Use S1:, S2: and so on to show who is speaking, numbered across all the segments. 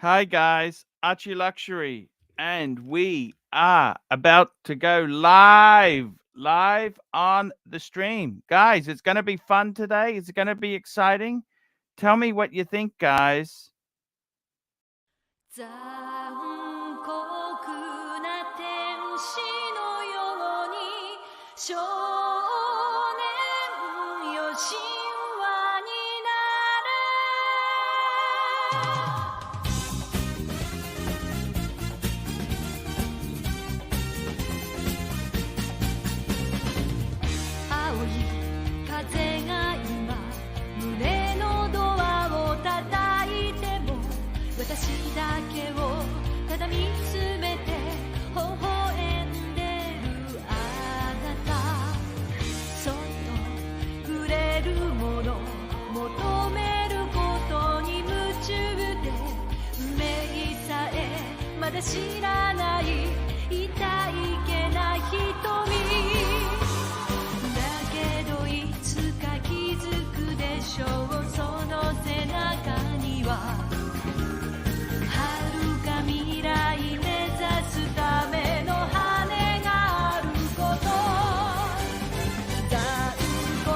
S1: Hi guys, ArchieLuxury, and we are about to go live on the stream. Guys, it's going to be fun today. It's going to be exciting. Tell me what you think, guys.
S2: 残酷な天使のように少年よ神話になれ青い風が今胸のドアを叩いても私だけをただ見つめて微笑んでるあなたそっと触れるもの求めることに夢中で運命さえまだ知らない痛いけな瞳だけどいつか気づくでしょうその背中には未来目指すための羽があること残酷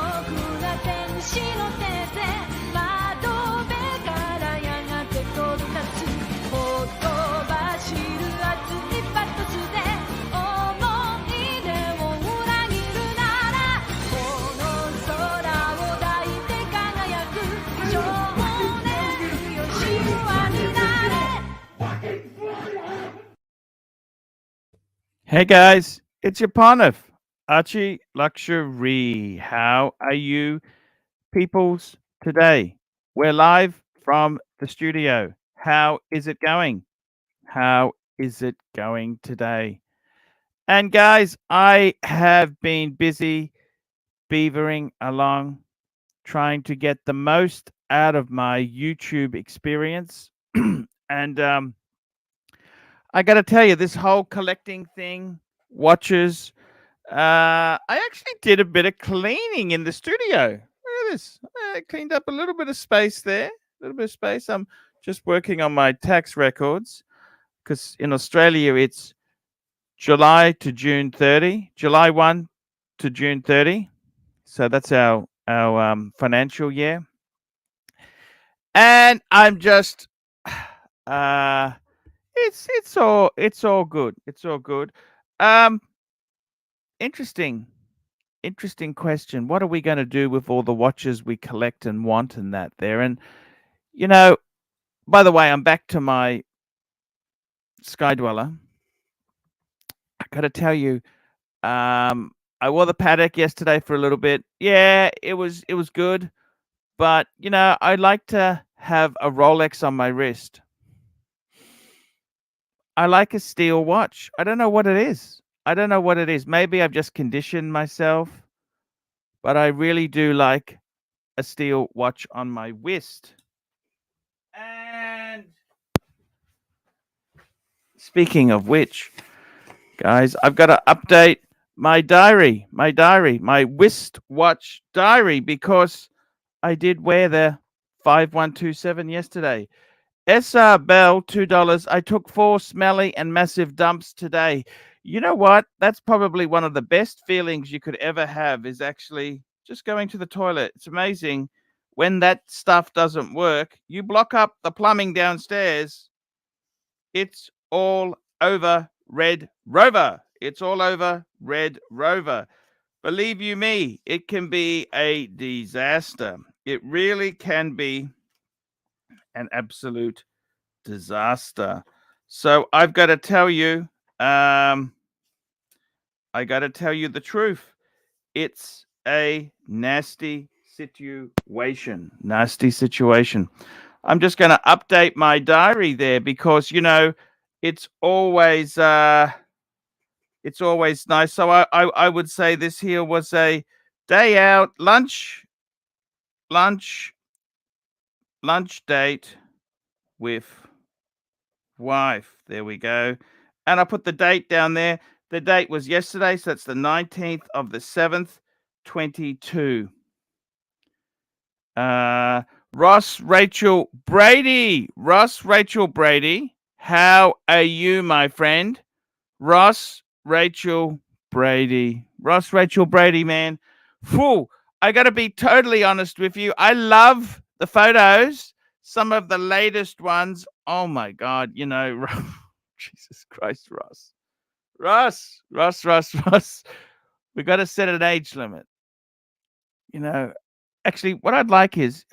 S2: な天使の手で窓辺からやがて飛び立つほとばしる熱いパトスで思い出を裏切るならこの空を抱いて輝く少年よ神話になれ
S1: Hey guys, it's your Parnif, ArchieLuxury. How are you peoples today? We're live from the studio. How is it going? How is it going today? And guys, I have been busy beavering along, trying to get the most out of my YouTube experience. And I got to tell you, this whole collecting thing, watches, I actually did a bit of cleaning in the studio. Look at this. I cleaned up a little bit of space there, a little bit of space. I'm just working on my tax records because in Australia it's July to June 30, July 1 to June 30. So that's our financial year. And I'm just it's all good. It's all good. Um interesting question. What are we going to do with all the watches we collect and want and that there? And you know, by the way, I'm back to my Sky Dweller. I got to tell you, I wore the paddock yesterday for a little bit. Yeah, it was good, but you know, I like to have a Rolex on my wrist. I like a steel watch. I don't know what it is. I don't know what it is. Maybe I've just conditioned myself, but I really do like a steel watch on my wrist. And speaking of which, guys, I've got to update my diary, my wristwatch diary, because I did wear the 5127 yesterday. SR Bell, $2. I took 4 smelly and massive dumps today. You know what? That's probably one of the best feelings you could ever have, is actually just going to the toilet. It's amazing when that stuff doesn't work. You block up the plumbing downstairs. It's all over Red Rover. It's all over Red Rover. Believe you me, it can be a disaster. It really can be an absolute disaster. So I've got to tell you, I got to tell you the truth. It's a nasty situation. Nasty situation. I'm just going to update my diary there because, you know, it's always nice. So I would say this here was a day out, lunch date with wife. There we go. And I put the date down there. The date was yesterday, so that's the 19th of the 7th, 22. Ross Rachel Brady. Ross Rachel Brady. How are you, my friend? Ross Rachel Brady. Ross Rachel Brady, man. Phew. I got to be totally honest with you. I love the photos, some of the latest ones. Oh my God. You know, Jesus Christ, Ross. Ross. We got to set an age limit. You know, actually, what I'd like is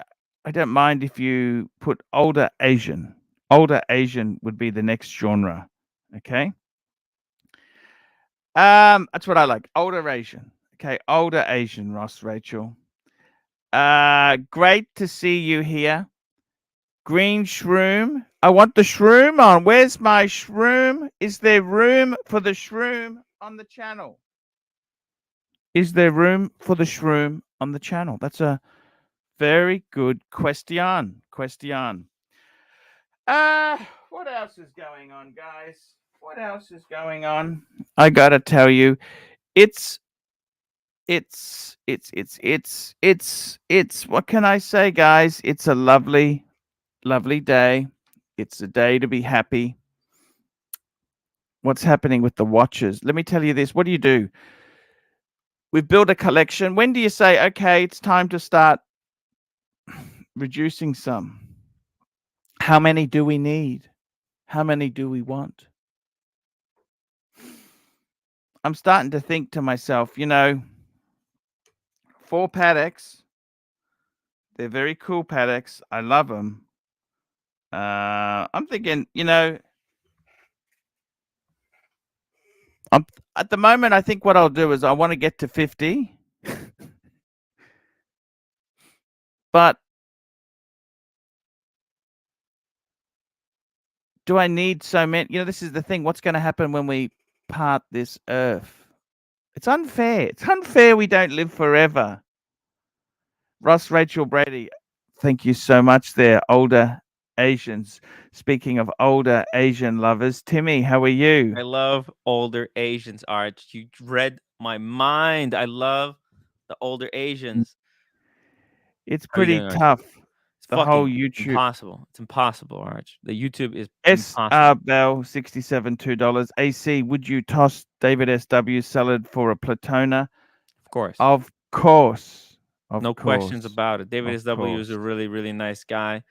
S1: I don't mind if you put older Asian. Older Asian would be the next genre. Okay. That's what I like. Older Asian. Okay, older Asian, Ross Rachel. Great to see you here. Green shroom. I want the shroom on. Where's my shroom? Is there room for the shroom on the channel? Is there room for the shroom on the channel? That's a very good question. What else is going on, guys? What else is going on? I gotta tell you, it's what can I say, guys? It's a lovely day. It's a day to be happy. What's happening with the watches? Let me tell you this. What do? We've built a collection. When do you say, okay, it's time to start reducing some? How many do we need? How many do we want? I'm starting to think to myself, 4 Paddocks. They're very cool Paddocks. I love them. I'm thinking, at the moment, I think what I'll do is I want to get to 50. But do I need so many? This is the thing. What's going to happen when we part this earth? It's unfair. It's unfair we don't live forever. Ross Rachel Brady, thank you so much there, older Asians. Speaking of older Asian lovers, Timmy, how are you?
S3: I love older Asians, Arch. You read my mind. I love the older Asians.
S1: It's
S3: How are you
S1: pretty
S3: doing, Arch?
S1: tough.
S3: It's
S1: The
S3: fucking
S1: whole YouTube.
S3: impossible. It's impossible, Arch. The YouTube is
S1: SR
S3: impossible.
S1: Bell, 67 $2. AC, would you toss David SW salad for a Platona?
S3: Of course.
S1: Of course.
S3: No questions about it. David SW is a really, really nice guy.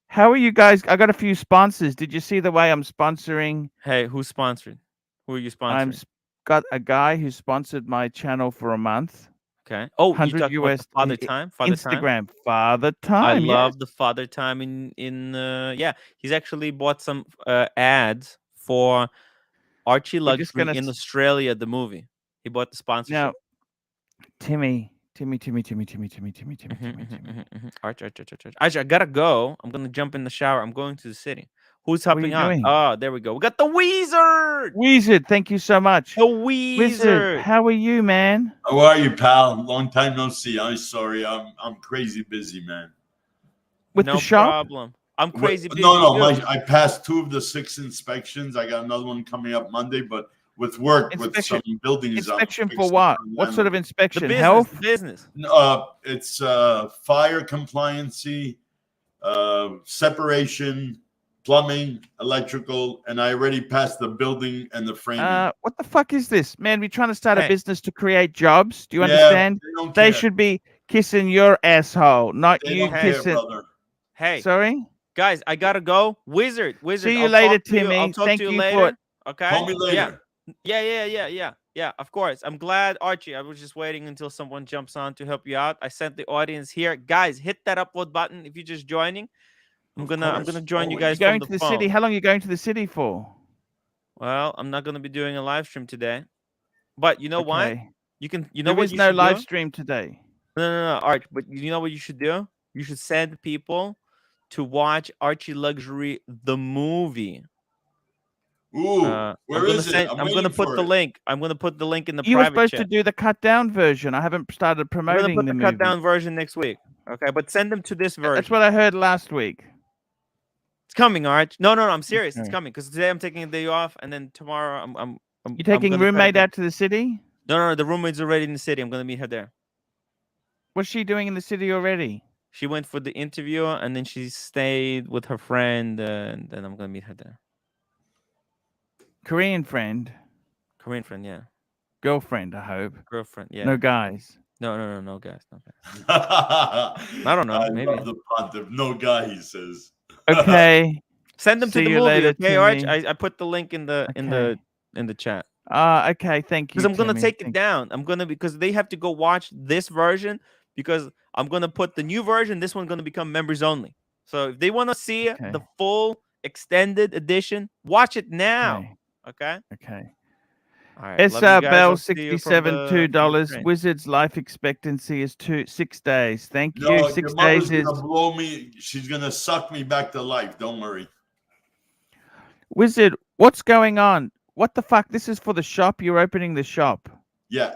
S1: How are you guys? I got a few sponsors. Did you see the way I'm sponsoring?
S3: Hey, who's sponsored? Who are you sponsoring?
S1: Got a guy who sponsored my channel for a month.
S3: Okay. Oh, you
S1: 100
S3: talking about
S1: US
S3: the Father Time? Father Time?
S1: Instagram Father Time.
S3: I
S1: yes.
S3: love the Father Time in yeah. He's actually bought some ads for ArchieLuxury in Australia, the movie. He bought the sponsorship.
S1: Now, Timmy.
S3: Arch, I gotta go. I'm gonna jump in the shower. I'm going to the city. Who's helping out?
S1: doing?
S3: Oh, there we go. We got the Wizard.
S1: Wizard, thank you so much.
S3: The Wizard.
S1: How are you, man?
S4: How are you, pal? Long time no see. I'm sorry. I'm crazy busy, man.
S1: With
S3: no
S1: the shop?
S3: problem. I'm crazy busy.
S4: No. I passed 2 of the 6 inspections. I got another one coming up Monday, but with work, with some buildings.
S1: Inspection for what? What sort of inspection?
S3: The business,
S1: Health?
S3: business.
S4: It's fire compliancy, separation, plumbing, electrical, and I already passed the building and the framing.
S1: What the fuck is this? Man, we're trying to start a business to create jobs. Do you understand? They should be kissing your asshole, not you kissing.
S4: Brother.
S3: Hey.
S1: Sorry?
S3: Guys, I gotta go. Wizard.
S1: See you later, Timmy.
S3: I'll talk to you later. Okay.
S4: Call me later.
S3: Yeah. Of course. I'm glad, Archie. I was just waiting until someone jumps on to help you out. I sent the audience here. Guys, hit that upload button if you're just joining. I'm gonna join you guys.
S1: Going to the city. How long are you going to the city for?
S3: Well, I'm not gonna be doing a live stream today. But you know why? You can. You know
S1: there
S3: what?
S1: There is
S3: you
S1: no
S3: should
S1: live
S3: do?
S1: stream today.
S3: No, Arch. But you know what you should do? You should send people to watch ArchieLuxury the movie.
S4: Ooh, where is it?
S3: I'm gonna put the link. I'm gonna put the link in the
S1: you
S3: private chat.
S1: You were supposed to do the cut down version. I haven't started promoting
S3: I'm gonna put the
S1: movie.
S3: cut down version next week. Okay, but send them to this version.
S1: That's what I heard last week.
S3: It's coming, Arch. No, I'm serious. It's coming because today I'm taking a day off, and then tomorrow I'm
S1: You taking roommate out to the city?
S3: No, the roommate's already in the city. I'm gonna meet her there.
S1: What's she doing in the city already?
S3: She went for the interview, and then she stayed with her friend, and then I'm gonna meet her there.
S1: Korean friend,
S3: Korean friend, yeah.
S1: girlfriend, I hope.
S3: Girlfriend, yeah.
S1: No guys.
S3: No, guys, no guys.
S4: I
S3: don't know, maybe.
S4: love the pontiff. No guy, he says.
S1: Okay.
S3: Send them to
S1: See
S3: the
S1: you
S3: movie,
S1: later,
S3: okay, Arch?
S1: Timmy.
S3: I put the link in the
S1: Okay.
S3: in the chat.
S1: Okay, thank you.
S3: Because I'm gonna
S1: Timmy.
S3: take it down. I'm gonna because they have to go watch this version because I'm gonna put the new version. This one's gonna become members only. So if they want to see the full extended edition, watch it now. Okay.
S1: Okay.
S3: All right.
S1: It's
S3: love you guys.
S1: Bell
S3: I'll see you from
S1: 67
S3: the-
S1: $2.
S3: from the train.
S1: Wizard's life expectancy is 6 days. Thank you.
S4: No,
S1: 6
S4: your mother's
S1: days is
S4: gonna blow me. She's gonna suck me back to life. Don't worry.
S1: Wizard. What's going on? What the fuck? This is for the shop. You're opening the shop.
S4: Yeah.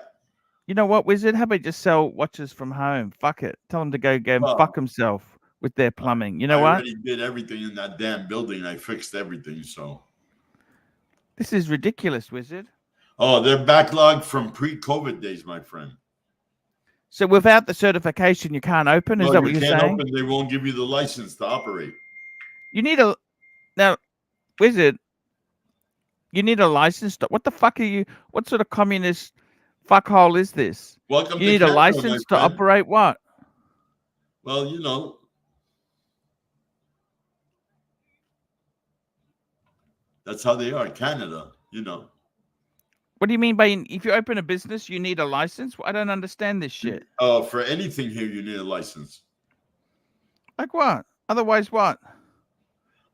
S1: You know what, Wizard? How about just sell watches from home? Fuck it. Tell them to go and fuck himself with their plumbing. You know
S4: I
S1: what?
S4: already did everything in that damn building. I fixed everything. So.
S1: This is ridiculous, Wizard.
S4: Oh, they're backlogged from pre-COVID days, my friend.
S1: So without the certification, you can't open? Is that what you're saying?
S4: Open, they won't give you the license to operate.
S1: You need a... Now, Wizard, you need a license. What the fuck are you... What sort of communist fuckhole is this?
S4: Welcome
S1: you need
S4: Canada,
S1: a license to operate what?
S4: Well, you know... That's how they are, Canada, you know.
S1: What do you mean by if you open a business, you need a license? I don't understand this shit.
S4: For anything here, you need a license.
S1: Like what? Otherwise, what?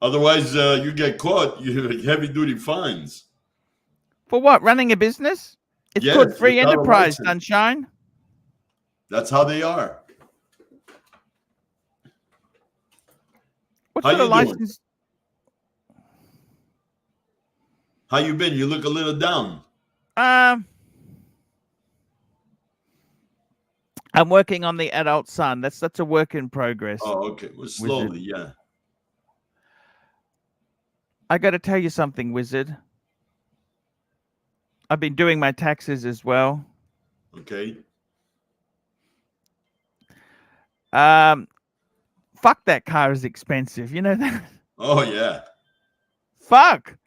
S4: Otherwise, you get caught. You have heavy-duty fines.
S1: For what? Running a business? It's called free enterprise, sunshine.
S4: That's how they are.
S1: What sort of license?
S4: How you been? You look a little down.
S1: I'm working on the adult son. That's a work in progress.
S4: Oh, okay. Well, slowly, yeah.
S1: I got to tell you something, Wizard. I've been doing my taxes as well.
S4: Okay.
S1: Fuck, that car is expensive. You know that?
S4: Oh, yeah.
S1: Fuck.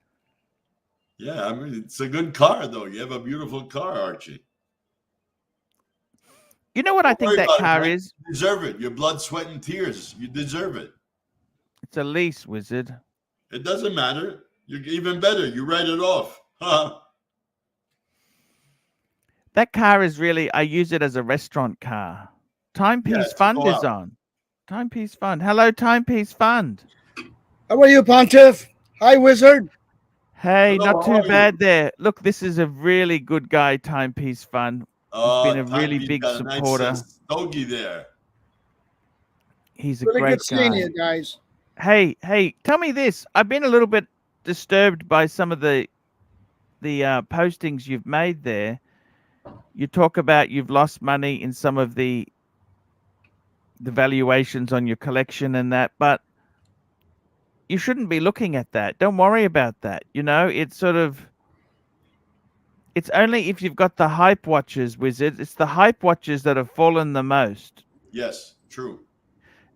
S4: Yeah, I mean, it's a good car, though. You have a beautiful car, Archie.
S1: You know what I think that car is?
S4: You deserve it. Your blood, sweat, and tears. You deserve it.
S1: It's a lease, Wizard.
S4: It doesn't matter. You're even better. You write it off. Huh?
S1: That car is really, I use it as a restaurant car. Timepiece Fund is on. Timepiece Fund. Hello, Timepiece Fund.
S5: How are you, Pontiff? Hi, Wizard.
S1: Hey, not too bad there. Look, this is a really good guy, Timepiece Fund. He's been a really big supporter.
S4: Nice stogie there.
S1: He's a
S5: really
S1: great
S5: good seeing
S1: guy.
S5: you guys.
S1: Hey, tell me this. I've been a little bit disturbed by some of the postings you've made there. You talk about you've lost money in some of the valuations on your collection and that, but you shouldn't be looking at that. Don't worry about that. You know, it's only if you've got the hype watches, Wizard. It's the hype watches that have fallen the most.
S4: Yes, true.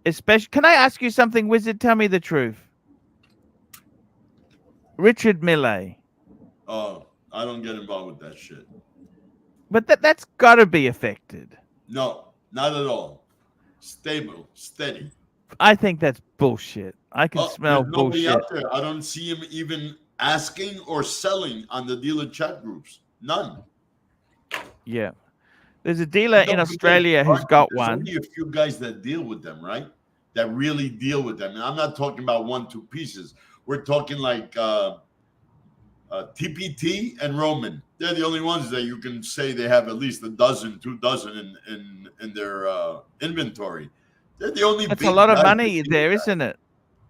S1: Especially, can I ask you something, Wizard? Tell me the truth. Richard Mille.
S4: Oh, I don't get involved with that shit.
S1: But that's got to be affected.
S4: No, not at all. Stable, steady.
S1: I think that's bullshit. I can smell
S4: nobody
S1: bullshit.
S4: out there. I don't see him even asking or selling on the dealer chat groups. None.
S1: Yeah. There's a dealer in Australia who's got one.
S4: There's only a few guys that deal with them, right? That really deal with them. And I'm not talking about 1-2 pieces. We're talking like TPT and Roman. They're the only ones that you can say they have at least 2 dozen in their inventory. They're the only.
S1: That's a lot of money there, isn't it?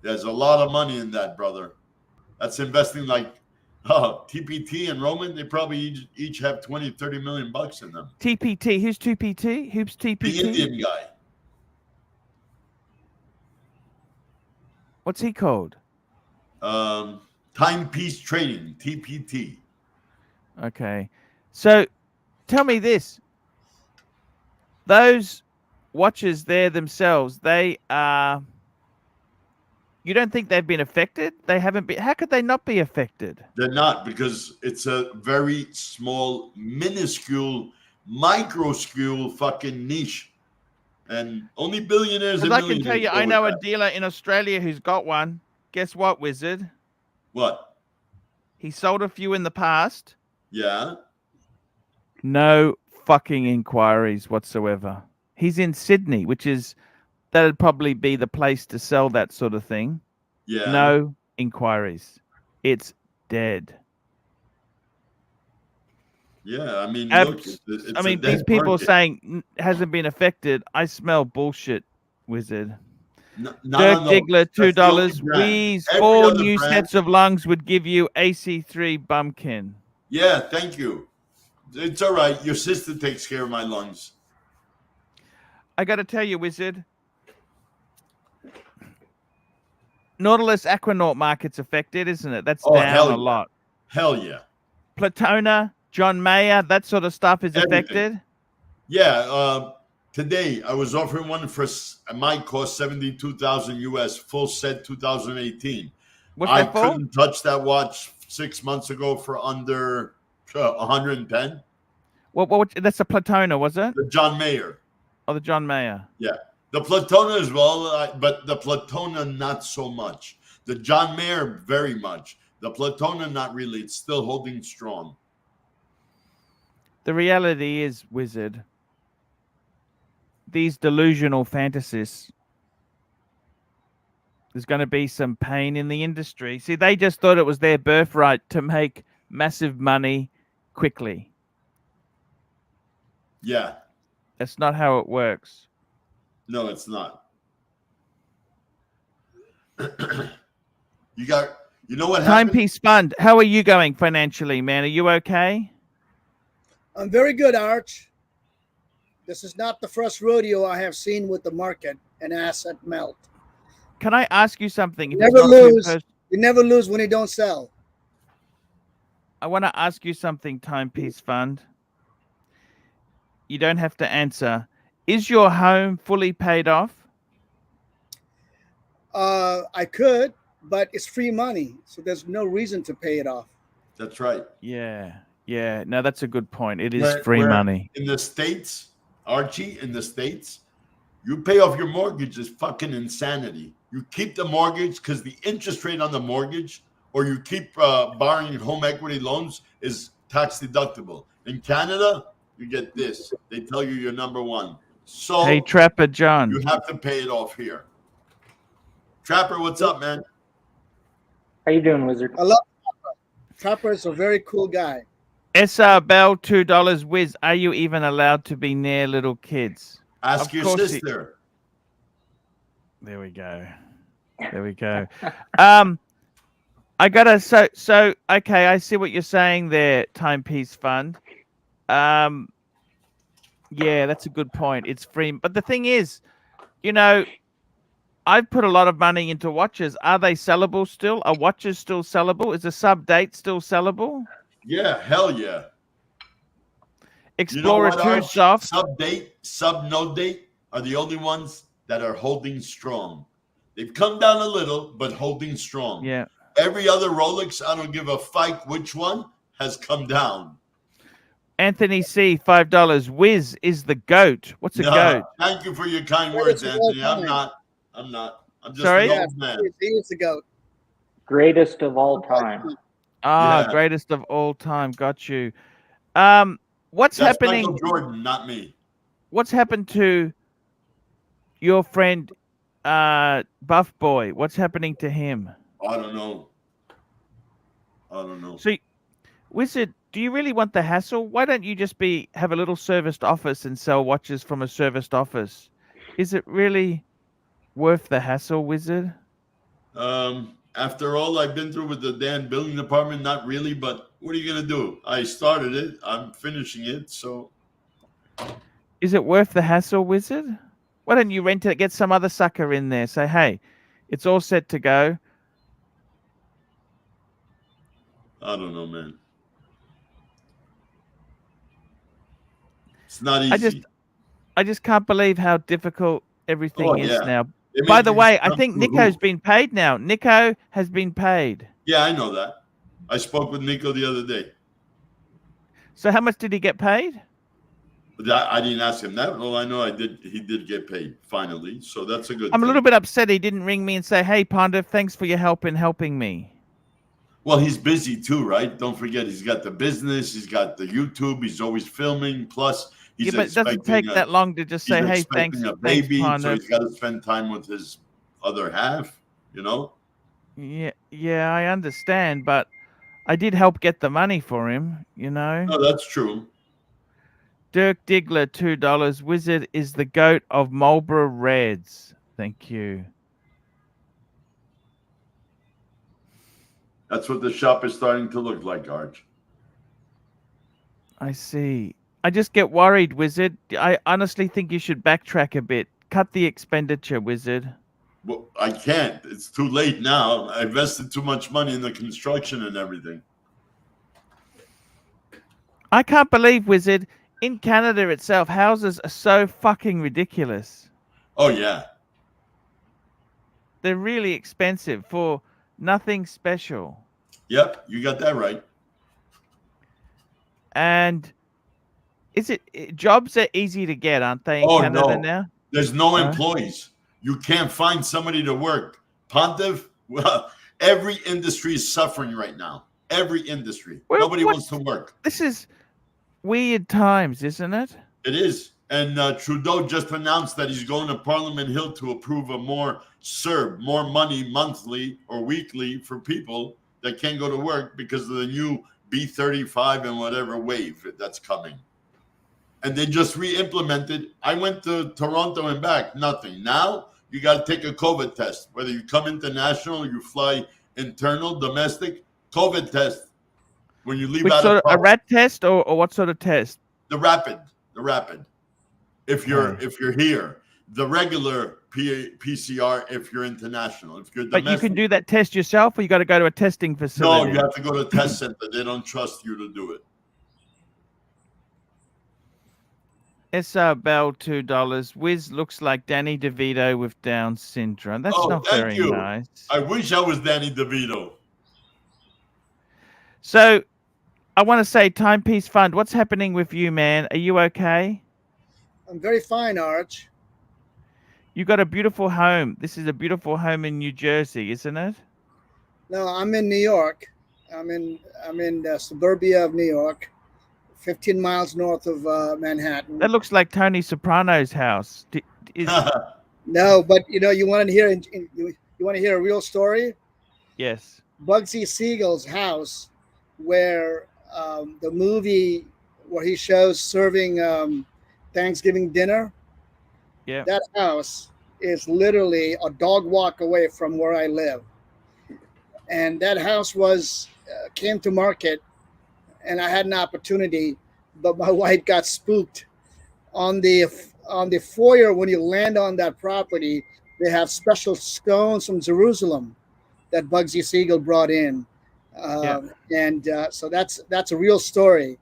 S4: There's a lot of money in that, brother. That's investing like TPT and Roman. They probably each have 20-30 million bucks in them.
S1: TPT. Who's TPT? Who's TPT?
S4: The Indian guy.
S1: What's he called?
S4: Timepiece Trading, TPT.
S1: Okay. So tell me this. Those watches there themselves, they are. You don't think they've been affected? They haven't been. How could they not be affected?
S4: They're not, because it's a very small, minuscule, microscule fucking niche. And only billionaires and
S1: Because I can tell
S4: millionaires
S1: you,
S4: go
S1: I
S4: with
S1: know a
S4: that.
S1: dealer in Australia who's got one. Guess what, Wizard?
S4: What?
S1: He sold a few in the past.
S4: Yeah.
S1: No fucking inquiries whatsoever. He's in Sydney, which is that'd probably be the place to sell that sort of thing.
S4: Yeah.
S1: No inquiries. It's dead.
S4: Yeah. I mean, look, it's
S1: I
S4: a
S1: mean,
S4: dead
S1: these people
S4: market.
S1: saying hasn't been affected. I smell bullshit, Wizard.
S4: Not
S1: Dirk
S4: on those.
S1: Diggler,
S4: That's the only
S1: $2.
S4: brand.
S1: Wheeze,
S4: Every
S1: 4
S4: other
S1: new
S4: brand.
S1: sets of lungs would give you AC3 bumpkin.
S4: Yeah, thank you. It's all right. Your sister takes care of my lungs.
S1: I got to tell you, Wizard. Nautilus Aquanaut market's affected, isn't it? That's down
S4: hell
S1: a
S4: yeah.
S1: lot.
S4: Hell yeah.
S1: Platona, John Mayer, that sort of stuff is
S4: Everything.
S1: affected.
S4: Yeah. Today I was offering one for my cost 72,000 US, full set 2018.
S1: What's
S4: I
S1: that for?
S4: couldn't touch that watch 6 months ago for under 110.
S1: What? That's a Platona, was it?
S4: The John Mayer.
S1: Oh, the John Mayer.
S4: Yeah. The Platona as well, but the Platona not so much. The John Mayer very much. The Platona not really. It's still holding strong.
S1: The reality is, Wizard, these delusional fantasies, there's going to be some pain in the industry. See, they just thought it was their birthright to make massive money quickly.
S4: Yeah.
S1: That's not how it works.
S4: No, it's not. You know what happened?
S1: Timepiece Fund, how are you going financially, man? Are you okay?
S5: I'm very good, Arch. This is not the first rodeo I have seen with the market and asset melt.
S1: Can I ask you something?
S5: You
S1: If it's
S5: never
S1: not too
S5: lose. You never lose when you don't sell.
S1: I want to ask you something, Timepiece Fund. You don't have to answer. Is your home fully paid off?
S5: I could, but it's free money, so there's no reason to pay it off.
S4: That's right.
S1: Yeah. No, that's a good point. It is
S4: Where-
S1: free
S4: where
S1: money.
S4: In the States, Archie, in the States, you pay off your mortgage is fucking insanity. You keep the mortgage because the interest rate on the mortgage, or you keep borrowing home equity loans, is tax deductible. In Canada, you get this. They tell you you're number one. So
S1: Hey, Trapper John.
S4: you have to pay it off here. Trapper, what's up, man?
S6: How you doing, Wizard?
S5: I love Trapper. Trapper is a very cool guy.
S1: SR Bell, $2. Wiz, are you even allowed to be near little kids?
S4: Ask
S1: Of
S4: your
S1: course
S4: sister.
S1: There we go. I gotta so okay, I see what you're saying there, Timepiece Fund. Yeah, that's a good point. It's free, but the thing is, I've put a lot of money into watches. Are they sellable still? Are watches still sellable? Is the sub date still sellable?
S4: Yeah, hell yeah.
S1: Explorer 2
S4: Arch?
S1: soft.
S4: Sub no date are the only ones that are holding strong. They've come down a little, but holding strong.
S1: Yeah.
S4: Every other Rolex, I don't give a fight which one, has come down.
S1: Anthony C, $5. Wiz is the GOAT. What's a goat?
S4: Thank you for your kind words, Anthony. I'm not. I'm just
S1: Sorry?
S4: an old man.
S5: He is the goat.
S6: Greatest of all time.
S1: Ah,
S4: Yeah.
S1: greatest of all time. Got you. What's
S4: That's
S1: happening?
S4: Michael Jordan, not me.
S1: What's happened to your friend Buff Boy? What's happening to him?
S4: I don't know.
S1: So, Wizard, do you really want the hassle? Why don't you just have a little serviced office and sell watches from a serviced office? Is it really worth the hassle, Wizard?
S4: After all I've been through with the damn building department, not really, but what are you going to do? I started it. I'm finishing it, so.
S1: Is it worth the hassle, Wizard? Why don't you rent it, get some other sucker in there, say, hey, it's all set to go.
S4: I don't know, man. It's not easy.
S1: I just can't believe how difficult everything
S4: Oh,
S1: is
S4: yeah.
S1: now.
S4: They
S1: By
S4: make
S1: the
S4: you
S1: way, I
S4: jump
S1: think
S4: through
S1: Nico's
S4: hoops.
S1: been paid now. Nico has been paid.
S4: Yeah, I know that. I spoke with Nico the other day.
S1: So how much did he get paid?
S4: I didn't ask him that. All I know, he did get paid finally. So that's a good
S1: I'm a
S4: thing.
S1: little bit upset he didn't ring me and say, "Hey, Panda, thanks for your help in helping me."
S4: Well, he's busy too, right? Don't forget, he's got the business, he's got the YouTube, he's always filming. Plus, he's
S1: Yeah, but it doesn't
S4: expecting
S1: take that long to just
S4: he's
S1: say, "Hey, thanks,
S4: expecting a
S1: thanks,
S4: baby, so
S1: Panda."
S4: he's got to spend time with his other half. You know?
S1: Yeah, I understand, but I did help get the money for him, you know.
S4: No, that's true.
S1: Dirk Diggler, $2. Wizard is the goat of Marlboro Reds. Thank you.
S4: That's what the shop is starting to look like, Arch.
S1: I see. I just get worried, Wizard. I honestly think you should backtrack a bit. Cut the expenditure, Wizard.
S4: Well, I can't. It's too late now. I invested too much money in the construction and everything.
S1: I can't believe, Wizard, in Canada itself, houses are so fucking ridiculous.
S4: Oh, yeah.
S1: They're really expensive for nothing special.
S4: Yep, you got that right.
S1: And jobs are easy to get, aren't they, in
S4: Oh,
S1: Canada
S4: no.
S1: now?
S4: There's no
S1: Huh?
S4: employees. You can't find somebody to work. Pontiff, well, every industry is suffering right now. Every industry.
S1: Well,
S4: Nobody
S1: what-
S4: wants to work.
S1: This is weird times, isn't it?
S4: It is. And Trudeau just announced that he's going to Parliament Hill to approve a more money monthly or weekly for people that can't go to work because of the new B35 and whatever wave that's coming. And they just re-implemented. I went to Toronto and back, nothing. Now you got to take a COVID test. Whether you come international, you fly internal, domestic, COVID test when you leave
S1: Which
S4: out
S1: sort
S4: of
S1: of, a rat test or what sort of test?
S4: the rapid. If you're
S1: Okay.
S4: if you're here, the regular PCR if you're international. If you're
S1: But
S4: domestic,
S1: you can do that test yourself, or you got to go to a testing
S4: no,
S1: facility?
S4: you have to go to a test center. They don't trust you to do it.
S1: SR Bell, $2. Wiz looks like Danny DeVito with Down syndrome. That's
S4: Oh,
S1: not
S4: thank
S1: very
S4: you.
S1: nice.
S4: I wish I was Danny DeVito.
S1: So, I want to say, Timepiece Fund, what's happening with you, man? Are you okay?
S5: I'm very fine, Arch.
S1: You got a beautiful home. This is a beautiful home in New Jersey, isn't it?
S5: No, I'm in New York. I'm in the suburbia of New York, 15 miles north of Manhattan.
S1: That looks like Tony Soprano's house.
S5: No, but you want to hear you want to hear a real story?
S1: Yes.
S5: Bugsy Siegel's house, where the movie where he shows serving Thanksgiving dinner.
S1: Yeah.
S5: That house is literally a dog walk away from where I live, and that house came to market, and I had an opportunity, but my wife got spooked. On the foyer, when you land on that property, they have special stones from Jerusalem that Bugsy Siegel brought in, and so that's a real story.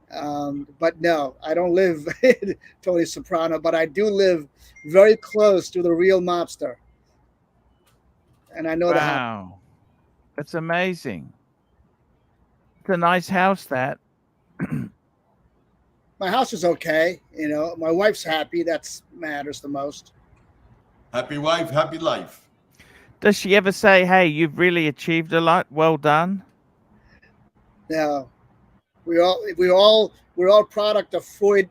S5: But no, I don't live Tony Soprano, but I do live very close to the real mobster, and I know that.
S1: Wow. That's amazing. It's a nice house, that.
S5: My house is okay. My wife's happy. That matters the most.
S4: Happy wife, happy life.
S1: Does she ever say, "Hey, you've really achieved a lot. Well done"?
S5: No, we're all product of Freud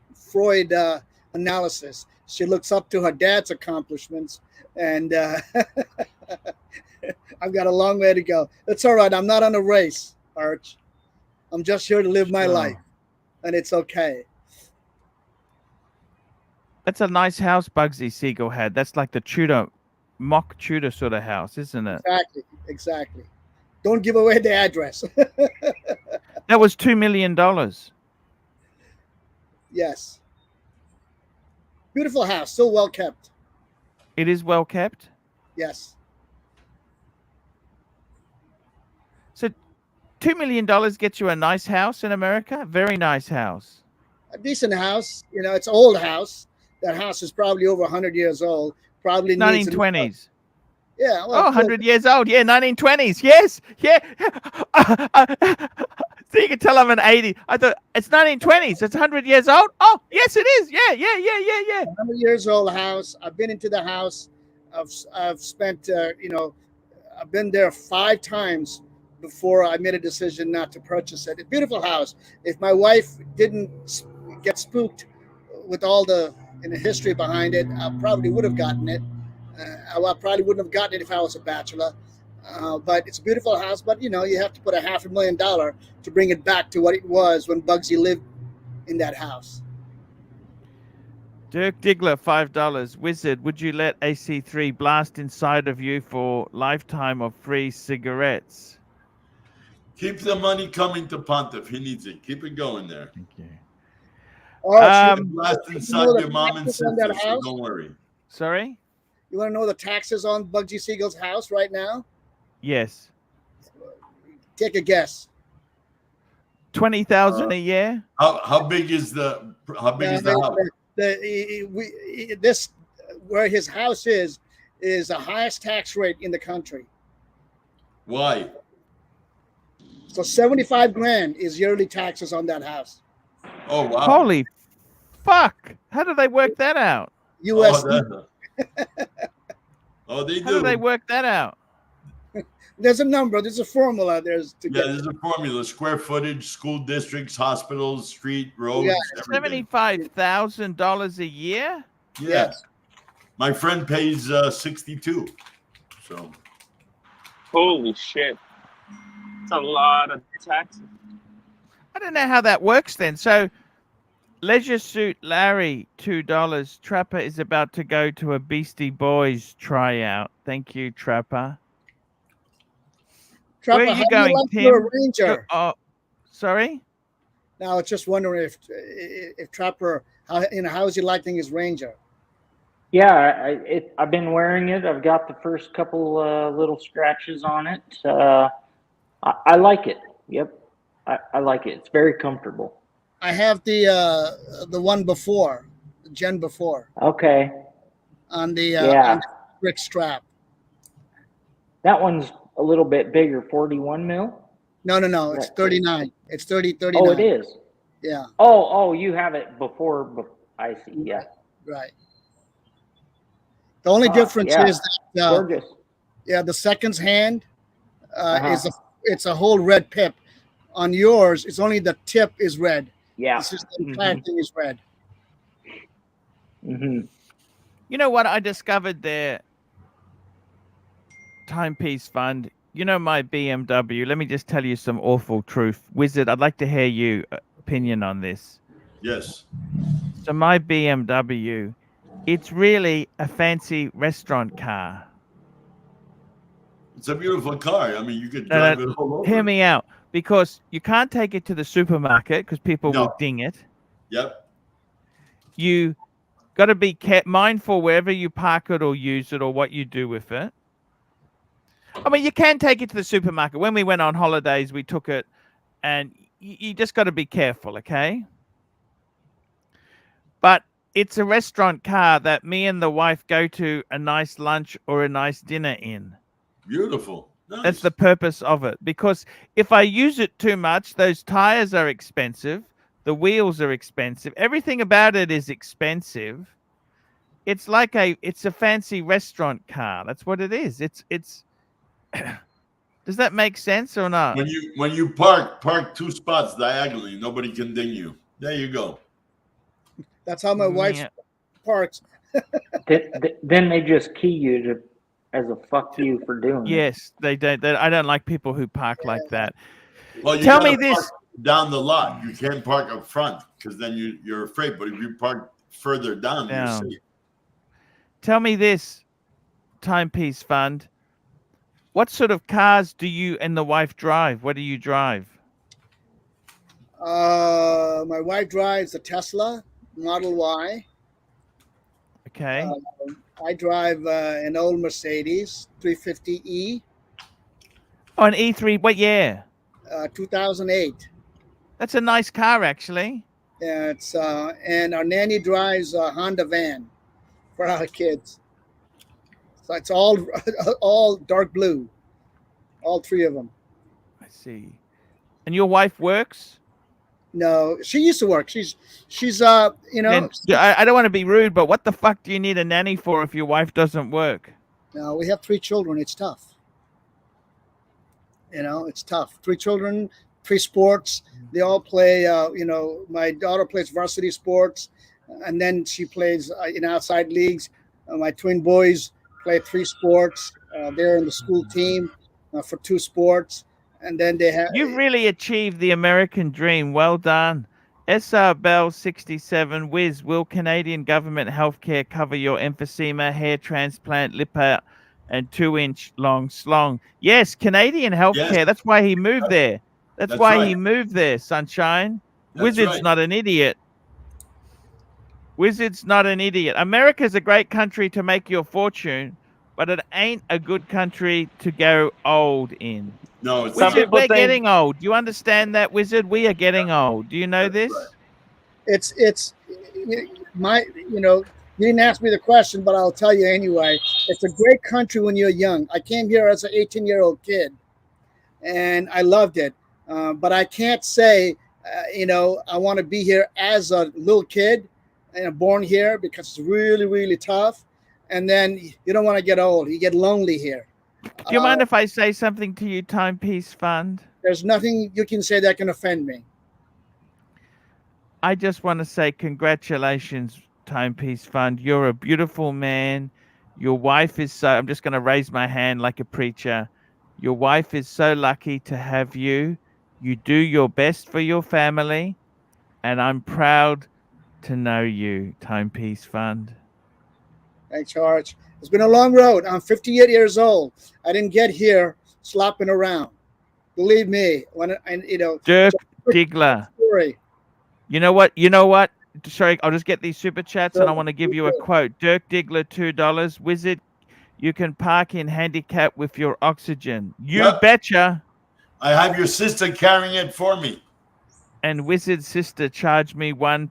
S5: analysis. She looks up to her dad's accomplishments, and I've got a long way to go. It's all right. I'm not on a race, Arch. I'm just here to live my life, and it's okay.
S1: That's a nice house Bugsy Siegel had. That's like the Tudor, mock Tudor sort of house, isn't it?
S5: Exactly. Don't give away the address.
S1: That was $2 million.
S5: Yes. Beautiful house, still well kept.
S1: It is well kept.
S5: Yes.
S1: So $2 million gets you a nice house in America? Very nice house.
S5: A decent house. It's an old house, That house is probably over 100 years old. Probably needs
S1: 1920s.
S5: Yeah,
S1: Oh,
S5: well,
S1: 100 years old. Yeah, 1920s. Yes. Yeah. So you can tell I'm an 80. I thought it's 1920s. It's 100 years old. Oh, yes, it is. Yeah.
S5: 100 years old house. I've been into the house. I've spent I've been there 5 times before I made a decision not to purchase it. A beautiful house. If my wife didn't get spooked with all the history behind it, I probably would have gotten it. I probably wouldn't have gotten it if I was a bachelor. But it's a beautiful house. But you have to put $500,000 to bring it back to what it was when Bugsy lived in that house.
S1: Dirk Diggler, $5. Wizard, would you let AC3 blast inside of you for lifetime of free cigarettes?
S4: Keep the money coming to Pontiff. He needs it. Keep it going there.
S1: Thank you.
S4: Blast inside your mom and sister, so don't worry.
S1: Sorry?
S5: You want to know the taxes on Bugsy Siegel's house right now?
S1: Yes.
S5: Take a guess.
S1: 20,000 a year?
S4: How big is the house?
S5: This where his house is the highest tax rate in the country.
S4: Why?
S5: So 75 grand is yearly taxes on that house.
S4: Oh wow!
S1: Holy fuck! How do they work that out?
S5: U.S.
S4: Oh, they do.
S1: How do they work that out?
S5: There's a number. There's a formula. There's
S4: a formula: square footage, school districts, hospitals, street, roads.
S5: Yeah.
S1: $75,000 a year.
S4: Yes. My friend pays 62. So.
S7: Holy shit! It's a lot of taxes.
S1: I don't know how that works then. So, Leisure Suit Larry, $2. Trapper is about to go to a Beastie Boys tryout. Thank you, Trapper.
S5: Trapper,
S1: where are you
S5: how
S1: going,
S5: do you like
S1: Tim?
S5: your Ranger?
S1: Oh, sorry.
S5: Now, I was just wondering if Trapper, how is he liking his Ranger?
S6: Yeah, I've been wearing it. I've got the first couple little scratches on it. I like it. Yep, I like it. It's very comfortable.
S5: I have the one before, the gen before.
S6: Okay.
S5: On the brick strap.
S6: That one's a little bit bigger, 41 mil.
S5: No. It's 39. It's 39.
S6: Oh, it is.
S5: Yeah.
S6: Oh, you have it before. I see. Yeah.
S5: Right. The only difference is that
S6: gorgeous.
S5: Yeah, the seconds hand it's a whole red pip. On yours, it's only the tip is red.
S6: Yeah.
S5: It's just the entire thing is red.
S6: Mm-hmm.
S1: You know what I discovered there? Timepiece Fund. You know my BMW. Let me just tell you some awful truth. Wizard, I'd like to hear your opinion on this.
S4: Yes.
S1: So my BMW, it's really a fancy restaurant car.
S4: It's a beautiful car. I mean, you could drive it all over.
S1: Hear me out. Because you can't take it to the supermarket because people will ding it.
S4: Yep.
S1: You got to be mindful wherever you park it or use it or what you do with it. I mean, you can take it to the supermarket. When we went on holidays, we took it, and you just got to be careful, okay? But it's a restaurant car that me and the wife go to a nice lunch or a nice dinner in.
S4: Beautiful. Nice.
S1: That's the purpose of it. Because if I use it too much, those tires are expensive. The wheels are expensive. Everything about it is expensive. It's like it's a fancy restaurant car. That's what it is. It's Does that make sense or not?
S4: When you park 2 spots diagonally, nobody can ding you. There you go.
S5: That's how my wife parks.
S6: Then they just key you as a fuck you for doing it.
S1: Yes, they don't. I don't like people who park like that.
S4: Well,
S1: tell me this.
S4: Down the lot, you can't park up front because then you're afraid. But if you park further down, you're safe.
S1: Tell me this, Timepiece Fund. What sort of cars do you and the wife drive? What do you drive?
S5: My wife drives a Tesla Model Y.
S1: Okay.
S5: I drive an old Mercedes 350E.
S1: Oh, an E3. What year?
S5: 2008.
S1: That's a nice car, actually.
S5: Yeah, it's and our nanny drives a Honda van for our kids. So it's all all dark blue, all three of them.
S1: I see. And your wife works?
S5: No, she used to work. She's you know,
S1: Then I don't want to be rude, but what the fuck do you need a nanny for if your wife doesn't work?
S5: no, we have three children. It's tough. You know, it's tough. Three children, three sports. They all play. You know, my daughter plays varsity sports, and then she plays in outside leagues. My twin boys play three sports. They're in the school team for two sports, and then they have.
S1: You've really achieved the American dream. Well done. SR Bell 67 Wiz, will Canadian government healthcare cover your emphysema, hair transplant, lipo, and 2-inch long slong? Yes, Canadian healthcare.
S4: Yes.
S1: That's why he moved there. That's
S4: That's
S1: why
S4: right.
S1: he moved there, sunshine.
S4: That's
S1: Wizard's
S4: right.
S1: not an idiot. Wizard's not an idiot. America's a great country to make your fortune, but it ain't a good country to go old in.
S4: No, it's
S7: Some
S1: Wizard,
S7: people
S1: we're
S7: think-
S1: getting old. Do you understand that, Wizard? We are getting old. Do you know
S4: That's
S1: this?
S4: right.
S5: It's my you know, you didn't ask me the question, but I'll tell you anyway. It's a great country when you're young. I came here as an 18-year-old kid, and I loved it. But I can't say, you know, I want to be here as a little kid and born here because it's really, really tough. And then you don't want to get old. You get lonely here.
S1: Do you mind if I say something to you, Timepiece Fund?
S5: There's nothing you can say that can offend me.
S1: I just want to say congratulations, Timepiece Fund. You're a beautiful man. Your wife is so, I'm just going to raise my hand like a preacher. Your wife is so lucky to have you. You do your best for your family, and I'm proud to know you, Timepiece Fund.
S5: Thanks, Arch. It's been a long road. I'm 58 years old. I didn't get here slopping around. Believe me, when I, you know,
S1: Dirk Diggler.
S5: story.
S1: You know what? You know what? Sorry, I'll just get these super chats and I
S5: Sure,
S1: want to give you a quote. Dirk Diggler, $2. Wizard, you can park in handicap with your oxygen. You
S4: Yep.
S1: betcha.
S4: I have your sister carrying it for me.
S1: And Wizard's sister charged me £1.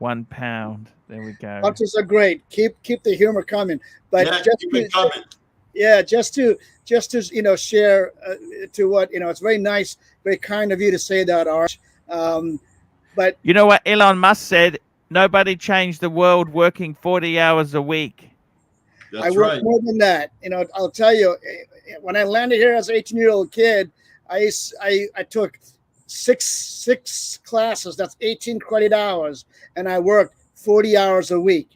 S1: £1. There we go.
S5: Punches are great. Keep the humor coming. But
S4: Yeah,
S5: just
S4: keep it coming.
S5: yeah, just to you know, share to what, you know, it's very nice, very kind of you to say that, Arch. But
S1: You know what Elon Musk said? Nobody changed the world working 40 hours a week.
S5: I
S4: That's
S5: worked
S4: right.
S5: more than that. You know, I'll tell you, when I landed here as an 18-year-old kid, I took six classes. That's 18 credit hours, and I worked 40 hours a week,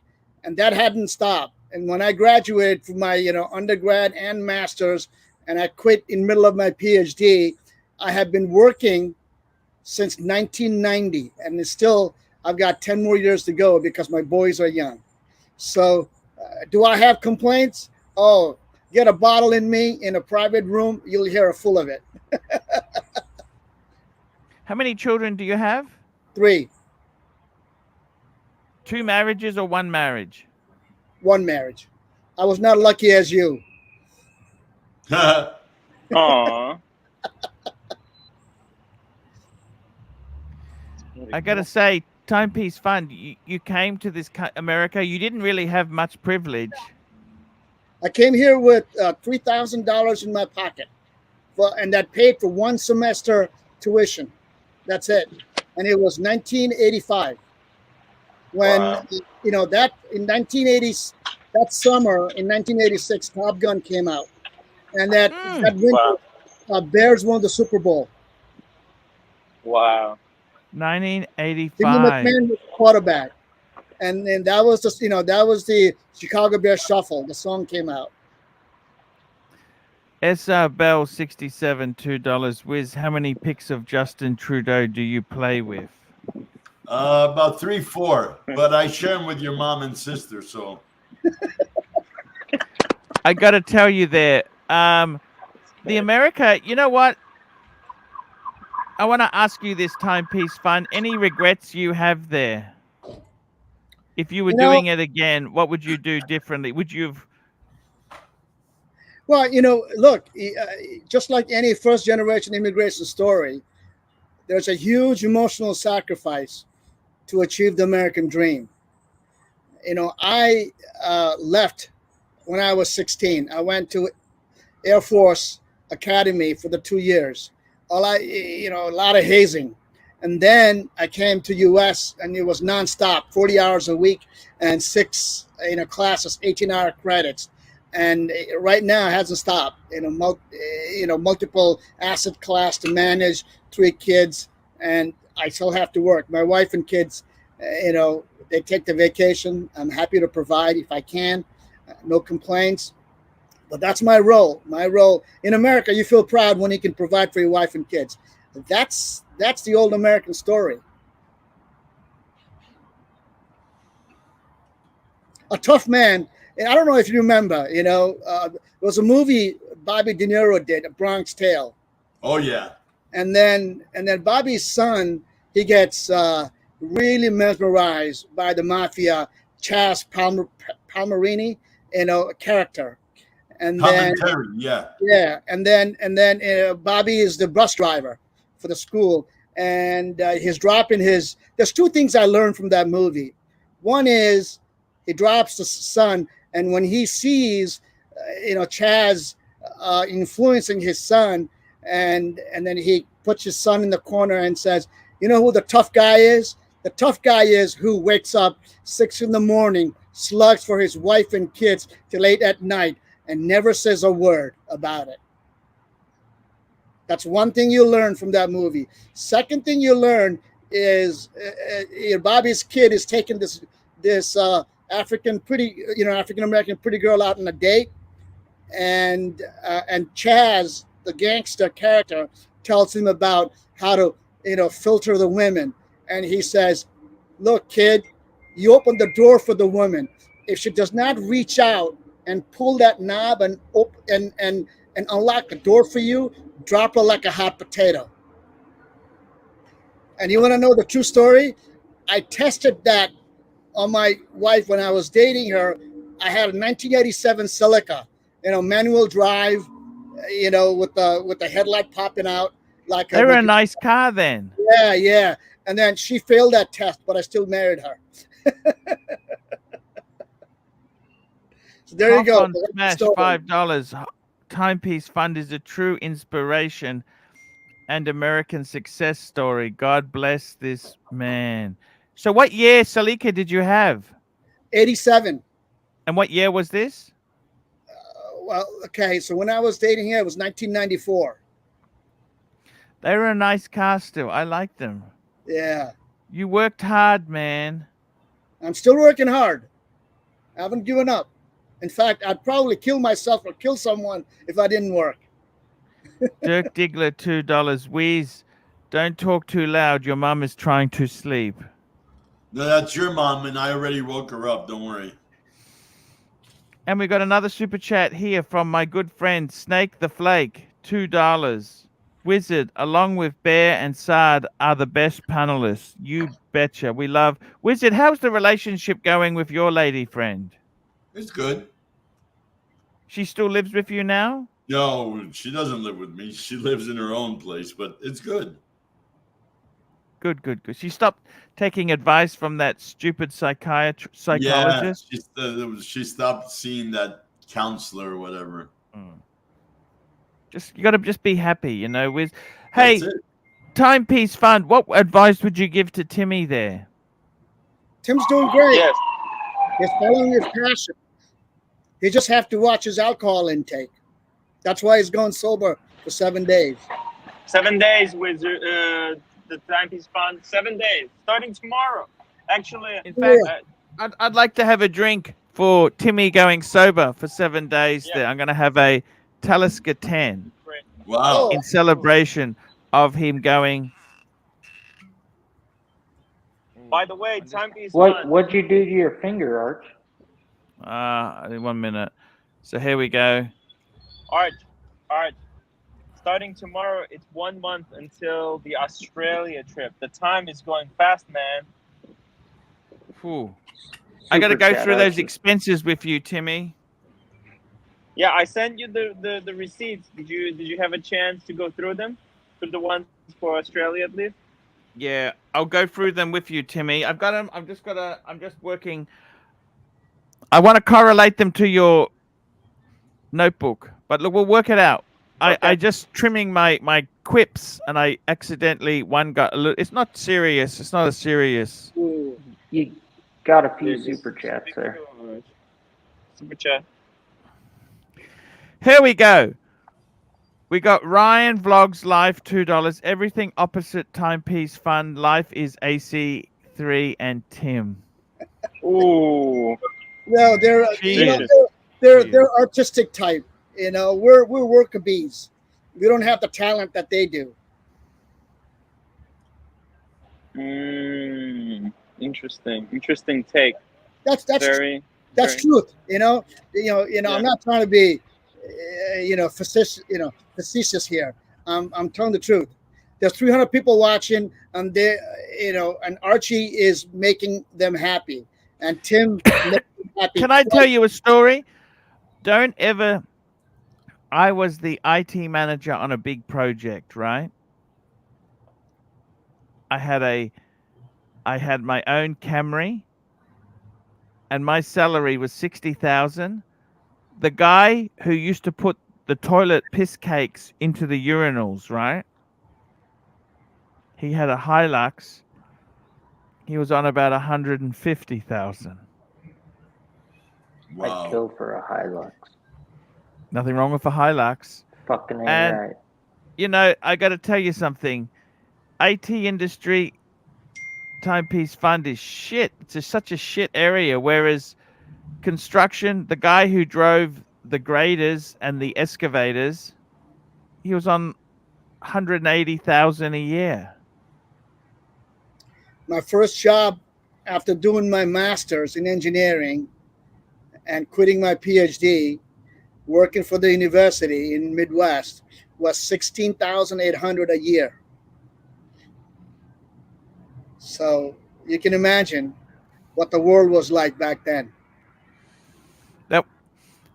S5: and that hadn't stopped. And when I graduated from my, you know, undergrad and master's, and I quit in middle of my PhD, I have been working since 1990, and it's still, I've got 10 more years to go because my boys are young. So do I have complaints? Oh, get a bottle in me in a private room, you'll hear a full of it.
S1: How many children do you have?
S5: 3,
S1: 2 marriages or 1 marriage?
S5: 1 marriage. I was not lucky as you.
S7: Aw.
S1: I got to say, Timepiece Fund, you came to this America. You didn't really have much privilege.
S5: I came here with $3,000 in my pocket, and that paid for 1 semester tuition. That's it. And it was 1985. When,
S7: Wow.
S5: you know, that in 1980, that summer in 1986, Top Gun came out. And that winter,
S7: Wow.
S5: Bears won the Super Bowl.
S7: Wow.
S1: 1985.
S5: Jimmy McMahon was the quarterback. And then that was just, you know, that was the Chicago Bears Shuffle. The song came out.
S1: SR Bell 67, $2. Wiz, how many pics of Justin Trudeau do you play with?
S4: About 3, 4, but I share them with your mom and sister. So
S1: I got to tell you there, the America, you know what? I want to ask you this, Timepiece Fund. Any regrets you have there? If you were
S5: You know-
S1: doing it again, what would you do differently? Would you have?
S5: Well, you know, look, just like any first generation immigration story, there's a huge emotional sacrifice to achieve the American dream. You know, I left when I was 16. I went to Air Force Academy for the 2 years. A lot of hazing. And then I came to U.S. and it was nonstop, 40 hours a week and 6 classes, 18-hour credits. And right now it hasn't stopped. Multiple asset class to manage, 3 kids, and I still have to work. My wife and kids, they take the vacation. I'm happy to provide if I can. No complaints. But that's my role. My role in America, you feel proud when you can provide for your wife and kids. That's the old American story. A tough man. And I don't know if you remember, there was a movie Bobby De Niro did, A Bronx Tale.
S4: Oh yeah.
S5: And then Bobby's son, he gets really mesmerized by the mafia, Chaz Palminteri, character. And then and then Bobby is the bus driver for the school, and he's dropping his. There's 2 things I learned from that movie. One is he drops the son, and when he sees, Chaz influencing his son, and then he puts his son in the corner and says, "You know who the tough guy is? The tough guy is who wakes up 6 a.m, slugs for his wife and kids till 8 at night, and never says a word about it." That's one thing you learn from that movie. Second thing you learn is Bobby's kid is taking this African American pretty girl out on a date, and Chaz, the gangster character, tells him about how to filter the women, and he says, "Look, kid, you open the door for the woman. If she does not reach out and pull that knob and unlock the door for you, drop her like a hot potato." And you want to know the true story? I tested that on my wife when I was dating her. I had a 1987 Celica, manual drive, with the headlight popping out like.
S1: They were a nice car then.
S5: Yeah. And then she failed that test, but I still married her. So there you go.
S1: Smash $5. Timepiece Fund is a true inspiration and American success story. God bless this man. So what year, Salika, did you have?
S5: 87.
S1: And what year was this?
S5: So when I was dating her, it was 1994.
S1: They were a nice car still. I like them.
S5: Yeah.
S1: You worked hard, man.
S5: I'm still working hard. I haven't given up. In fact, I'd probably kill myself or kill someone if I didn't work.
S1: Dirk Diggler, $2. Wheeze, don't talk too loud. Your mom is trying to sleep.
S4: No, that's your mom, and I already woke her up. Don't worry.
S1: And we got another super chat here from my good friend Snake the Flake, $2. Wizard, along with Bear and Sard, are the best panelists. You betcha. We love Wizard. How's the relationship going with your lady friend?
S4: It's good.
S1: She still lives with you now?
S4: No, she doesn't live with me. She lives in her own place, but it's good.
S1: Good. She stopped taking advice from that stupid psychologist?
S4: Yeah, she stopped seeing that counselor or whatever.
S1: You got to just be happy, with. Hey, Timepiece Fund, what advice would you give to Timmy there?
S5: Tim's doing great.
S7: Yes.
S5: He's following his passion. He just have to watch his alcohol intake. That's why he's going sober for 7 days.
S7: 7 days with the Timepiece Fund. 7 days, starting tomorrow. Actually,
S1: in fact, I'd like to have a drink for Timmy going sober for 7 days.
S7: Yeah.
S1: There, I'm going to have a Talisker 10.
S7: Great.
S4: Wow!
S1: In celebration of him going.
S7: By the way, Timepiece Fund.
S6: What'd you do to your finger, Arch?
S1: 1 minute. So here we go.
S7: Arch. Starting tomorrow, it's 1 month until the Australia trip. The time is going fast, man.
S1: Whew. I got to go through those
S6: Archie.
S1: expenses with you, Timmy.
S7: Yeah, I sent you the receipts. Did you have a chance to go through them? Through the ones for Australia, at least?
S1: Yeah, I'll go through them with you, Timmy. I've got them. I'm just working. I want to correlate them to your notebook, but look, we'll work it out. I
S7: Okay.
S1: just trimming my quips, and I accidentally one got a little. It's not serious. It's not a serious.
S5: Ooh.
S6: You got a
S7: There
S6: few
S7: it is.
S6: super chats there.
S7: Super chat.
S1: Here we go. We got Ryan Vlogs Life $2. Everything opposite timepiece fund. Life is AC3 and Tim.
S7: Ooh.
S5: No, they're
S1: Cheers.
S5: they're artistic type. You know, we're worker bees. We don't have the talent that they do.
S7: Interesting take.
S5: That's
S7: Very.
S5: that's
S7: very-
S5: truth. You know.
S7: Yeah.
S5: I'm not trying to be, facetious here. I'm telling the truth. There's 300 people watching, and and Archie is making them happy, and Tim makes them happy.
S1: Can I tell you a story? Don't ever. I was the IT manager on a big project, right? I had my own Camry, and my salary was 60,000. The guy who used to put the toilet piss cakes into the urinals, right? He had a Hilux. He was on about 150,000.
S4: Wow.
S6: I'd kill for a Hilux.
S1: Nothing wrong with a Hilux.
S6: Fucking A
S1: And-
S6: right.
S1: You know, I got to tell you something. IT industry timepiece fund is shit. It's just such a shit area. Whereas construction, the guy who drove the graders and the excavators, he was on 180,000 a year.
S5: My first job after doing my master's in engineering and quitting my PhD, working for the university in Midwest, was 16,800 a year. So you can imagine what the world was like back then.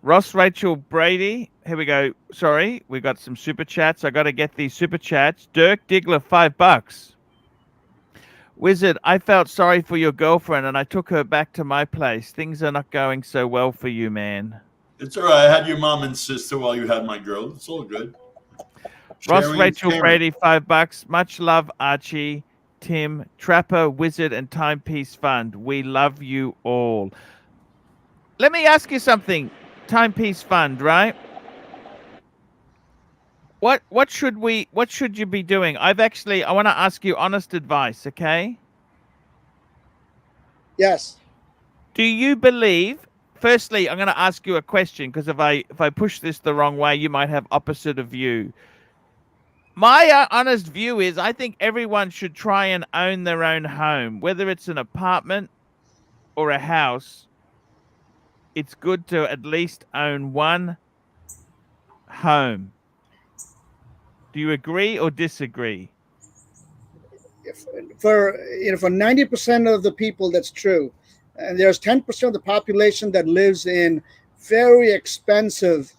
S1: Ross Rachel Brady. Here we go. Sorry, we got some super chats. I got to get these super chats. Dirk Diggler, $5. Wizard, I felt sorry for your girlfriend and I took her back to my place. Things are not going so well for you, man.
S4: It's all right. I had your mom and sister while you had my girl. It's all good.
S1: Ross
S4: Sharing,
S1: Rachel
S4: sharing.
S1: Brady, $5. Much love, Archie, Tim, Trapper, Wizard, and Timepiece Fund. We love you all. Let me ask you something. Timepiece Fund, right? What should you be doing? I want to ask you honest advice, okay?
S5: Yes.
S1: Do you believe? Firstly, I'm going to ask you a question because if I push this the wrong way, you might have opposite of view. My honest view is I think everyone should try and own their own home, whether it's an apartment or a house. It's good to at least own one home. Do you agree or disagree?
S5: For 90% of the people, that's true. And there's 10% of the population that lives in very expensive,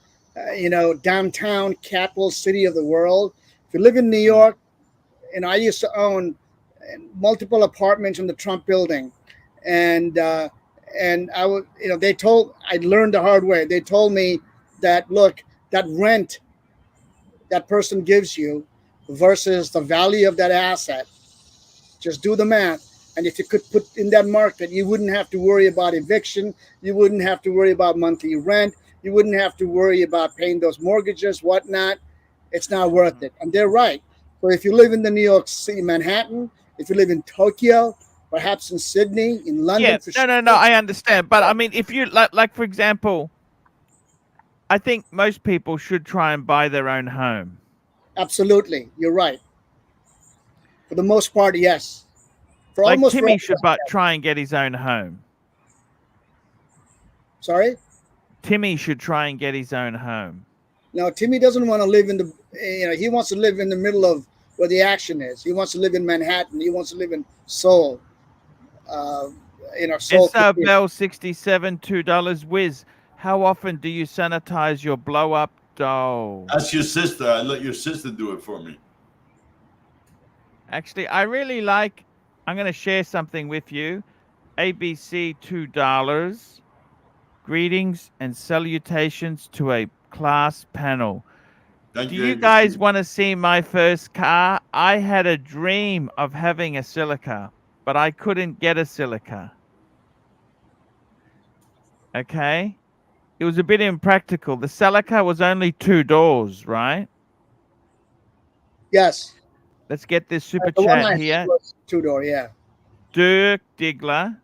S5: downtown capital city of the world. If you live in New York, and I used to own multiple apartments in the Trump building, and I would, I learned the hard way. They told me that, look, that rent that person gives you versus the value of that asset, just do the math. And if you could put in that market, you wouldn't have to worry about eviction. You wouldn't have to worry about monthly rent. You wouldn't have to worry about paying those mortgages, whatnot. It's not worth it. And they're right. So if you live in the New York City, Manhattan, if you live in Tokyo, perhaps in Sydney, in London.
S1: Yeah, no, I understand. But I mean, if you like, for example, I think most people should try and buy their own home.
S5: Absolutely. You're right. For the most part, yes. For
S1: Like
S5: almost
S1: Timmy
S5: for-
S1: should try and get his own home.
S5: Sorry?
S1: Timmy should try and get his own home.
S5: No, Timmy doesn't want to live in he wants to live in the middle of where the action is. He wants to live in Manhattan. He wants to live in Seoul. Seoul.
S1: Bell 67, $2. Wiz, how often do you sanitize your blow up doll?
S4: That's your sister. I let your sister do it for me.
S1: Actually, I really like. I'm going to share something with you. ABC $2. Greetings and salutations to a class panel.
S4: Thank
S1: Do
S4: you,
S1: you
S4: ABC.
S1: guys want to see my first car? I had a dream of having a Silica, but I couldn't get a Silica. Okay? It was a bit impractical. The Celica was only 2 doors, right?
S5: Yes.
S1: Let's get this super
S5: The one
S1: chat
S5: I had
S1: here.
S5: was 2-door, yeah.
S1: Dirk Diggler.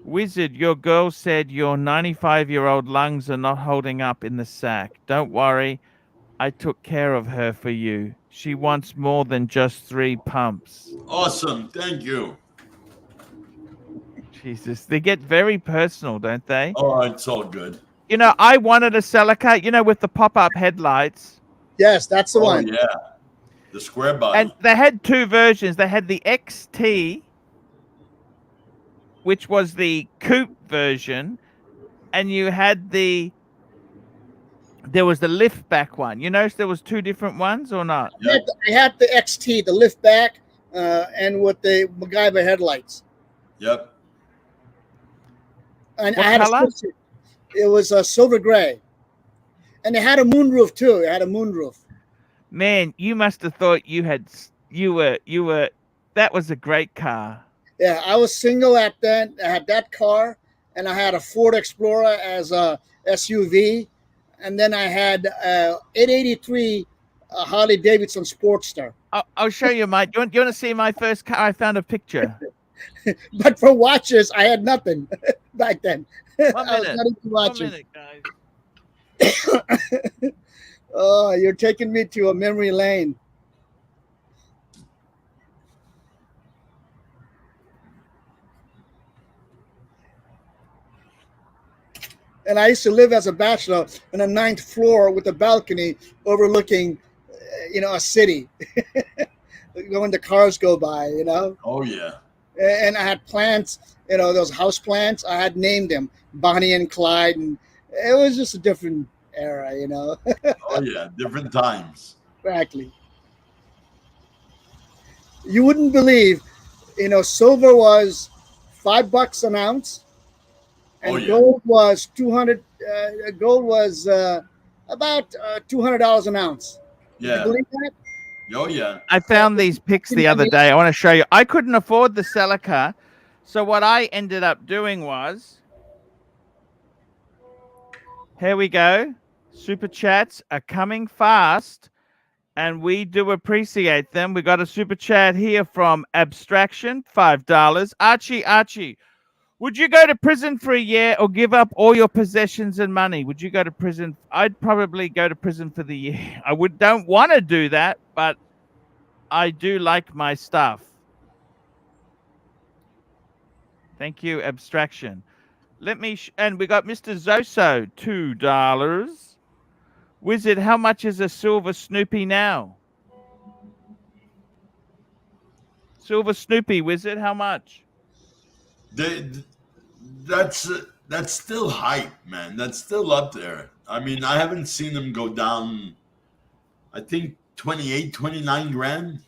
S1: Wizard, your girl said your 95-year-old lungs are not holding up in the sack. Don't worry. I took care of her for you. She wants more than just 3 pumps.
S4: Awesome. Thank you.
S1: Jesus, they get very personal, don't they?
S4: Oh, it's all good.
S1: You know, I wanted a Celica, you know, with the pop-up headlights.
S5: Yes, that's the
S4: Oh,
S5: one.
S4: yeah. The square body.
S1: And they had 2 versions. They had the XT, which was the coupe version, and you had there was the lift back one. You notice there was 2 different ones or not?
S4: Yep.
S5: I had the XT, the lift back, and with the MacGyver headlights.
S4: Yep.
S5: And
S1: What
S5: I had
S1: color?
S5: it was a silver gray, and it had a moonroof too. It had a moonroof.
S1: Man, you must have thought you were that was a great car.
S5: Yeah, I was single at then. I had that car, and I had a Ford Explorer as a SUV, and then I had 883 Harley Davidson Sportster.
S1: I'll show you my. You want to see my first car? I found a picture.
S5: But for watches, I had nothing back then.
S1: 1
S5: I was
S1: minute.
S5: not into
S1: 1
S5: watches.
S1: minute, guys.
S5: Oh, you're taking me to a memory lane. And I used to live as a bachelor on the 9th floor with a balcony overlooking, a city. When the cars go by,
S4: Oh, yeah.
S5: And I had plants, those house plants. I had named them Bonnie and Clyde, and it was just a different era,
S4: Oh, yeah. Different times.
S5: Exactly. You wouldn't believe, silver was $5 an ounce, and
S4: Oh, yeah.
S5: gold was 200. Gold was about $200 an ounce.
S4: Yeah.
S5: You believe that?
S4: Oh, yeah.
S1: I found these pics the other day. I want to show you. I couldn't afford the Celica, so what I ended up doing was, here we go. Super chats are coming fast, and we do appreciate them. We got a super chat here from Abstraction, $5. Archie, would you go to prison for a year or give up all your possessions and money? Would you go to prison? I'd probably go to prison for the year. I don't want to do that, but I do like my stuff. Thank you, Abstraction. Let me, and we got Mr. Zoso, $2. Wizard, how much is a silver Snoopy now? Silver Snoopy, Wizard, how much?
S4: That's still hype, man. That's still up there. I mean, I haven't seen them go down, I think 28, 29 grand.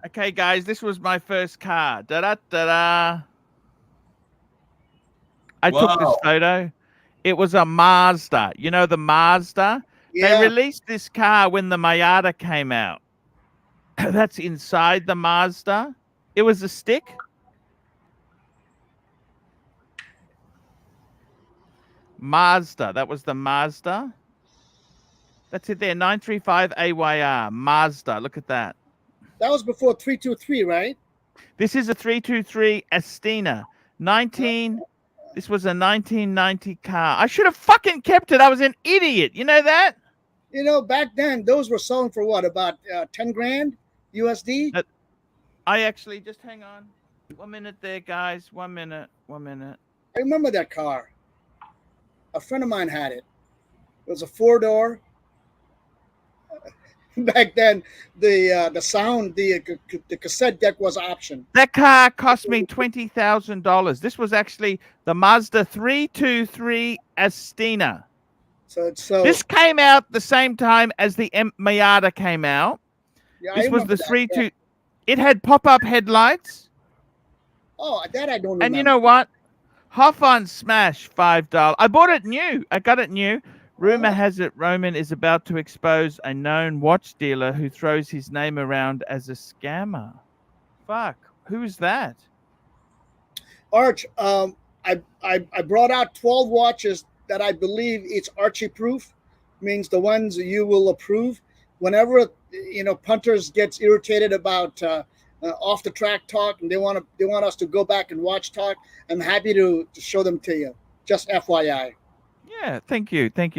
S1: Okay, guys, this was my first car. Da-da-da-da. I took this
S4: Wow.
S1: photo. It was a Mazda. You know the Mazda?
S5: Yeah.
S1: They released this car when the Miata came out. That's inside the Mazda. It was a stick. Mazda. That was the Mazda. That's it there. 935 AYR. Mazda. Look at that.
S5: That was before 323, right?
S1: This is a 323 Astina. This was a 1990 car. I should have fucking kept it. I was an idiot. You know that?
S5: Back then, those were selling for what, about 10 grand USD?
S1: I actually, just hang on. 1 minute there, guys. 1 minute. 1 minute.
S5: I remember that car. A friend of mine had it. It was a 4-door. Back then, the sound, the cassette deck was an option.
S1: That car cost me $20,000. This was actually the Mazda 323 Astina.
S5: So
S1: This came out the same time as the Miata came out.
S5: yeah, I
S1: This was
S5: remember
S1: the
S5: that, yeah.
S1: It had pop-up headlights.
S5: Oh, that I don't remember.
S1: And you know what? Hop on Smash, $5. I bought it new. I got it new. Rumor has it Roman is about to expose a known watch dealer who throws his name around as a scammer. Fuck. Who's that?
S5: Arch, I brought out 12 watches that I believe it's Archie proof, means the ones you will approve. Whenever punters gets irritated about off the track talk and they want us to go back and watch talk, I'm happy to show them to you. Just FYI.
S1: Yeah, thank you. Dirk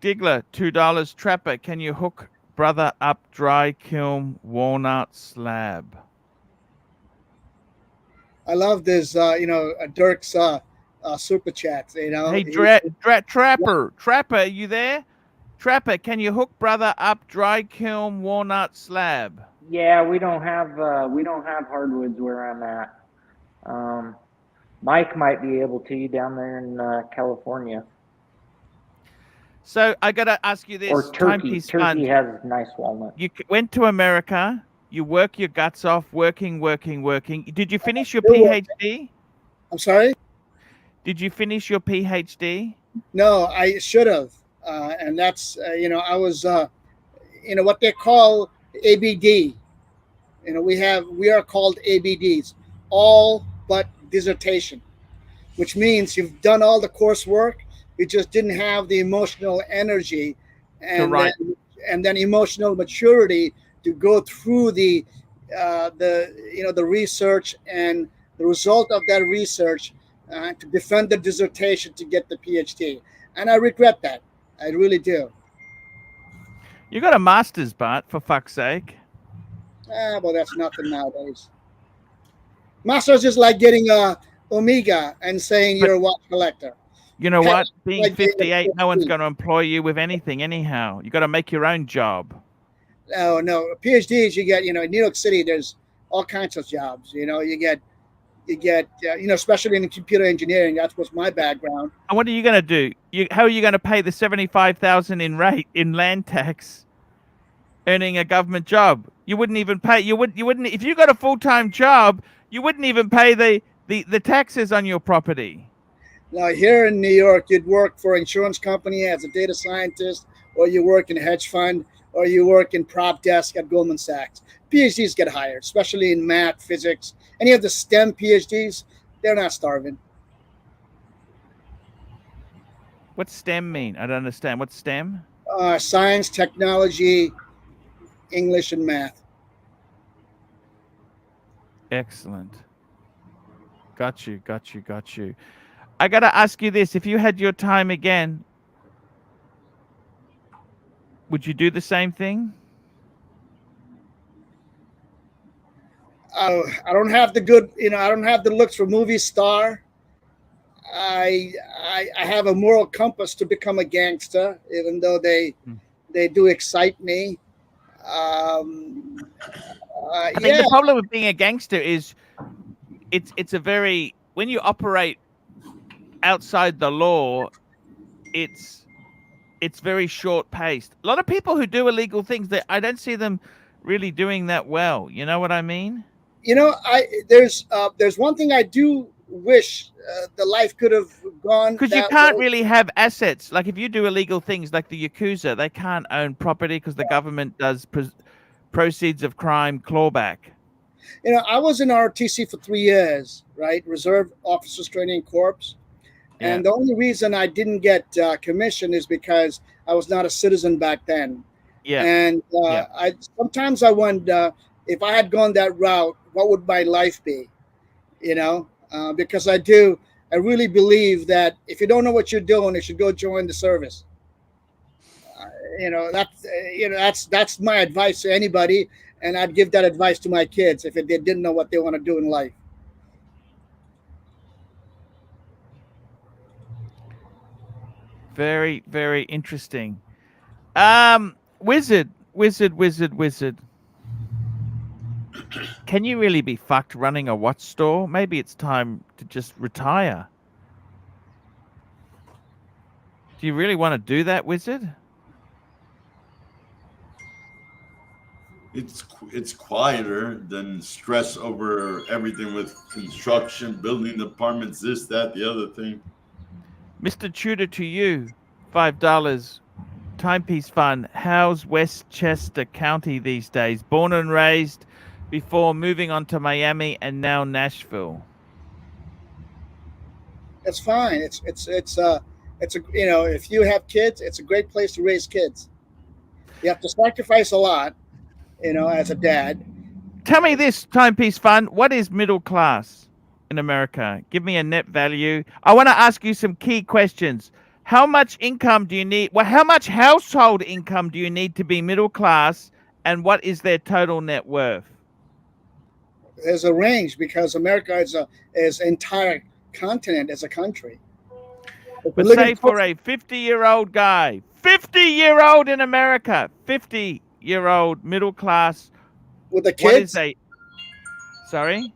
S1: Diggler, $2. Trapper, can you hook brother up dry kiln walnut slab?
S5: I love this, Dirk's super chats.
S1: Hey, Trapper, are you there? Trapper, can you hook brother up dry kiln walnut slab?
S6: Yeah, we don't have hardwoods where I'm at. Mike might be able to down there in California.
S1: So I gotta ask you this:
S6: or Turkey. Turkey has nice walnuts.
S1: You went to America. You work your guts off, working. Did you finish your PhD?
S5: I'm sorry?
S1: Did you finish your PhD?
S5: No, I should have. And that's, I was, what they call ABD. We are called ABDs, all but dissertation, which means you've done all the coursework. You just didn't have the emotional energy and then emotional maturity to go through the research and the result of that research to defend the dissertation to get the PhD. And I regret that. I really do.
S1: You got a master's, Bart, for fuck's sake.
S5: Well, that's nothing nowadays. Master's is like getting a Omega and saying you're a watch collector.
S1: You know what? Being 58, no one's going to employ you with anything anyhow. You got to make your own job.
S5: No. PhDs, you get, in New York City, there's all kinds of jobs. You get, especially in computer engineering. That was my background.
S1: And what are you going to do? How are you going to pay the $75,000 in land tax, earning a government job? You wouldn't even pay. You wouldn't if you got a full-time job. You wouldn't even pay the taxes on your property.
S5: Now, here in New York, you'd work for an insurance company as a data scientist, or you work in a hedge fund, or you work in prop desk at Goldman Sachs. PhDs get hired, especially in math, physics. Any of the STEM PhDs, they're not starving.
S1: What's STEM mean? I don't understand. What's STEM?
S5: Science, technology, English, and math.
S1: Excellent. Got you. I got to ask you this. If you had your time again, would you do the same thing?
S5: I don't have the good, I don't have the looks for movie star. I have a moral compass to become a gangster, even though they do excite me.
S1: I think the problem with being a gangster is it's a very, when you operate outside the law, it's very short paced. A lot of people who do illegal things, I don't see them really doing that well. You know what I mean?
S5: There's one thing I do wish the life could have gone,
S1: because you can't really have assets. Like if you do illegal things like the Yakuza, they can't own property because the government does proceeds of crime clawback.
S5: I was in ROTC for 3 years, right? Reserve Officers Training Corps. And the only reason I didn't get commission is because I was not a citizen back then.
S1: Yeah.
S5: And sometimes I wonder if I had gone that route, what would my life be? Because I really believe that if you don't know what you're doing, you should go join the service. That's my advice to anybody, and I'd give that advice to my kids if they didn't know what they want to do in life.
S1: Very, very interesting. Wizard. Can you really be fucked running a watch store? Maybe it's time to just retire. Do you really want to do that, Wizard?
S4: it's quieter than stress over everything with construction, building apartments, this, that, the other thing.
S1: Mr. Tudor, to you, $5. Timepiece fun. How's Westchester County these days? Born and raised before moving on to Miami and now Nashville.
S5: It's fine. It's a if you have kids, it's a great place to raise kids. You have to sacrifice a lot, as a dad.
S1: Tell me this, Timepiece fun. What is middle class in America? Give me a net value. I want to ask you some key questions. How much income do you need? Well, how much household income do you need to be middle class? And what is their total net worth?
S5: There's a range because America is entire continent as a country.
S1: But say for a 50-year-old guy, 50-year-old in America, 50-year-old middle class.
S5: With the
S1: What is
S5: kids?
S1: Sorry?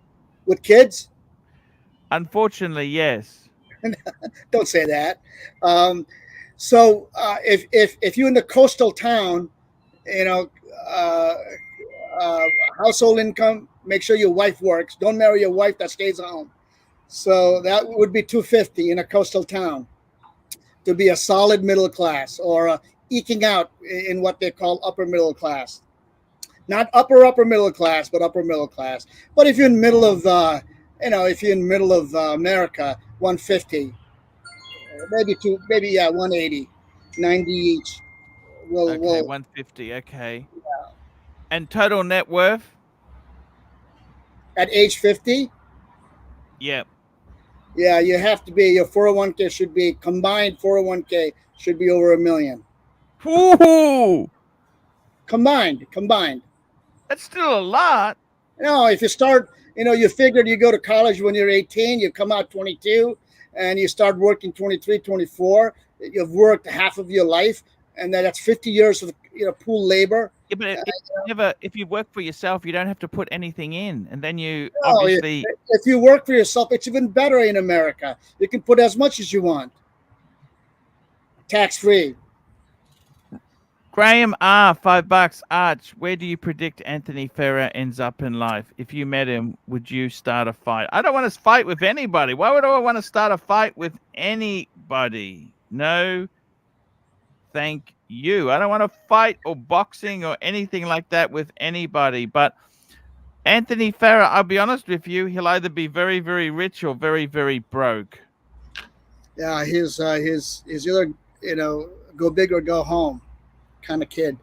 S5: With kids?
S1: Unfortunately, yes.
S5: Don't say that. So if you're in the coastal town, household income, make sure your wife works. Don't marry your wife that stays home. So that would be $250 in a coastal town to be a solid middle class, or eking out in what they call upper middle class. Not upper middle class, but upper middle class. But if you're in middle of America, 150, maybe 180, 90 each.
S1: Okay, 150. Okay. Yeah. And total net worth?
S5: At age 50?
S1: Yep.
S5: Yeah, you have to be, your 401k should be, combined 401k should be over $1 million.
S1: Woo-hoo!
S5: Combined.
S1: That's still a lot.
S5: No, if you start, you figured you go to college when you're 18, you come out 22, and you start working 23, 24. You've worked half of your life, and that's 50 years of pool labor.
S1: Yeah, but if you work for yourself, you don't have to put anything in, and then you obviously.
S5: If you work for yourself, it's even better in America. You can put as much as you want, tax free.
S1: Graham R, $5. Arch, where do you predict Anthony Ferrer ends up in life? If you met him, would you start a fight? I don't want to fight with anybody. Why would I want to start a fight with anybody? No, thank you. I don't want to fight or boxing or anything like that with anybody. But Anthony Ferrer, I'll be honest with you, he'll either be very, very rich or very, very broke.
S5: Yeah, he's either go big or go home kind of kid.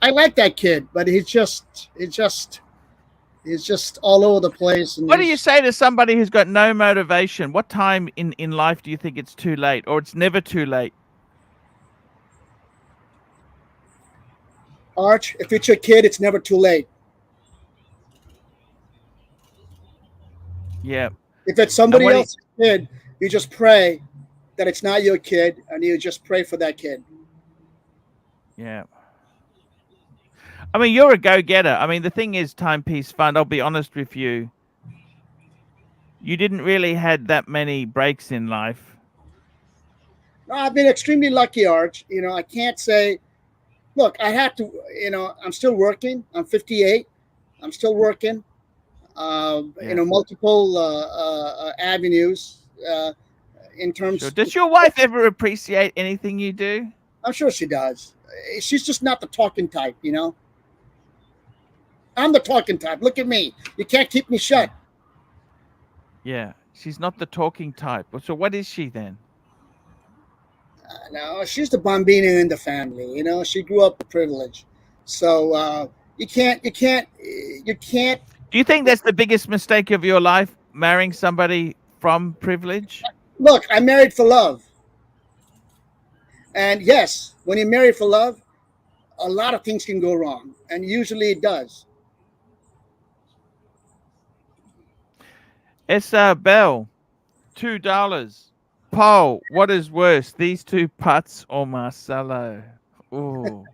S5: I like that kid, but he's just all over the place. And
S1: what do you say to somebody who's got no motivation? What time in life do you think it's too late, or it's never too late?
S5: Arch, if it's your kid, it's never too late.
S1: Yeah.
S5: If it's somebody else's kid, you just pray that it's not your kid, and you just pray for that kid.
S1: Yeah. I mean, you're a go-getter. I mean, the thing is, Timepiece Fund, I'll be honest with you, you didn't really had that many breaks in life.
S5: No, I've been extremely lucky, Arch. I can't say, look, I had to, I'm still working. I'm 58. I'm still working. Multiple avenues in terms.
S1: Sure. Does your wife ever appreciate anything you do?
S5: I'm sure she does. She's just not the talking type, I'm the talking type. Look at me. You can't keep me shut.
S1: Yeah, she's not the talking type. So what is she then?
S5: No, she's the bambina in the family. She grew up with privilege. So you can't.
S1: Do you think that's the biggest mistake of your life, marrying somebody from privilege?
S5: Look, I married for love. And yes, when you marry for love, a lot of things can go wrong. And usually it does.
S1: S.R. Bell, $2. Paul, what is worse, these two putts or Marcelo? Oh,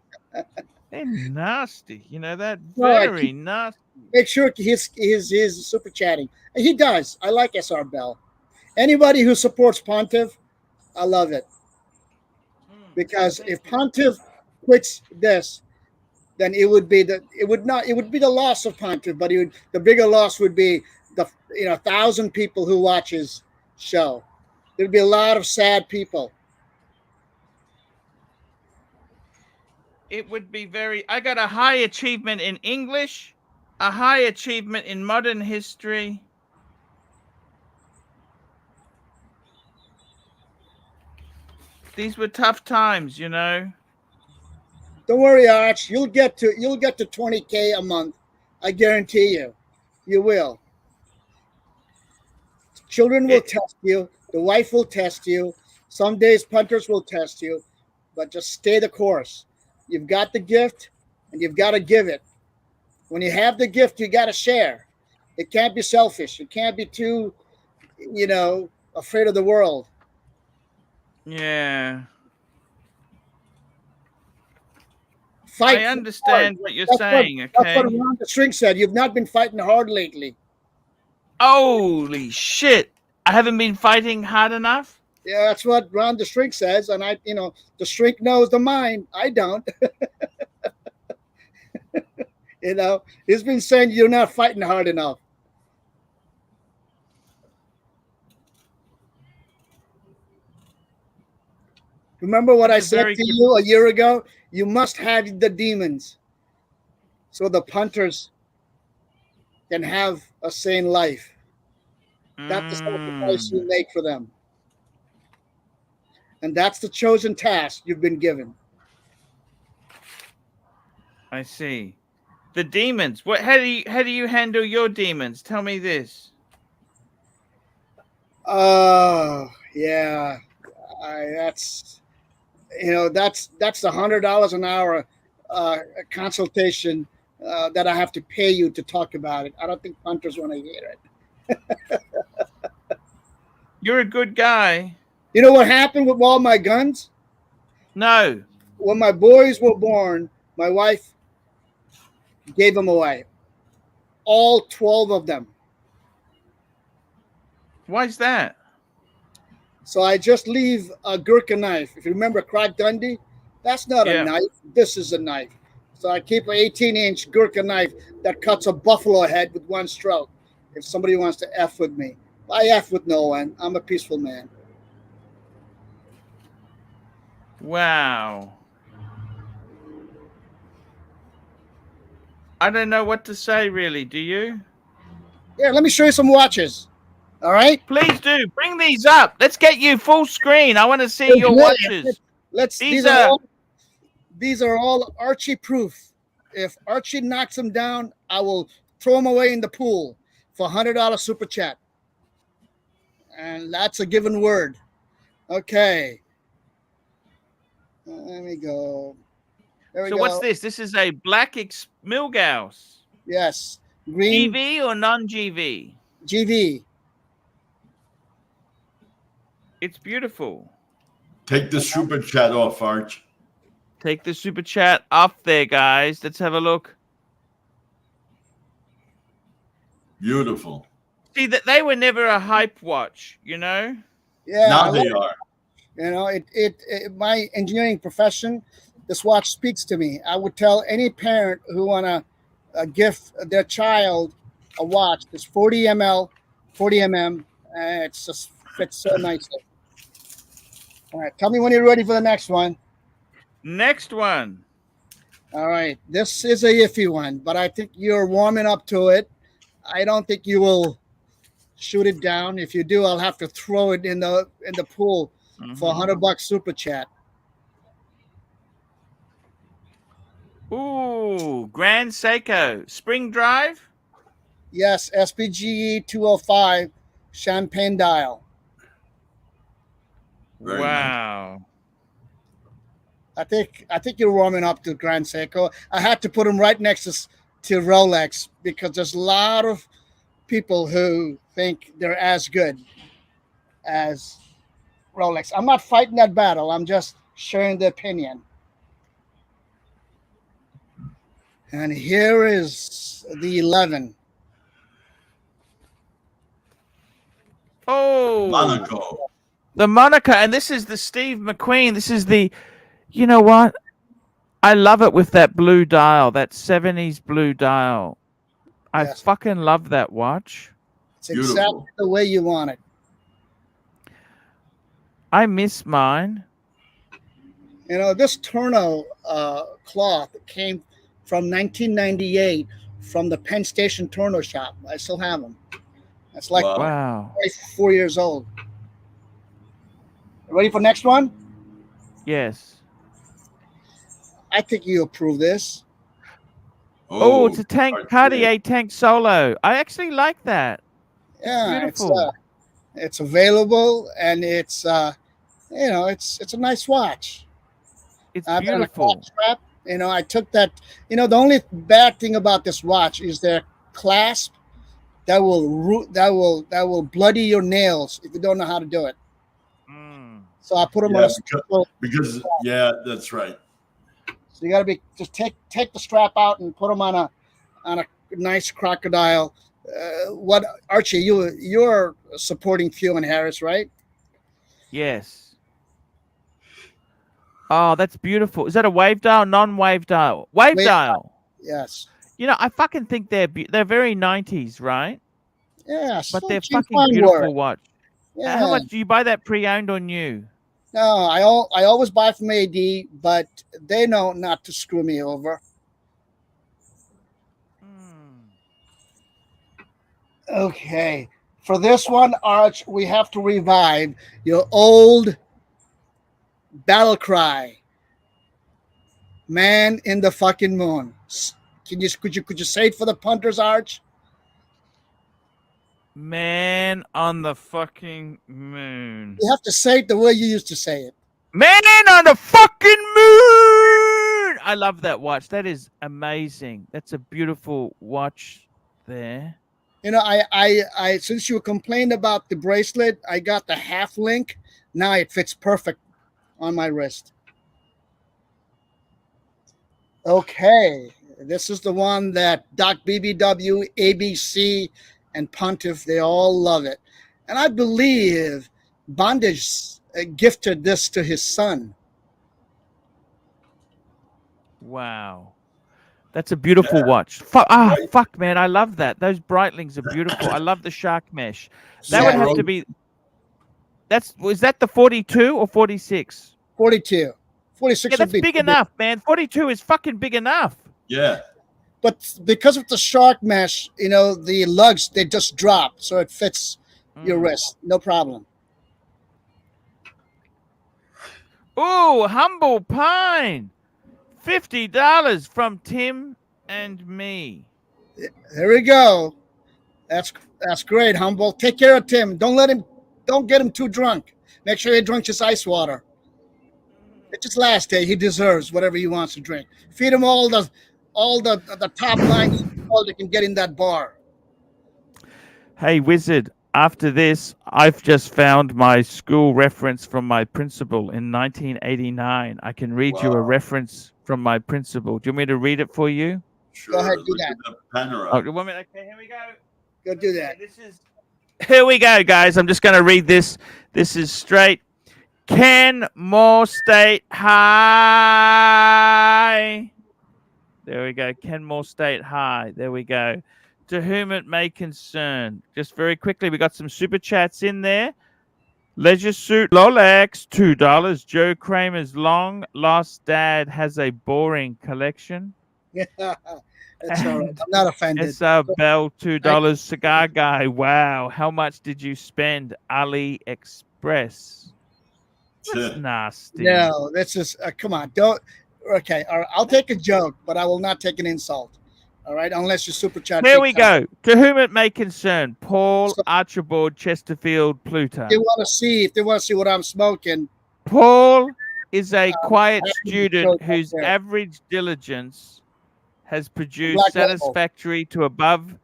S1: they're nasty. That very nasty.
S5: Make sure he's super chatting. He does. I like S.R. Bell. Anybody who supports Pontiff, I love it. Because if Pontiff quits this, then it would be the loss of punter, but the bigger loss would be the 1,000 people who watch his show. There'd be a lot of sad people.
S1: It would be I got a high achievement in English, a high achievement in modern history. These were tough times, you know.
S5: Don't worry, Arch. You'll get to 20K a month. I guarantee you. You will. Children will test you. The wife will test you. Some days punters will test you, but just stay the course. You've got the gift, and you've got to give it. When you have the gift, you got to share. It can't be selfish. It can't be too, afraid of the world.
S1: Yeah.
S5: Fight
S1: I understand
S5: hard.
S1: what you're
S5: That's
S1: saying,
S5: That's
S1: okay?
S5: what Ron the Shrink said. You've not been fighting hard lately.
S1: Holy shit. I haven't been fighting hard enough?
S5: Yeah, that's what Ron the Shrink says. And the Shrink knows the mind. I don't. He's been saying you're not fighting hard enough. Remember what I said to you a year ago? You must have the demons so the punters can have a sane life. That's the sacrifice you make for them. And that's the chosen task you've been given.
S1: I see. The demons. How do you handle your demons? Tell me this.
S5: Yeah. That's the $100 an hour consultation that I have to pay you to talk about it. I don't think punters want to hear it.
S1: You're a good guy.
S5: You know what happened with all my guns?
S1: No.
S5: When my boys were born, my wife gave them away. All 12 of them.
S1: Why's that?
S5: So I just leave a Gurkha knife. If you remember Croc Dundee, that's not a knife. This is a knife. So I keep an 18-inch Gurkha knife that cuts a buffalo head with one stroke. If somebody wants to F with me. I F with no one. I'm a peaceful man.
S1: Wow. I don't know what to say, really. Do you?
S5: Yeah, let me show you some watches. All right?
S1: Please do. Bring these up. Let's get you full screen. I want to see your watches.
S5: These are all Archie proof. If Archie knocks them down, I will throw them away in the pool for $100 super chat. And that's a given word. Okay. Let me go. There we go.
S1: What's this? This is a black Milgauss.
S5: Yes. Green.
S1: GV or non-GV?
S5: GV.
S1: It's beautiful.
S4: Take the super chat off, Arch.
S1: Take the super chat off there, guys. Let's have a look.
S4: Beautiful.
S1: See, that they were never a hype watch, you know?
S5: Yeah.
S4: Now they are.
S5: You know, my engineering profession, this watch speaks to me. I would tell any parent who want to gift their child a watch, this 40 mm, it just fits so nicely. All right, tell me when you're ready for the next one.
S1: Next one.
S5: All right, this is a iffy one, but I think you're warming up to it. I don't think you will shoot it down. If you do, I'll have to throw it in the pool for $100 super chat.
S1: Ooh, Grand Seiko Spring Drive.
S5: Yes, SPGE 205 Champagne dial.
S4: Very
S1: wow.
S5: I think you're warming up to Grand Seiko. I had to put them right next to Rolex because there's a lot of people who think they're as good as Rolex. I'm not fighting that battle. I'm just sharing the opinion. And here is the 11.
S1: Oh,
S4: Monaco.
S1: The Monaco, and this is the Steve McQueen. This is the, you know what? I love it with that blue dial, that 70s blue dial. I
S5: Yes.
S1: fucking love that watch.
S5: It's exactly
S4: Beautiful.
S5: the way you want it.
S1: I miss mine.
S5: You know, this Turno cloth came from 1998 from the Penn Station Turno shop. I still have them. That's like
S4: Wow.
S1: Wow.
S5: 4 years old. Ready for next one?
S1: Yes.
S5: I think you approve this.
S1: Oh, it's a tank
S4: Cartier.
S1: Cartier tank solo. I actually like that.
S5: Yeah,
S1: Beautiful.
S5: it's available and it's you know, it's a nice watch.
S1: It's
S5: I've got a
S1: beautiful.
S5: clock strap. You know, I took that. You know, the only bad thing about this watch is their clasp that will bloody your nails if you don't know how to do it.
S1: Mm.
S5: So I put them on
S4: Yeah,
S5: a special.
S4: because yeah, that's right.
S5: So you got to be just take the strap out and put them on a nice crocodile. What Archie? You're supporting Few and Harris, right?
S1: Yes. Oh, that's beautiful. Is that a wave dial? Non-wave dial? Wave
S5: Wave
S1: dial.
S5: Yes.
S1: You know, I fucking think they're very 90s, right?
S5: Yeah.
S1: But they're
S5: Cheap
S1: fucking
S5: fine
S1: beautiful
S5: work.
S1: watch.
S5: Yeah.
S1: How much do you buy that pre-owned or new?
S5: No, I always buy from AD, but they know not to screw me over.
S1: Mm.
S5: Okay. For this one, Arch, we have to revive your old battle cry. Man in the fucking moon. Could you say it for the punters, Arch?
S1: Man on the fucking moon.
S5: You have to say it the way you used to say it.
S1: Man on the fucking moon. I love that watch. That is amazing. That's a beautiful watch there.
S5: You know, I since you complained about the bracelet, I got the half link. Now it fits perfect on my wrist. Okay, this is the one that Doc BBW, ABC, and Pontiff, they all love it. And I believe Bondage gifted this to his son.
S1: Wow. That's a beautiful watch. Fuck, man. I love that. Those Breitlings are beautiful. I love the shark mesh. That would have to be. Was that the 42 or 46?
S5: 42. 46
S1: Yeah, that's
S5: would be
S1: big enough, man. 42 is fucking big enough.
S4: Yeah.
S5: But because of the shark mesh, you know, the lugs, they just drop. So it fits your wrist. No problem.
S1: Ooh, Humble Pine. $50 from Tim and me.
S5: There we go. That's great, Humble. Take care of Tim. Don't get him too drunk. Make sure he drinks his ice water. It's his last day. He deserves whatever he wants to drink. Feed him all the top line all they can get in that bar.
S1: Hey, Wizard, after this, I've just found my school reference from my principal in 1989. I can read you a reference from my principal. Do you want me to read it for you?
S4: Sure.
S5: Go ahead, do
S4: Look
S5: that.
S4: at the panorama.
S1: Oh, 1 minute. Okay, here we go.
S5: Go do that.
S1: Here we go, guys. I'm just going to read this. This is straight. Kenmore State High. There we go. Kenmore State High. There we go. To whom it may concern. Just very quickly, we got some super chats in there. Leisure Suit Lolex, $2. Joe Kramer's long lost dad has a boring collection.
S5: Yeah, that's all right. I'm not offended.
S1: S.R. Bell, $2. Cigar Guy, wow. How much did you spend? AliExpress. That's nasty.
S5: No, this is come on. Don't. Okay, all right. I'll take a joke, but I will not take an insult. All right, unless you super chat.
S1: Here we go. To whom it may concern, Paul Archibald Chesterfield Pluto.
S5: If they want to see what I'm smoking.
S1: Paul is a quiet student whose average diligence has produced satisfactory to above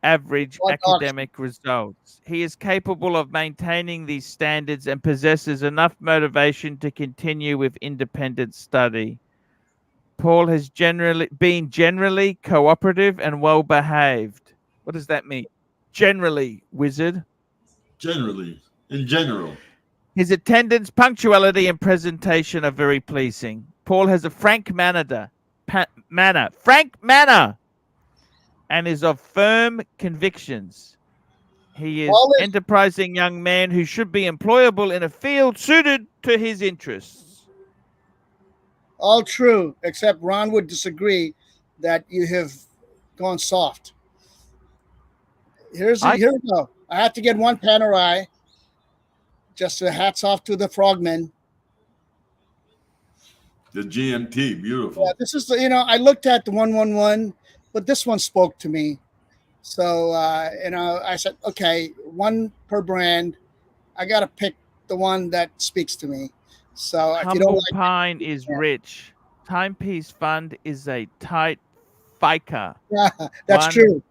S1: average academic results. He is capable of maintaining these standards and possesses enough motivation to continue with independent study. Paul has been generally cooperative and well behaved. What does that mean? Generally, Wizard.
S4: Generally, in general.
S1: His attendance, punctuality, and presentation are very pleasing. Paul has a frank manner, frank manner, and is of firm convictions. He is
S5: Paul is
S1: enterprising young man who should be employable in a field suited to his interests.
S5: all true, except Ron would disagree that you have gone soft. Here we go. I have to get one Panerai. Just hats off to the frogmen.
S4: The GMT, beautiful.
S5: Yeah, this is I looked at the 111, but this one spoke to me. So I said, okay, one per brand. I gotta pick the one that speaks to me. So if you don't
S1: Humble
S5: like
S1: Pine is rich. Timepiece Fund is a tight FICA.
S5: yeah, that's
S1: One
S5: true.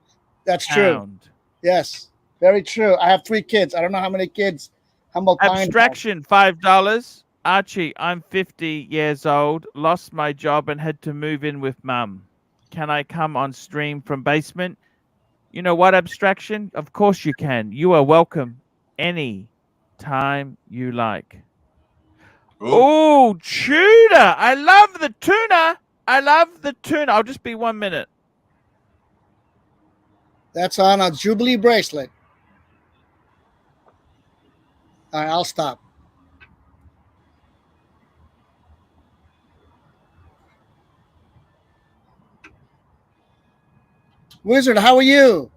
S5: That's true.
S1: pound.
S5: Yes, very true. I have 3 kids. I don't know how many kids Humble Pine has.
S1: Abstraction, $5. Archie, I'm 50 years old, lost my job and had to move in with mum. Can I come on stream from basement? You know what, Abstraction? Of course you can. You are welcome any time you like. Oh, tuna. I love the tuna. I love the tuna. I'll just be 1 minute.
S5: That's on a Jubilee bracelet. All right, I'll stop. Wizard, how are you?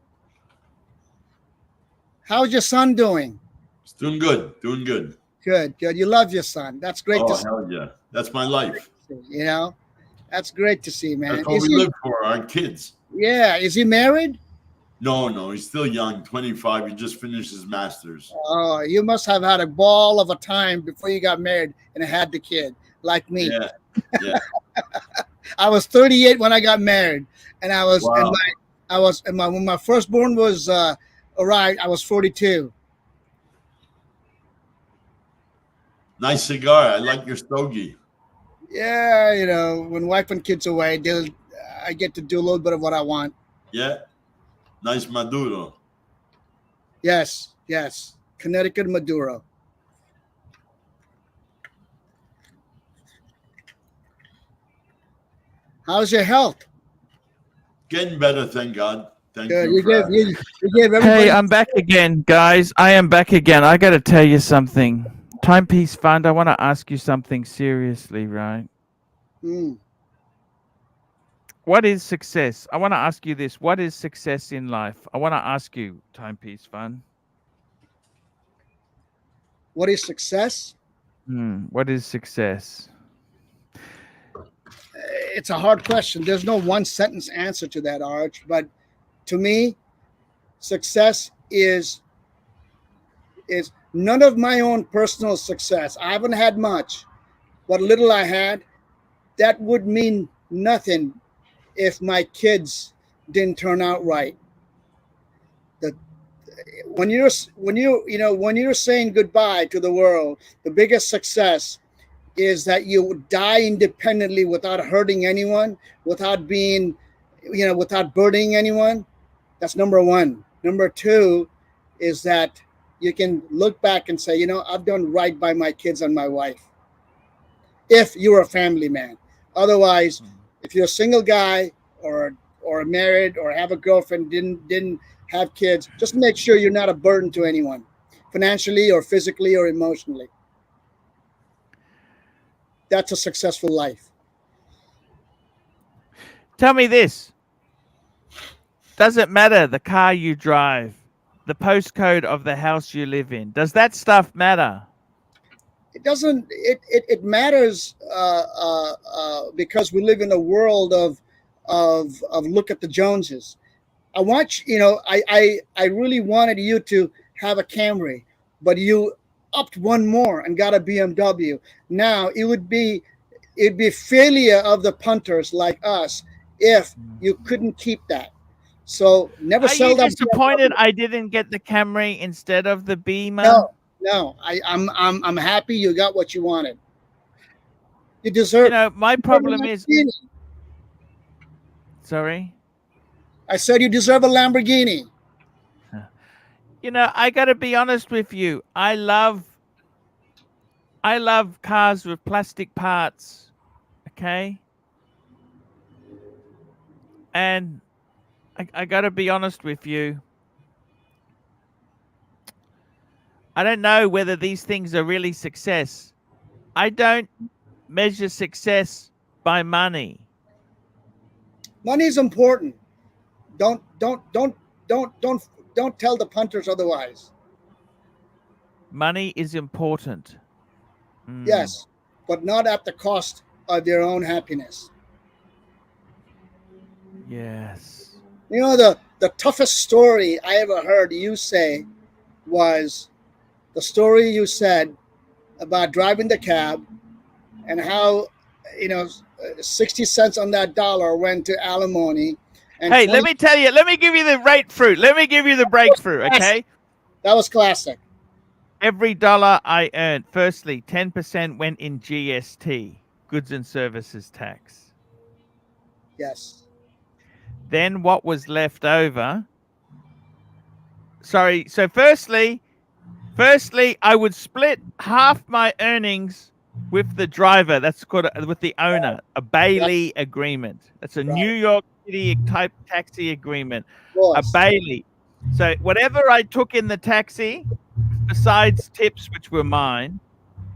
S5: How's your son doing?
S4: It's doing good. Doing good.
S5: Good. You love your son. That's great to
S4: Oh,
S5: see.
S4: hell yeah. That's my life.
S5: That's great to see, man.
S4: That's what we live for, our kids.
S5: Yeah. Is he married?
S4: No, he's still young, 25. He just finished his master's.
S5: Oh, you must have had a ball of a time before you got married and had the kid, like me.
S4: Yeah.
S5: I was 38 when I got married, and I was,
S4: Wow.
S5: when my firstborn was arrived, I was 42.
S4: Nice cigar. I like your stogie.
S5: Yeah, when wife and kids away, I get to do a little bit of what I want.
S4: Yeah. Nice Maduro.
S5: Yes. Connecticut Maduro. How's your health?
S4: Getting better, thank God. Thank
S5: Good.
S4: you.
S5: You gave everybody.
S1: Hey, I'm back again, guys. I am back again. I got to tell you something. Timepiece Fund, I want to ask you something seriously, right? What is success? I want to ask you this. What is success in life? I want to ask you, Timepiece Fund.
S5: What is success?
S1: What is success?
S5: It's a hard question. There's no one sentence answer to that, Arch. But to me, success is none of my own personal success. I haven't had much. What little I had, that would mean nothing if my kids didn't turn out right. When you're saying goodbye to the world, the biggest success is that you die independently without hurting anyone, without being, without burdening anyone. That's number one. Number two is that you can look back and say, I've done right by my kids and my wife. If you're a family man. Otherwise, if you're a single guy or married or have a girlfriend, didn't have kids, just make sure you're not a burden to anyone, financially or physically or emotionally. That's a successful life.
S1: Tell me this. Does it matter the car you drive, the postcode of the house you live in? Does that stuff matter?
S5: It doesn't. It matters because we live in a world of look at the Joneses. I want I really wanted you to have a Camry, but you upped one more and got a BMW. Now it'd be failure of the punters like us if you couldn't keep that. So never sell that.
S1: Are you disappointed I didn't get the Camry instead of the Beamer?
S5: No. I'm happy you got what you wanted. You deserve.
S1: My problem is. Sorry.
S5: I said you deserve a Lamborghini.
S1: I got to be honest with you. I love cars with plastic parts, Okay. And I got to be honest with you. I don't know whether these things are really success. I don't measure success by money.
S5: Money is important. Don't tell the punters otherwise.
S1: Money is important.
S5: Yes, but not at the cost of their own happiness.
S1: Yes.
S5: You know, the toughest story I ever heard you say was the story you said about driving the cab and how, 60 cents on that dollar went to alimony. And
S1: Hey, let me tell you, let me give you the breakthrough. Let me give you the breakthrough, okay?
S5: That was classic.
S1: Every dollar I earned, firstly, 10% went in GST, goods and services tax.
S5: Yes.
S1: Then what was left over? Sorry, so firstly, I would split half my earnings with the driver. That's called with the owner, a Bailey agreement. That's a New York City type taxi agreement, a Bailey. So whatever I took in the taxi, besides tips, which were mine,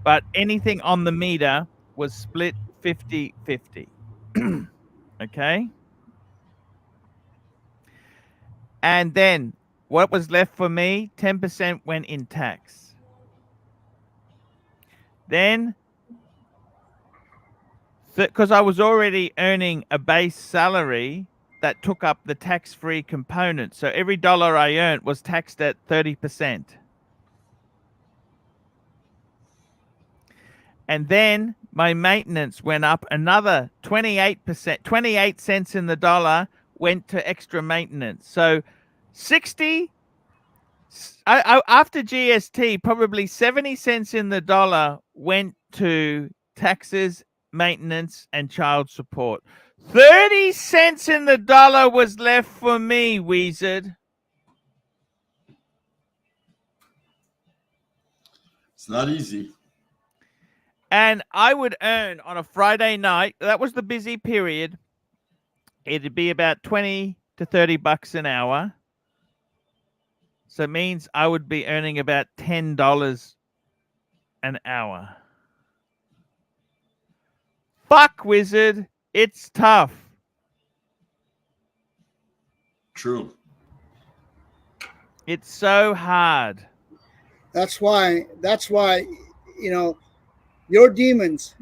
S1: but anything on the meter was split 50-50. Okay. And then what was left for me, 10% went in tax. Then, because I was already earning a base salary that took up the tax-free component. So every dollar I earned was taxed at 30%. And then my maintenance went up another 28%, 28 cents in the dollar went to extra maintenance. So 60, after GST, probably 70 cents in the dollar went to taxes, maintenance, and child support. 30 cents in the dollar was left for me, Wizard.
S4: It's not easy.
S1: And I would earn on a Friday night, that was the busy period, it'd be about 20 to 30 bucks an hour. So it means I would be earning about $10 an hour. Fuck, Wizard. It's tough.
S4: True.
S1: It's so hard.
S5: That's why, your demons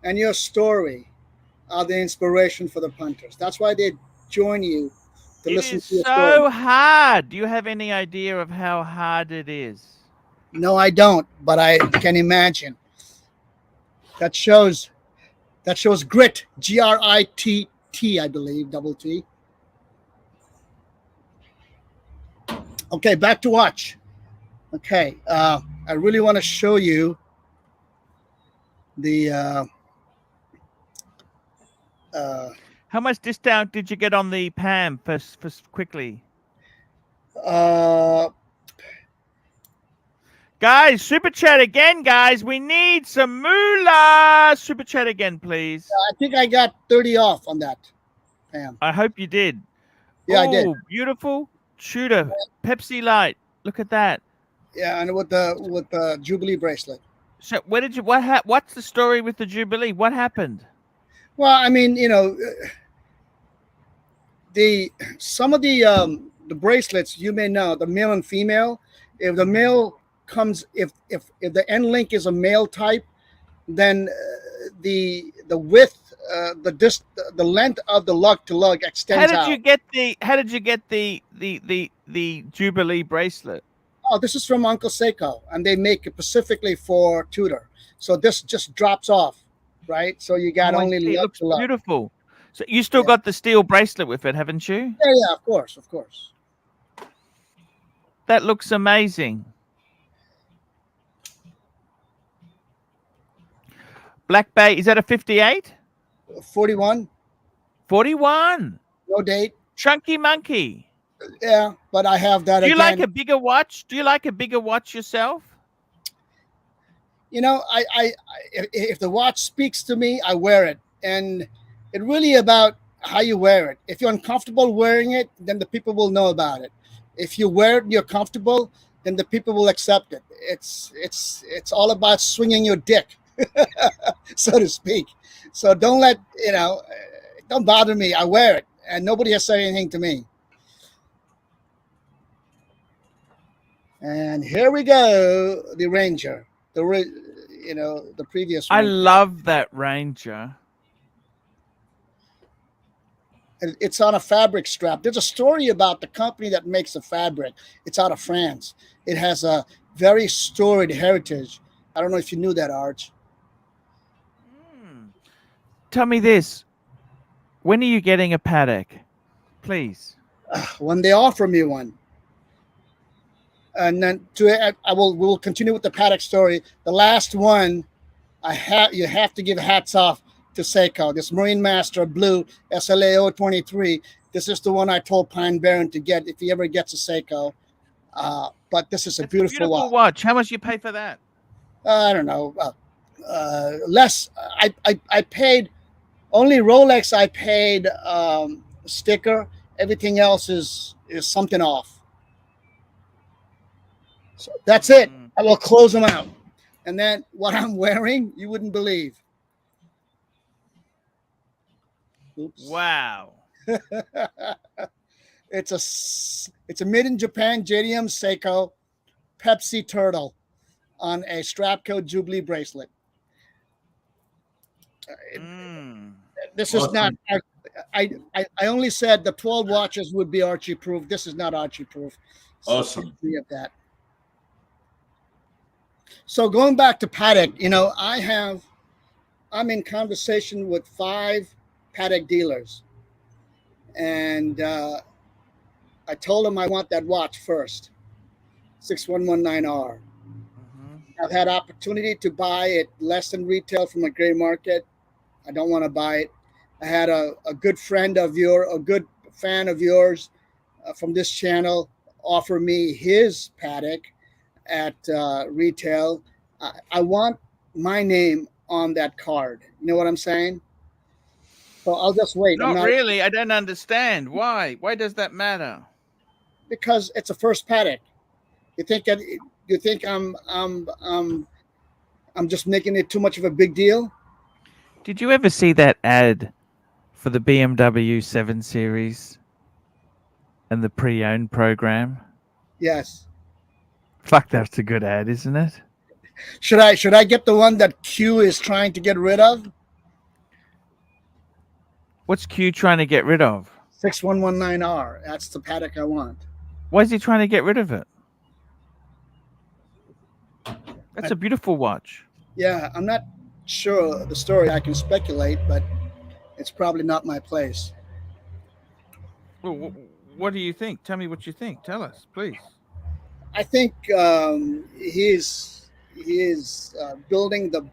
S5: and your story are the inspiration for the punters. That's why they join you to listen to your story.
S1: It's so hard. Do you have any idea of how hard it is?
S5: No, I don't, but I can imagine. That shows grit, G-R-I-T-T, I believe, double T. Okay, back to watch. Okay, I really want to show you the
S1: how much discount did you get on the PAM first quickly? Guys, super chat again, guys. We need some moolah. Super chat again, please.
S5: I think I got 30 off on that. PAM.
S1: I hope you did.
S5: Yeah, I did.
S1: Beautiful shooter, Pepsi Light. Look at that.
S5: Yeah, and with the Jubilee bracelet.
S1: So what's the story with the Jubilee? What happened?
S5: Well, I mean, some of the bracelets, you may know, the male and female. If the male comes, if the end link is a male type, then the width, the length of the lug to lug extends out.
S1: How did you get the Jubilee bracelet?
S5: Oh, this is from Uncle Seiko, and they make it specifically for Tudor. So this just drops off, right? So you got only lug to lug.
S1: Beautiful. So you still got the steel bracelet with it, haven't you?
S5: Yeah, of course.
S1: That looks amazing. Black Bay, is that a 58?
S5: 41.
S1: 41.
S5: No date.
S1: Chunky monkey.
S5: Yeah, but I have that.
S1: Do you like a bigger watch? Do you like a bigger watch yourself?
S5: I if the watch speaks to me, I wear it. and it really about how you wear it. If you're uncomfortable wearing it, then the people will know about it. If you wear it and you're comfortable, then the people will accept it. It's all about swinging your dick, so to speak. So don't let don't bother me. I wear it, and nobody has said anything to me. And here we go, the Ranger, the previous
S1: I
S5: Ranger.
S1: love that Ranger.
S5: It's on a fabric strap. There's a story about the company that makes the fabric. It's out of France. It has a very storied heritage. I don't know if you knew that, Arch.
S1: Tell me this. When are you getting a paddock? Please.
S5: When they offer me one. And then we'll continue with the paddock story. The last one, you have to give hats off to Seiko. This Marine Master Blue SLA 023. This is the one I told Pine Barren to get if he ever gets a Seiko. But this is a beautiful
S1: watch. How much you pay for that?
S5: I don't know. Less. I paid only Rolex. I paid sticker. Everything else is something off. So that's it. I will close them out. And then what I'm wearing, you wouldn't believe. Oops.
S1: Wow.
S5: It's a made in Japan JDM Seiko Pepsi turtle on a Strapco Jubilee bracelet. This is not. I only said the 12 watches would be Archie proof. This is not Archie proof. So
S4: awesome.
S5: Of that. So going back to Paddock, I'm in conversation with 5 Paddock dealers, and I told them I want that watch first, 6119R. I've had opportunity to buy it less than retail from a gray market. I don't want to buy it. I had a good friend of yours, a good fan of yours from this channel offer me his Paddock at retail. I want my name on that card. You know what I'm saying? So I'll just wait.
S1: Not really. I don't understand. Why? Why does that matter?
S5: Because it's a first Paddock. You think I'm just making it too much of a big deal?
S1: Did you ever see that ad for the BMW 7 Series and the pre-owned program?
S5: Yes.
S1: Fuck, that's a good ad, isn't it?
S5: Should I get the one that Q is trying to get rid of?
S1: What's Q trying to get rid of?
S5: 6119R. That's the Paddock I want.
S1: Why is he trying to get rid of it? That's a beautiful watch.
S5: Yeah, I'm not sure the story. I can speculate, but it's probably not my place.
S1: Well, what do you think? Tell me what you think. Tell us, please.
S5: I think he is building the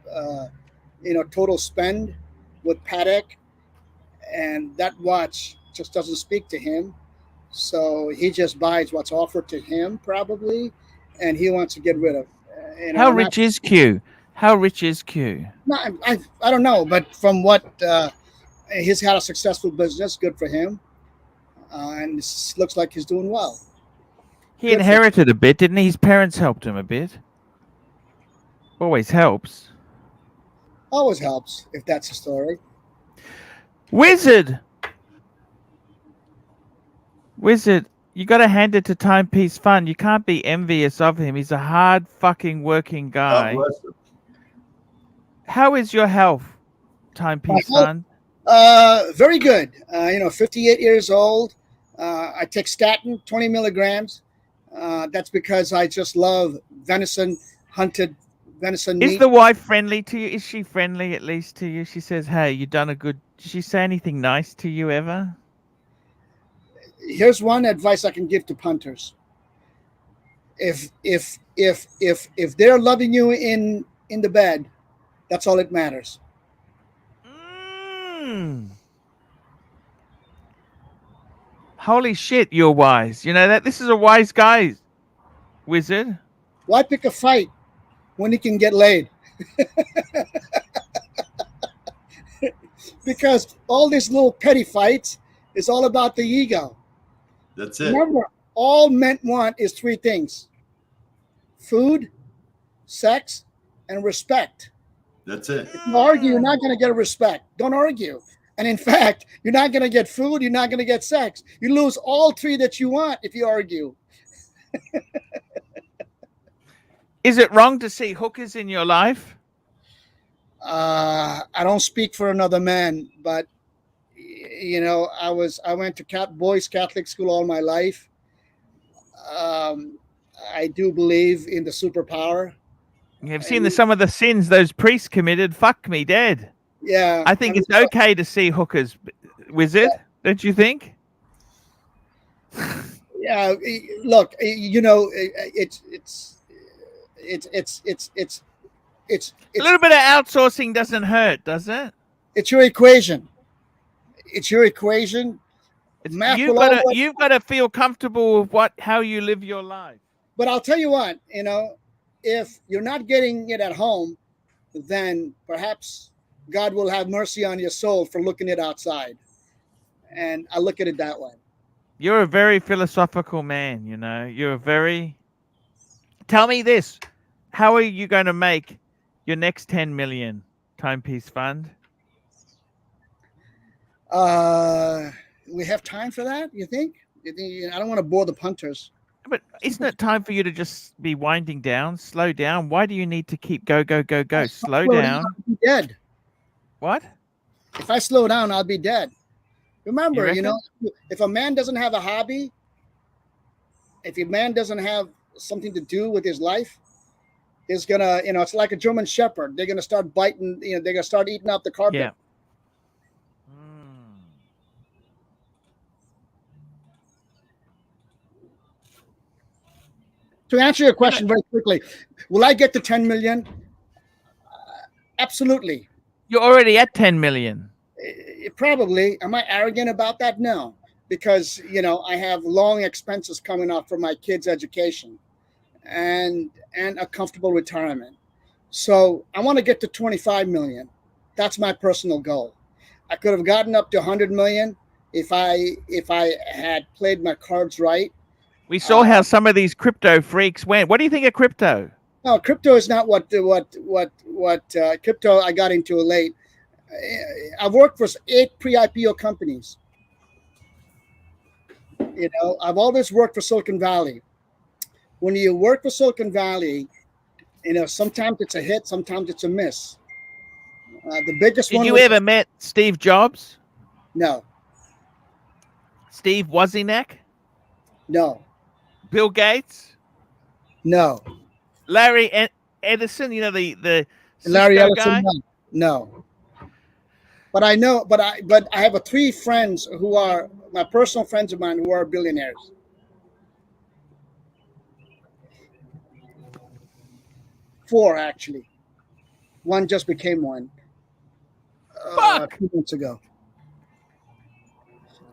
S5: total spend with Paddock, and that watch just doesn't speak to him. So he just buys what's offered to him, probably, and he wants to get rid of.
S1: How rich is Q? How rich is Q?
S5: No, I don't know, but from what he's had a successful business, good for him, and it looks like he's doing well.
S1: He inherited a bit, didn't he? His parents helped him a bit. Always helps.
S5: Always helps, if that's the story.
S1: Wizard, you got to hand it to Timepiece Fun. You can't be envious of him. He's a hard fucking working guy. How is your health, Timepiece Fun?
S5: Very good. 58 years old. I take statin, 20 milligrams. That's because I just love hunted venison meat.
S1: Is the wife friendly to you? Is she friendly at least to you? She says, hey, you done a good... Did she say anything nice to you ever?
S5: Here's one advice I can give to punters. If they're loving you in the bed, that's all that matters.
S1: Holy shit, you're wise. You know that? This is a wise guy, Wizard.
S5: Why pick a fight when you can get laid? because all these little petty fights is all about the ego.
S4: That's it.
S5: Remember, all men want is three things: food, sex, and respect.
S4: That's it.
S5: If you argue, you're not going to get respect. Don't argue. And in fact, you're not going to get food. You're not going to get sex. You lose all three that you want if you argue.
S1: Is it wrong to see hookers in your life?
S5: I don't speak for another man, but you know, I went to boys Catholic school all my life. I do believe in the superpower.
S1: You've seen some of the sins those priests committed. Fuck me dead.
S5: Yeah,
S1: I think it's okay to see hookers, Wizard. Don't you think?
S5: Yeah, look, you know, it's
S1: A little bit of outsourcing doesn't hurt, does it?
S5: it's your equation. It's your equation. Math
S1: You've
S5: will
S1: got to feel comfortable with how you live your life.
S5: But I'll tell you what, you know, if you're not getting it at home, then perhaps God will have mercy on your soul for looking it outside. And I look at it that way.
S1: You're a very philosophical man, you know. You're a very... Tell me this. How are you going to make your next 10 million timepiece fund?
S5: We have time for that, you think? I don't want to bore the punters.
S1: But isn't it time for you to just be winding down, slow down? Why do you need to keep go? Slow down.
S5: I'll be dead.
S1: What?
S5: If I slow down, I'll be dead. Remember,
S1: You
S5: you know, if a man doesn't have a hobby, if a man doesn't have something to do with his life, he's gonna, you know, it's like a German Shepherd. They're gonna start biting, you know, they're gonna start eating up the carpet.
S1: Yeah.
S5: To answer your question very quickly, will I get to 10 million? Absolutely.
S1: You're already at 10 million.
S5: Probably. Am I arrogant about that? No, because, you know, I have long expenses coming up for my kids' education and a comfortable retirement. So I want to get to 25 million. That's my personal goal. I could have gotten up to 100 million if I had played my cards right.
S1: We saw how some of these crypto freaks went. What do you think of crypto?
S5: No, crypto is not what crypto I got into late. I've worked for 8 pre-IPO companies. You know, I've always worked for Silicon Valley. When you work for Silicon Valley, you know, sometimes it's a hit, sometimes it's a miss. The biggest one.
S1: Did you ever met Steve Jobs?
S5: No.
S1: Steve Wozniak?
S5: No.
S1: Bill Gates?
S5: No.
S1: Larry Edison? You know the
S5: Larry
S1: Cisco
S5: Ellison?
S1: guy?
S5: No. But I know. But I have 3 friends who are my personal friends of mine who are billionaires. Four, actually. One just became one. A few months ago.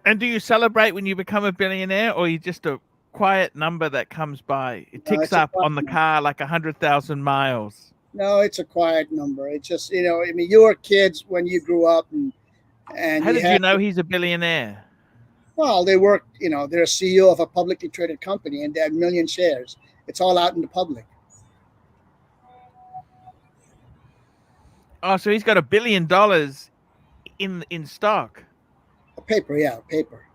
S1: And do you celebrate when you become a billionaire, or are you just a quiet number that comes by? It ticks up on the car like 100,000 miles.
S5: No, it's a quiet number. It's just, you know, I mean, you were kids when you grew up, and
S1: how did you know he's a billionaire?
S5: Well, they work, you know, they're a CEO of a publicly traded company, and they have 1 million shares. It's all out in the public.
S1: Oh, so he's got $1 billion in stock.
S5: Paper, yeah, paper.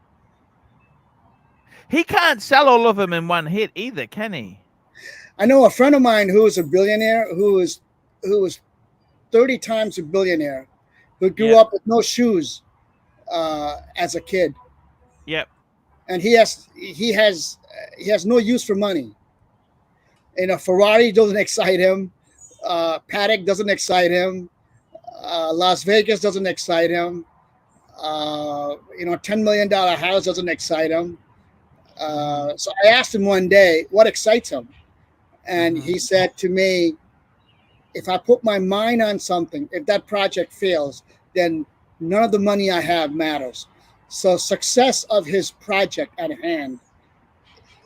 S1: He can't sell all of them in one hit either, can he?
S5: I know a friend of mine who is a billionaire, who was 30 times a billionaire, who grew up with no shoes as a kid.
S1: Yep.
S5: And he has no use for money. You know, Ferrari doesn't excite him. Paddock doesn't excite him. Las Vegas doesn't excite him. You know, $10 million house doesn't excite him. So I asked him one day, what excites him? And he said to me, if I put my mind on something, if that project fails, then none of the money I have matters. So success of his project at hand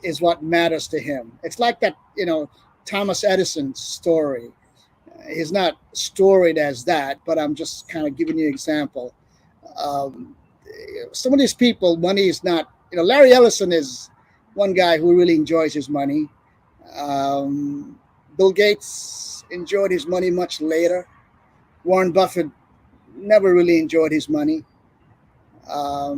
S5: is what matters to him. It's like that, you know, Thomas Edison story. He's not storied as that, but I'm just kind of giving you an example. Some of these people, money is not. Larry Ellison is one guy who really enjoys his money. Bill Gates enjoyed his money much later. Warren Buffett never really enjoyed his money.
S1: I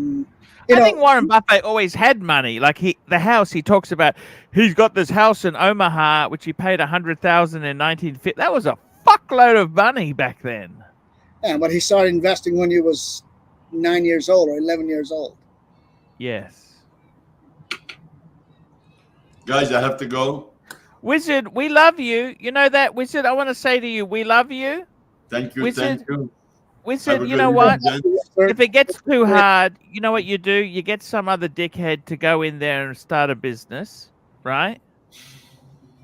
S1: think Warren Buffett always had money. Like the house he talks about, he's got this house in Omaha, which he paid $100,000 in 1950. That was a fuckload of money back then.
S5: Yeah, but he started investing when he was 9 years old or 11 years old.
S1: Yes.
S4: Guys, I have to go.
S1: Wizard, we love you. You know that, Wizard? I want to say to you, we love you.
S4: Thank you.
S1: Wizard,
S4: Thank you.
S1: Wizard, you know what? If it gets too hard, you know what you do? You get some other dickhead to go in there and start a business, right?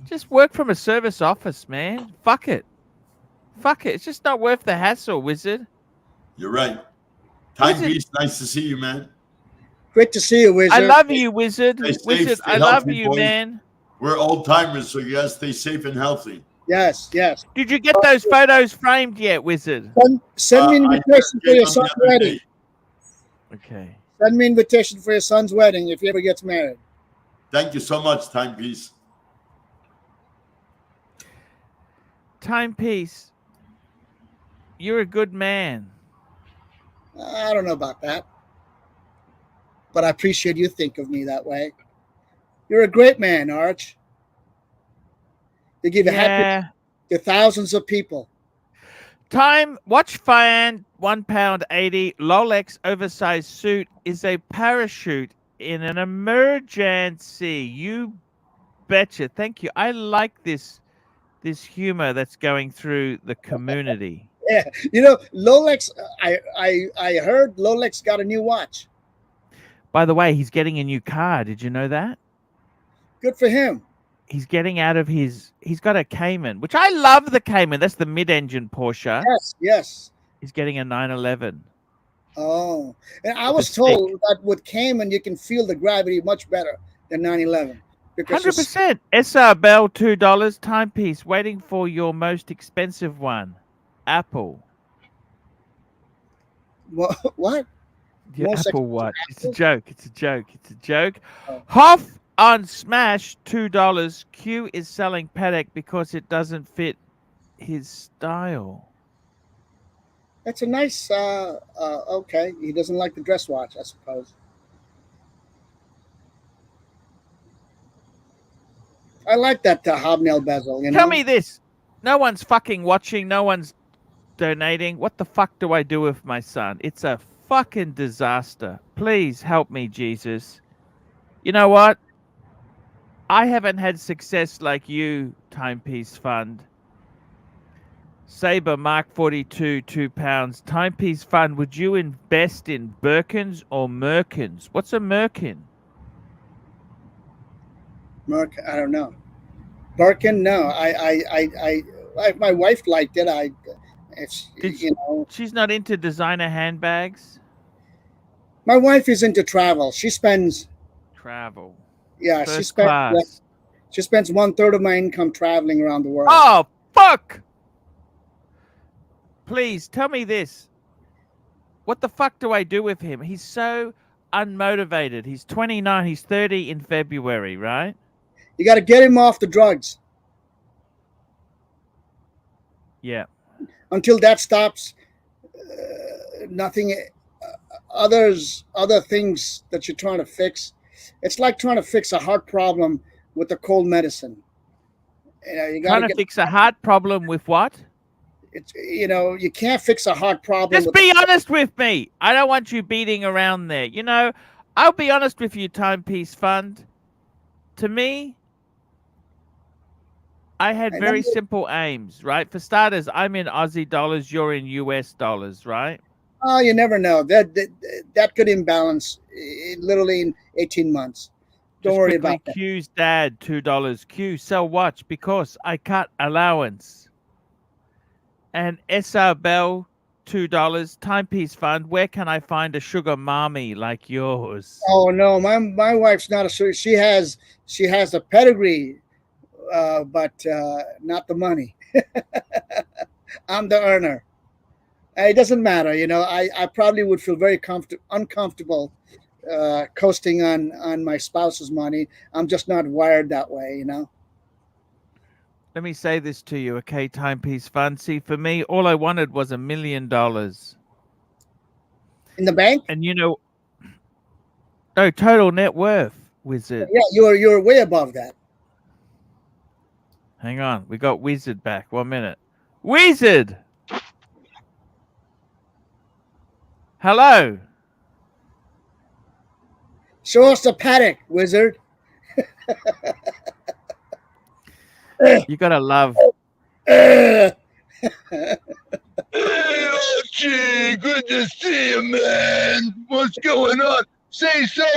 S1: Just work from a service office, man. Fuck it. Fuck it. It's just not worth the hassle, Wizard.
S4: You're right. Timepiece, nice to see you, man.
S5: Great to see you, Wizard.
S1: I love you, Wizard.
S4: Stay safe,
S1: Wizard,
S4: stay
S1: I love
S4: healthy,
S1: you,
S4: boys.
S1: man.
S4: We're old timers, so you guys stay safe and healthy.
S5: Yes, yes.
S1: Did you get those photos framed yet, Wizard?
S5: Send me an invitation for your son's wedding.
S1: Okay.
S5: Send me an invitation for your son's wedding if he ever gets married.
S4: Thank you so much, Timepiece.
S1: Timepiece, you're a good man.
S5: I don't know about that, but I appreciate you think of me that way. You're a great man, Arch. You give happiness to thousands of people.
S1: Watch fan, £1.80. Lolex oversized suit is a parachute in an emergency. You betcha. Thank you. I like this humor that's going through the community.
S5: Yeah, Lolex. I heard Lolex got a new watch.
S1: By the way, he's getting a new car. Did you know that?
S5: Good for him.
S1: He's getting out of he's got a Cayman, which I love the Cayman. That's the mid-engine Porsche.
S5: Yes, yes.
S1: He's getting a 911.
S5: Oh, and I was told that with Cayman, you can feel the gravity much better than 911.
S1: 100%. SR Bell, $2. Timepiece, waiting for your most expensive one. Apple.
S5: What?
S1: Your
S5: Most
S1: Apple Watch. It's a joke. It's a joke. It's a joke.
S5: Oh.
S1: Hoff on Smash, $2. Q is selling Patek because it doesn't fit his style.
S5: That's a nice. Okay, he doesn't like the dress watch, I suppose. I like that hobnail bezel.
S1: Tell me this. No one's fucking watching. No one's donating. What the fuck do I do with my son? It's a fucking disaster. Please help me, Jesus. You know what? I haven't had success like you, Timepiece Fund. Saber Mark 42, £2. Timepiece Fund, would you invest in Birkins or Merkins? What's a Merkin?
S5: I don't know. Birkin, no. My wife liked it.
S1: She's not into designer handbags?
S5: My wife is into travel. She spends
S1: travel.
S5: Yeah,
S1: First
S5: she spends
S1: class.
S5: she spends 1/3 of my income traveling around the world.
S1: Oh, fuck! Please tell me this. What the fuck do I do with him? He's so unmotivated. He's 29. He's 30 in February, right?
S5: You got to get him off the drugs.
S1: Yeah.
S5: Until that stops, nothing. Other things that you're trying to fix. It's like trying to fix a heart problem with a cold medicine. You got
S1: to fix a heart problem with what?
S5: It's you can't fix a heart problem.
S1: Just be honest with me. I don't want you beating around there. I'll be honest with you, Timepiece Fund. To me, I had very simple aims, right? For starters, I'm in Aussie dollars, you're in US dollars, right?
S5: Oh, you never know. That could imbalance literally in 18 months. Don't worry about that.
S1: Q's dad, $2. Q, sell watch because I cut allowance. And SR Bell, $2. Timepiece Fund, where can I find a sugar mommy like yours?
S5: Oh no, my wife's not a sugar. She has a pedigree, but not the money. I'm the earner. It doesn't matter. You know, I probably would feel very uncomfortable coasting on my spouse's money. I'm just not wired that way, you know.
S1: Let me say this to you, okay, Timepiece Fund. See, for me, all I wanted was $1 million.
S5: In the bank?
S1: And you know, no, total net worth, Wizard.
S5: Yeah, you're way above that.
S1: Hang on, we got Wizard back. 1 minute. Wizard! Hello.
S5: Show us the paddock, Wizard.
S1: You gotta love.
S5: Uh,
S4: Hey, Archie, good to see you, man. What's going on? Say, sorry,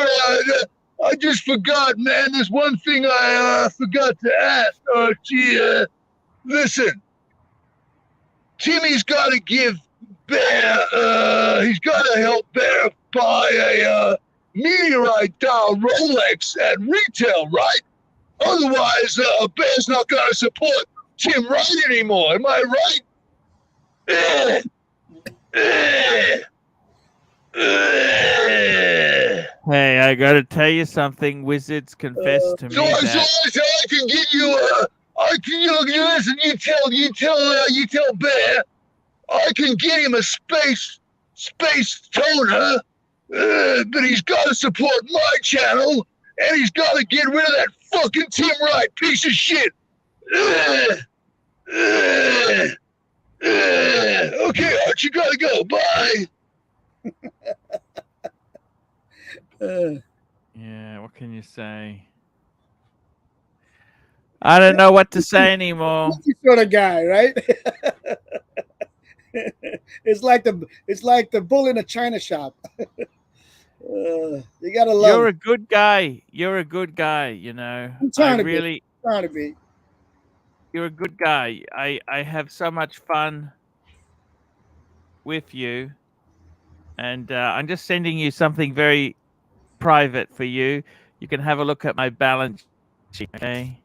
S4: I just forgot, man. There's one thing I forgot to ask, Archie. Listen, Timmy's got to give Bear, he's got to help Bear buy a meteorite doll Rolex at retail, right? Otherwise, Bear's not going to support Tim Wright anymore. Am I right?
S1: Hey, I gotta tell you something. Wizards confess to me
S4: So
S1: that.
S4: I can get you. You listen. You tell Bear. I can get him a space toner, but he's got to support my channel, and he's got to get rid of that fucking Tim Wright piece of shit. Okay, Archie, gotta go. Bye.
S1: Yeah, what can you say? I don't know what to say anymore.
S5: sort of guy, right? It's like the bull in a china shop. You gotta love.
S1: You're a good guy. You're a good guy, you know.
S5: I'm trying to
S1: really
S5: be. Trying to be.
S1: You're a good guy. I have so much fun with you. And I'm just sending you something very private for you. You can have a look at my balance sheet, okay?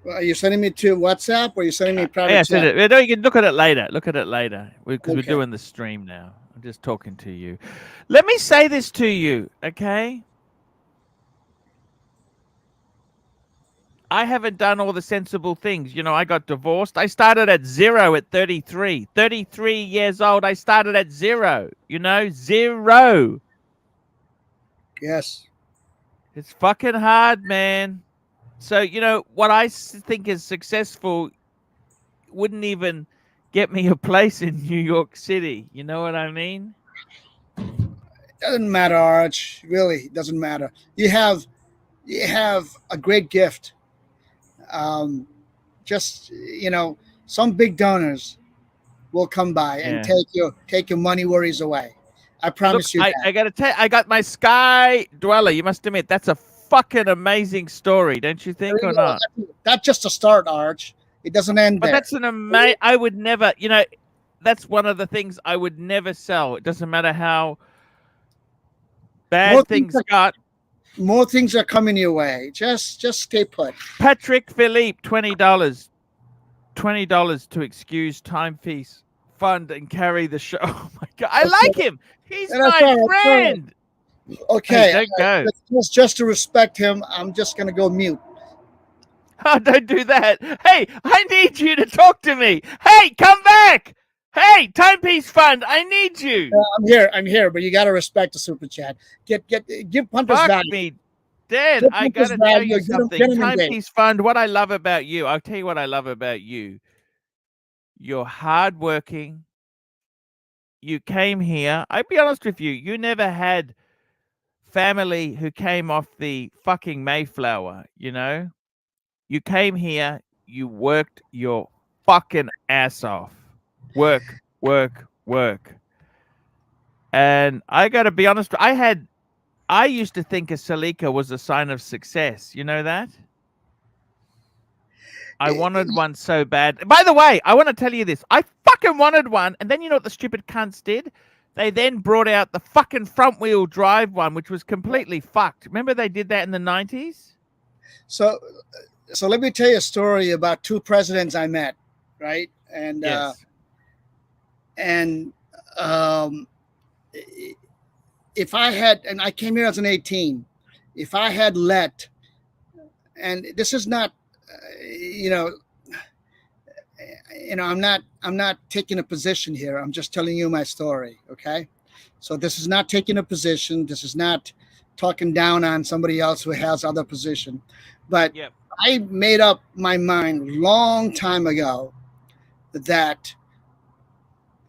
S5: Are you sending me to WhatsApp or are you sending me private
S1: Yeah,
S5: chat?
S1: no, you can look at it later. Look at it later. Because we're
S5: Okay.
S1: doing the stream now. I'm just talking to you. Let me say this to you, okay? I haven't done all the sensible things. You know, I got divorced. I started at 0 at 33. 33 years old. I started at 0. You know, 0.
S5: Yes.
S1: It's fucking hard, man. So, you know, what I think is successful wouldn't even get me a place in New York City. You know what I mean?
S5: Doesn't matter, Arch. Really, it doesn't matter. You have a great gift. Just, you know, some big donors will come by and take your money worries away. I promise
S1: Look,
S5: you that.
S1: I gotta tell you, I got my Sky Dweller. You must admit, that's a fucking amazing story, don't you think,
S5: There
S1: or
S5: you go.
S1: not?
S5: That's just a start, Arch. It doesn't end
S1: But
S5: there.
S1: that's an amazing. I would never, you know, that's one of the things I would never sell. It doesn't matter how bad
S5: More
S1: things
S5: things
S1: got.
S5: More things are coming your way. Just stay put.
S1: Patrick Philippe, $20. $20 to excuse Timepiece Fund and carry the show. Oh my god, I like him. He's
S5: And that's
S1: my
S5: all right,
S1: friend.
S5: Okay,
S1: Hey, don't go.
S5: just to respect him, I'm just gonna go mute.
S1: Oh, don't do that. Hey, I need you to talk to me. Hey, come back. Hey, Timepiece Fund, I need you.
S5: I'm here, but you gotta respect the super chat. Give punters
S1: Fuck
S5: value.
S1: me. Dan,
S5: Give
S1: I
S5: punters
S1: gotta tell
S5: value,
S1: you
S5: get 'em
S1: something.
S5: engaged.
S1: Timepiece Fund, what I love about you, I'll tell you what I love about you. You're hardworking. You came here. I'll be honest with you. You never had family who came off the fucking Mayflower, you know? You came here. You worked your fucking ass off. Work. And I got to be honest. I used to think a Salika was a sign of success. You know that? I wanted one so bad. By the way, I want to tell you this. I fucking wanted one. And then you know what the stupid cunts did? They then brought out the fucking front wheel drive one, which was completely fucked. Remember they did that in the 90s?
S5: So let me tell you a story about two presidents I met, right? And
S1: Yes.
S5: And if I had, and I came here as an 18, if I had let, and this is not, you know, I'm not taking a position here. I'm just telling you my story. Okay. So this is not taking a position. This is not talking down on somebody else who has other position. But
S3: Yep.
S5: I made up my mind long time ago that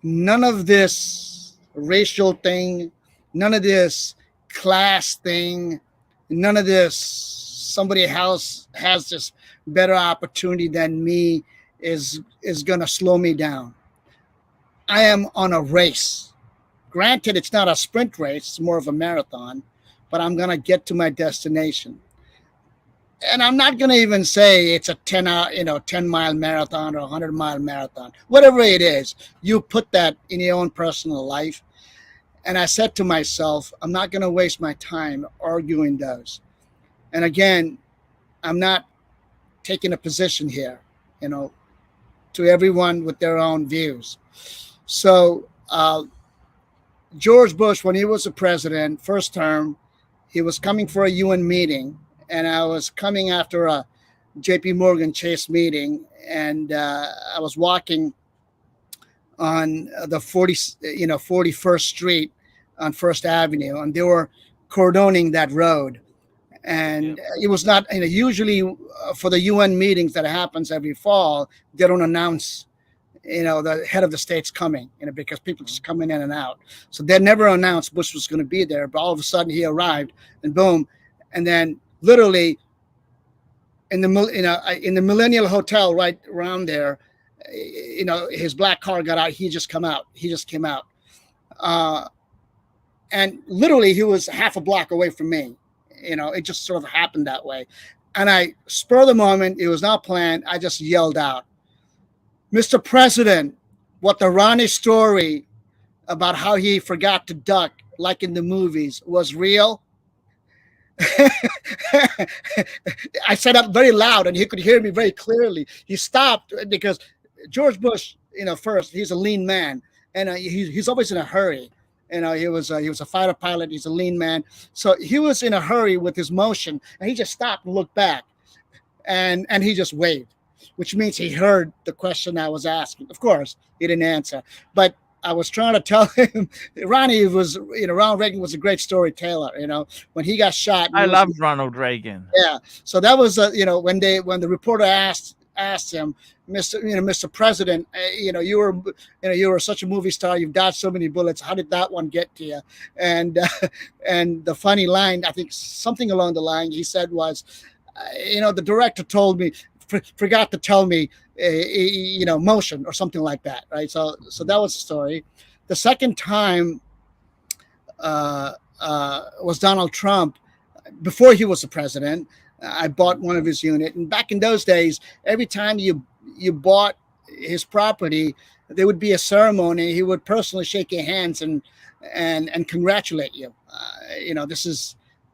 S5: none of this racial thing, none of this class thing, none of this somebody else has this better opportunity than me is going to slow me down. I am on a race. Granted, it's not a sprint race, it's more of a marathon, but I'm going to get to my destination. And I'm not going to even say it's a 10-mile marathon or a 100-mile marathon. Whatever it is, you put that in your own personal life. And I said to myself, I'm not going to waste my time arguing those. And again, I'm not taking a position here, to everyone with their own views. So George Bush, when he was the president, first term, he was coming for a UN meeting, and I was coming after a JP Morgan Chase meeting, and I was walking on the 41st Street on First Avenue, and they were cordoning that road. And it was not, usually for the UN meetings that happens every fall, they don't announce, the head of the state's coming, because people just coming in and out. So they never announced Bush was going to be there, but all of a sudden he arrived, and boom. And then literally in the Millennial Hotel right around there, his black car got out. He just came out. And literally he was half a block away from me. It just sort of happened that way. And I, spur of the moment, it was not planned, I just yelled out, Mr. President, what the Ronnie story about how he forgot to duck, like in the movies, was real? I said up very loud, and he could hear me very clearly. He stopped because George Bush, first, he's a lean man, and he's always in a hurry. He was a fighter pilot. He's a lean man. So he was in a hurry with his motion, and he just stopped and looked back, and he just waved, which means he heard the question I was asking. Of course, he didn't answer, but I was trying to tell him, Ronnie was, Ronald Reagan was a great storyteller. When he got shot,
S1: I love Ronald Reagan.
S5: Yeah. So that was, when the reporter asked him, Mr. President, you were such a movie star. You've dodged so many bullets. How did that one get to you? And the funny line, I think something along the line he said was, the director told me, forgot to tell me, motion or something like that, right? So that was the story. The second time was Donald Trump. Before he was the president, I bought one of his unit, and back in those days, every time you bought his property, there would be a ceremony. He would personally shake your hands and congratulate you.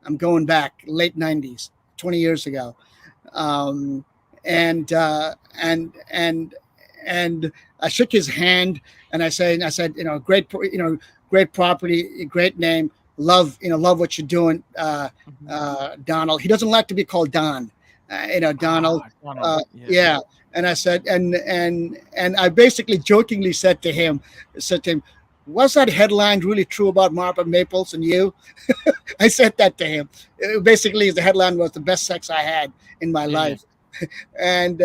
S5: I'm going back late 90s, 20 years ago. And I shook his hand, and I said, great property, great name. Love what you're doing, Donald. He doesn't like to be called Don. Donald. Yeah. And I said, and I basically jokingly said to him, was that headline really true about Margaret Maples and you? I said that to him. Basically, the headline was the best sex I had in my life. And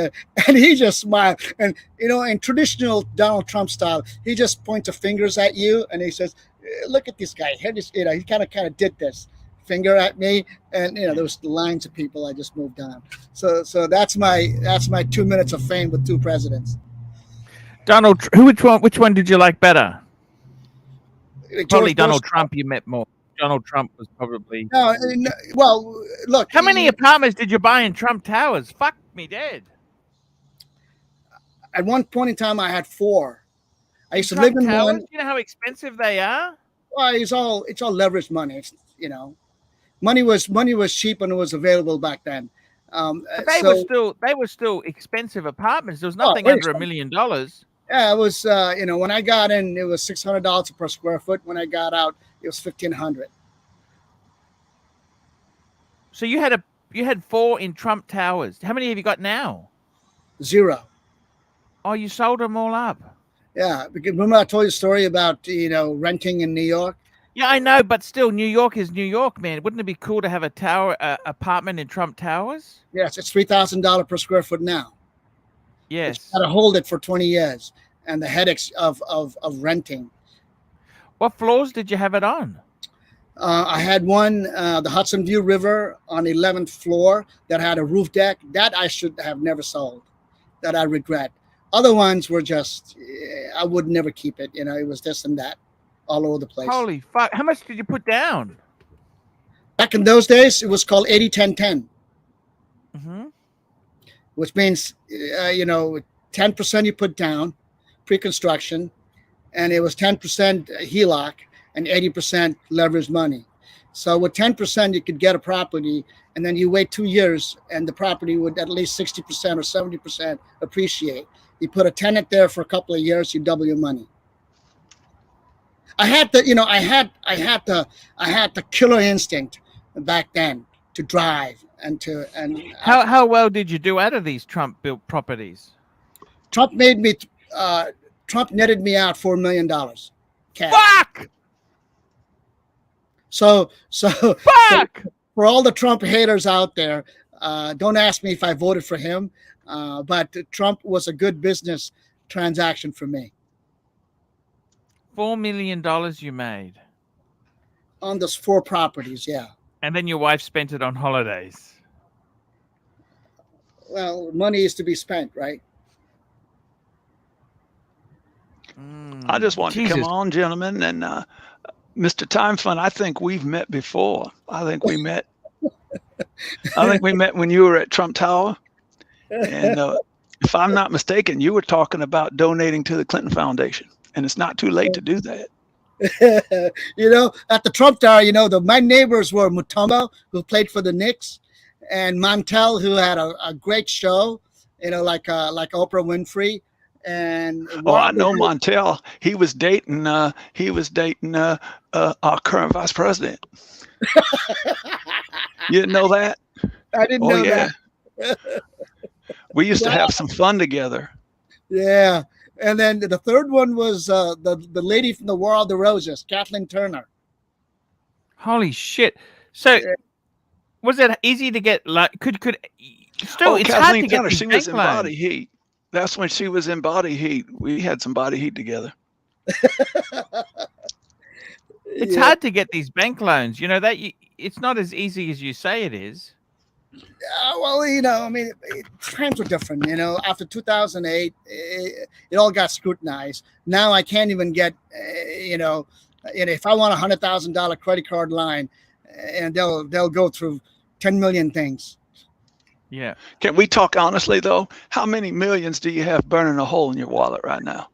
S5: he just smiled. And, in traditional Donald Trump style, he just points the fingers at you and he says, look at this guy. He kind of did this finger at me, and there was the lines of people. I just moved on. So that's my 2 minutes of fame with two presidents.
S1: Donald, which one did you like better? Probably Donald
S5: Bush.
S1: Trump. You met more. Donald Trump was probably.
S5: No, well, look.
S1: How many apartments did you buy in Trump Towers? Fuck me dead.
S5: At one point in time, I had 4. I used to live in
S1: Towers,
S5: one.
S1: you know how expensive they are?
S5: Well, it's all leveraged money. Money was cheap and it was available back then.
S1: But they were still expensive apartments. There was nothing under $1 million.
S5: Yeah, it was. When I got in, it was $600 per square foot. When I got out, it was 1,500.
S1: So you had 4 in Trump Towers. How many have you got now?
S5: 0.
S1: Oh, you sold them all up.
S5: Yeah, because remember I told you a story about renting in New York.
S1: Yeah, I know, but still, New York is New York, man. Wouldn't it be cool to have a tower apartment in Trump Towers?
S5: Yes, it's $3,000 per square foot now.
S1: Yes.
S5: Got to hold it for 20 years, and the headaches of renting.
S1: What floors did you have it on?
S5: I had one, the Hudson View River on the 11th floor that had a roof deck. That I should have never sold. That I regret. Other ones were just, I would never keep it. It was this and that all over the place.
S1: Holy fuck. How much did you put down?
S5: Back in those days, it was called 80-10-10,
S1: Mm-hmm.
S5: which means, 10% you put down pre-construction, and it was 10% HELOC and 80% leveraged money. So with 10%, you could get a property, and then you wait 2 years, and the property would at least 60% or 70% appreciate. You put a tenant there for a couple of years, you double your money. I had the killer instinct back then to drive
S1: How well did you do out of these Trump built properties?
S5: Trump netted me out $4 million cash.
S1: Fuck!
S5: So
S1: Fuck!
S5: for all the Trump haters out there, don't ask me if I voted for him, but Trump was a good business transaction for me.
S1: $4 million you made.
S5: On those 4 properties, yeah.
S1: And then your wife spent it on holidays.
S5: Well, money is to be spent, right?
S8: I just want to come on, gentlemen, and Mr. Time Fund. I think we've met before. I think we met. I think we met when you were at Trump Tower, and if I'm not mistaken, you were talking about donating to the Clinton Foundation, and it's not too late to do that.
S5: At the Trump Tower, my neighbors were Mutombo, who played for the Knicks, and Montel, who had a great show, like Oprah Winfrey. And
S8: I know Montel. He was dating our current vice president. You didn't know that?
S5: I didn't know that.
S8: We used to have some fun together.
S5: Yeah. And then the third one was the lady from the War of the Roses, Kathleen Turner.
S1: Holy shit! So, was it easy to get? Like, it's
S8: Kathleen
S1: hard to get
S8: Turner.
S1: these
S8: She was in
S1: bank
S8: Body
S1: loans.
S8: Heat. That's when she was in Body Heat. We had some Body Heat together.
S1: It's hard to get these bank loans. It's not as easy as you say it is.
S5: Times were different. After 2008, it all got scrutinized. Now I can't even get, if I want a $100,000 credit card line, and they'll go through 10 million things.
S1: Yeah.
S8: Can we talk honestly though? How many millions do you have burning a hole in your wallet right now?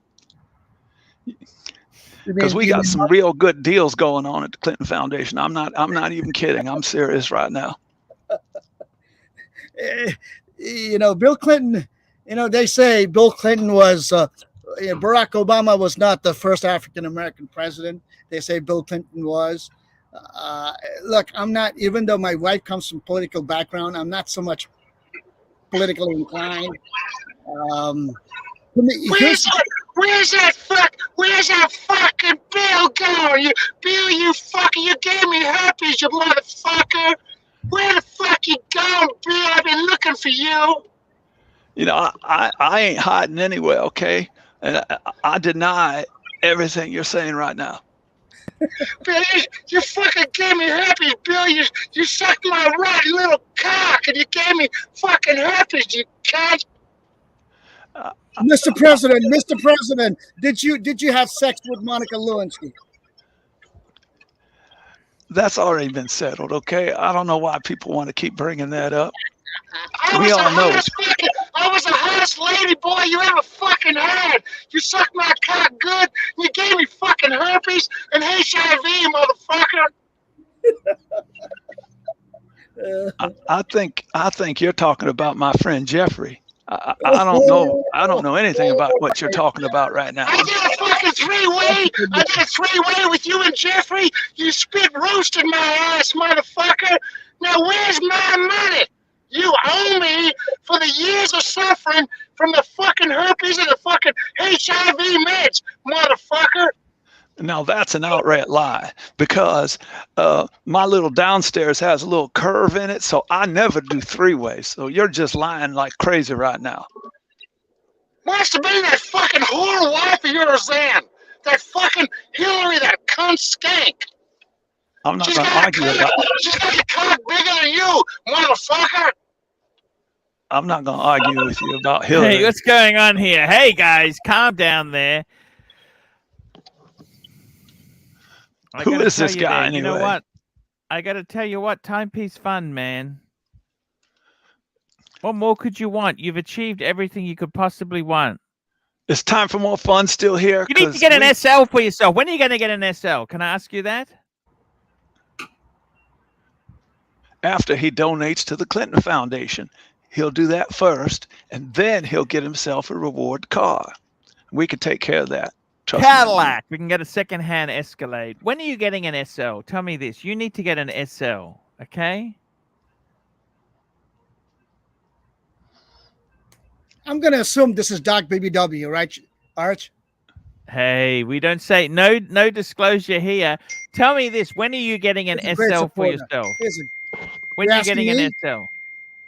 S8: Because we got some real good deals going on at the Clinton Foundation. I'm not even kidding. I'm serious right now.
S5: Bill Clinton, they say Bill Clinton was, Barack Obama was not the first African-American president. They say Bill Clinton was. Look, I'm not, even though my wife comes from political background, I'm not so much politically inclined.
S9: Where's that fucking Bill going? Bill, you gave me herpes, you motherfucker. Where the fuck you going, Bill? I've been looking for you.
S8: I ain't hiding anywhere, okay? And I deny everything you're saying right now.
S9: Bill, you fucking gave me herpes, Bill. You sucked my right little cock and you gave me fucking herpes, you cunt.
S5: Mr. President, did you have sex with Monica Lewinsky?
S8: That's already been settled, okay? I don't know why people want to keep bringing that up.
S9: I was the hottest lady boy you ever fucking had. You sucked my cock good. You gave me fucking herpes and HIV, motherfucker.
S8: I think you're talking about my friend Jeffrey. I don't know. I don't know anything about what you're talking about right now.
S9: I did a fucking three-way. I did a three-way with you and Jeffrey. You spit roasted my ass, motherfucker. Now where's my money? You owe me for the years of suffering from the fucking herpes and the fucking HIV meds, motherfucker.
S8: Now that's an outright lie, because my little downstairs has a little curve in it, so I never do three-ways. So you're just lying like crazy right now.
S9: Must have been that fucking whore wife of yours then. That fucking Hillary, that cunt skank.
S8: I'm not going to argue about it.
S9: She's got a cock bigger than you, motherfucker.
S8: I'm not going to argue with you about Hillary.
S1: Hey, what's going on here? Hey, guys, calm down there.
S8: Who is this guy anyway?
S1: You know what? I got to tell you what, timepiece fun, man. What more could you want? You've achieved everything you could possibly want.
S8: It's time for more fun still here.
S1: You need to get an SL for yourself. When are you going to get an SL? Can I ask you that?
S8: After he donates to the Clinton Foundation. He'll do that first, and then he'll get himself a reward car. We can take care of that. Trust
S1: Cadillac. We can get a second-hand Escalade. When are you getting an SL? Tell me this. You need to get an SL, okay?
S5: I'm going to assume this is Doc BBW, right, Arch?
S1: Hey, we don't say no disclosure here. Tell me this. When are you getting an SL for yourself? When are you getting an SL?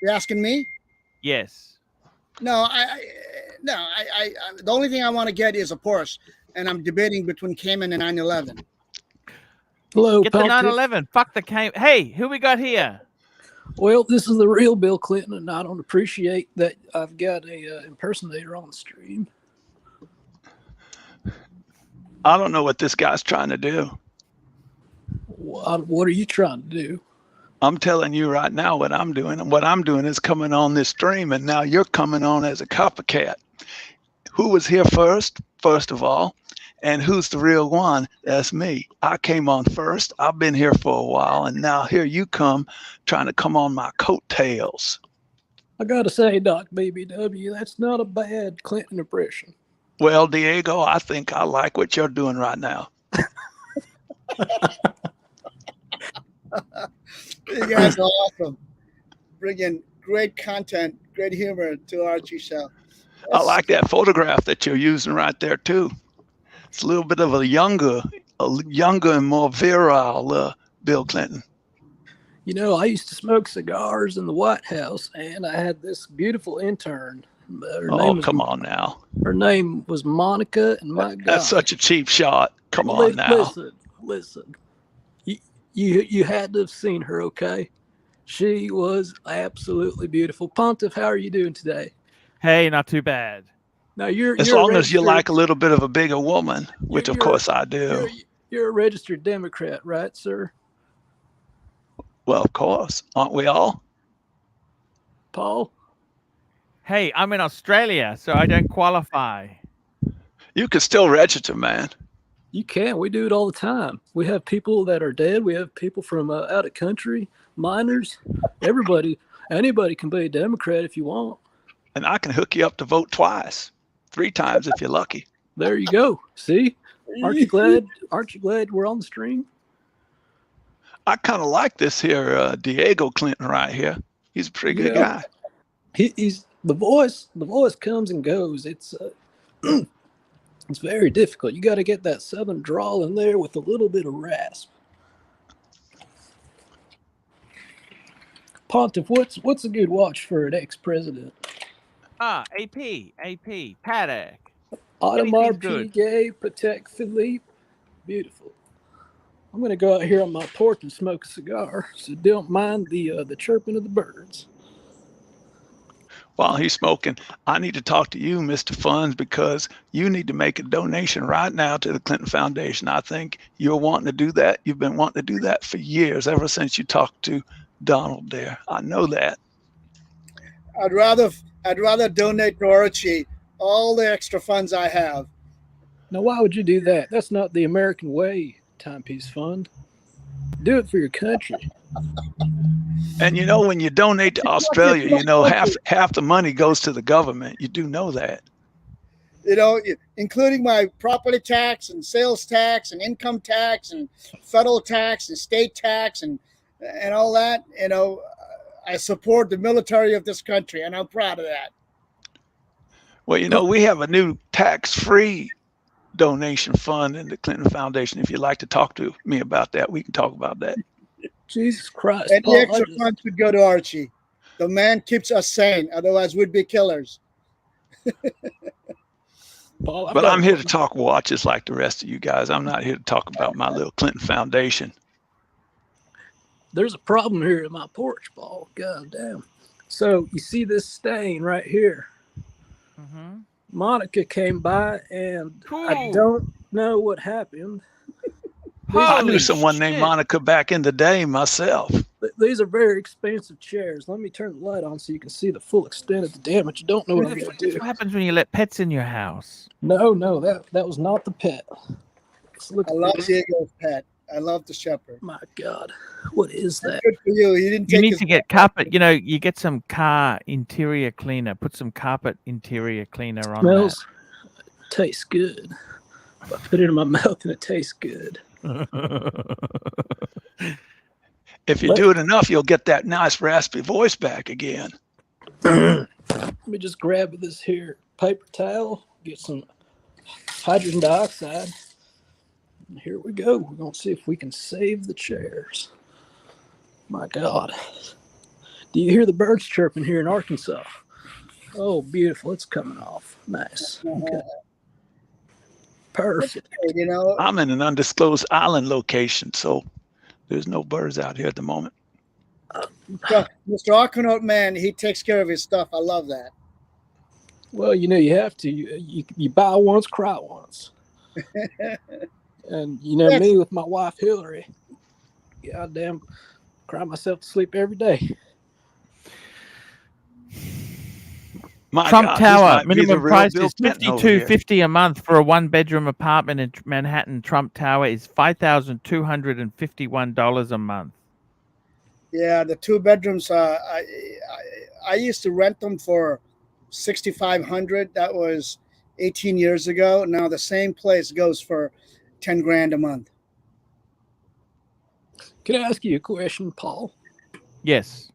S5: You're asking me?
S1: Yes.
S5: No, the only thing I want to get is a Porsche, and I'm debating between Cayman and 911.
S10: Hello,
S1: get the 911. Fuck the Cayman. Hey, who we got here?
S10: Well, this is the real Bill Clinton, and I don't appreciate that I've got a impersonator on the stream.
S8: I don't know what this guy's trying to do.
S10: What are you trying to do?
S8: I'm telling you right now what I'm doing. And what I'm doing is coming on this stream, and now you're coming on as a copycat. Who was here first of all? And who's the real one? That's me. I came on first. I've been here for a while, and now here you come trying to come on my coattails.
S10: I got to say, Doc BBW, that's not a bad Clinton impression.
S8: Well, Diego, I think I like what you're doing right now.
S5: You guys are awesome. Bringing great content, great humor to Archie show.
S8: I like that photograph that you're using right there too. It's a little bit of a younger and more virile Bill Clinton.
S10: You know, I used to smoke cigars in the White House, and I had this beautiful intern.
S8: Come on now.
S10: Her name was Monica, and my God,
S8: that's such a cheap shot. Come on now.
S10: Listen. You had to have seen her, okay? She was absolutely beautiful. Pontiff, how are you doing today?
S1: Hey, not too bad.
S10: Now you're
S8: as long as you like a little bit of a bigger woman, which of course I do.
S10: You're a registered Democrat, right, sir?
S8: Well, of course. Aren't we all?
S10: Paul?
S1: Hey, I'm in Australia, so I don't qualify.
S8: You can still register, man.
S10: You can. We do it all the time. We have people that are dead. We have people from out of country, minors, everybody. Anybody can be a Democrat if you want.
S8: And I can hook you up to vote twice, 3 times if you're lucky.
S10: There you go. See? Aren't you glad we're on the stream?
S8: I kind of like this here Diego Clinton right here. He's a pretty good guy.
S10: He's the voice comes and goes. It's it's very difficult. You got to get that southern drawl in there with a little bit of rasp. Pontiff, what's a good watch for an ex-president?
S1: AP, Paddock.
S10: Audemars Piguet, Patek Philippe. Beautiful. I'm going to go out here on my porch and smoke a cigar, so don't mind the chirping of the birds.
S8: While he's smoking, I need to talk to you, Mr. Funds, because you need to make a donation right now to the Clinton Foundation. I think you're wanting to do that. You've been wanting to do that for years, ever since you talked to Donald there. I know that.
S5: I'd rather donate to Archie all the extra funds I have.
S10: Now, why would you do that? That's not the American way, Timepiece Fund. Do it for your country.
S8: And you know, when you donate to Australia, you know, half the money goes to the government. You do know that.
S5: You know, including my property tax and sales tax and income tax and federal tax and state tax and all that. You know, I support the military of this country, and I'm proud of that.
S8: Well, you know, we have a new tax-free donation fund in the Clinton Foundation. If you'd like to talk to me about that, we can talk about that.
S10: Jesus Christ.
S5: And
S10: Paul,
S5: the extra funds would go to Archie. The man keeps us sane. Otherwise, we'd be killers.
S10: Paul,
S8: but I'm here to talk watches like the rest of you guys. I'm not here to talk about my little Clinton Foundation.
S10: There's a problem here at my porch, Paul. God damn. So you see this stain right here?
S1: Mm-hmm.
S10: Monica came by, and I don't know what happened.
S8: I knew someone named Monica back in the day myself.
S10: These are very expensive chairs. Let me turn the light on so you can see the full extent of the damage. You don't know what I'm going to do.
S1: What happens when you let pets in your house?
S10: No, that was not the pet.
S5: I love Diego's pet. I love the shepherd.
S10: My God, what is that?
S5: Good for you. You didn't.
S1: You need to get carpet. You know, you get some car interior cleaner. Put some carpet interior cleaner on.
S10: Smells. Tastes good. I put it in my mouth and it tastes good.
S8: If you do it enough, you'll get that nice raspy voice back again.
S10: Let me just grab this here paper towel, get some hydrogen dioxide. And here we go. We're going to see if we can save the chairs. My God. Do you hear the birds chirping here in Arkansas? Oh, beautiful. It's coming off. Nice. Okay. Perfect.
S5: You know,
S8: I'm in an undisclosed island location, so there's no birds out here at the moment.
S5: Mr. Arcanaut man, he takes care of his stuff. I love that.
S10: Well, you know, you have to. You buy once, cry once. And you know me with my wife Hillary, goddamn, cry myself to sleep every day.
S1: Trump Tower minimum price is $52.50 a month for a 1-bedroom apartment in Manhattan. Trump Tower is $5,251 a month.
S5: Yeah, the 2 bedrooms. I used to rent them for $6,500. That was 18 years ago. Now the same place goes for $10,000 a month.
S10: Can I ask you a question, Paul?
S1: Yes.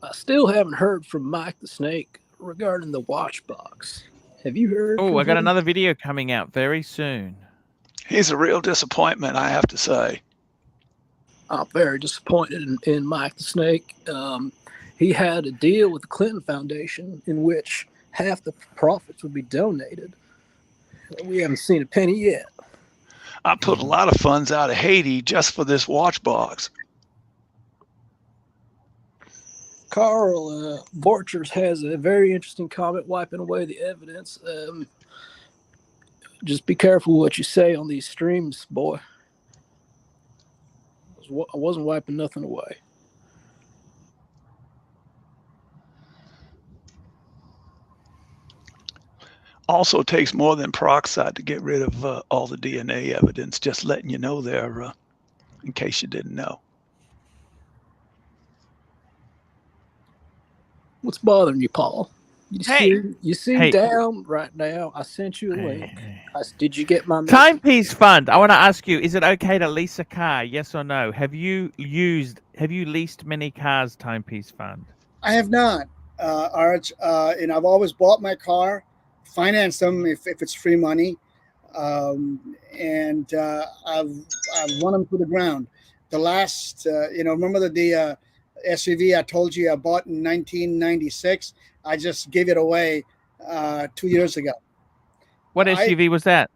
S10: I still haven't heard from Mike the Snake regarding the watch box. Have you heard?
S1: Oh, I got another video coming out very soon.
S8: He's a real disappointment, I have to say.
S10: I'm very disappointed in Mike the Snake. He had a deal with the Clinton Foundation in which half the profits would be donated. We haven't seen a penny yet.
S8: I put a lot of funds out of Haiti just for this watch box.
S10: Carl Borchers has a very interesting comment, wiping away the evidence. Just be careful what you say on these streams, boy. I wasn't wiping nothing away.
S8: Also takes more than peroxide to get rid of all the DNA evidence. Just letting you know there, in case you didn't know.
S10: What's bothering you, Paul? You see down right now. I sent you a link. Did you get my message?
S1: Timepiece Fund. I want to ask you: is it okay to lease a car? Yes or no? Have you leased many cars? Timepiece Fund.
S5: I have not, Arch. And I've always bought my car, financed them if it's free money, and I've run them to the ground. The last, remember the SUV I told you I bought in 1996? I just gave it away 2 years ago.
S1: What SUV was that?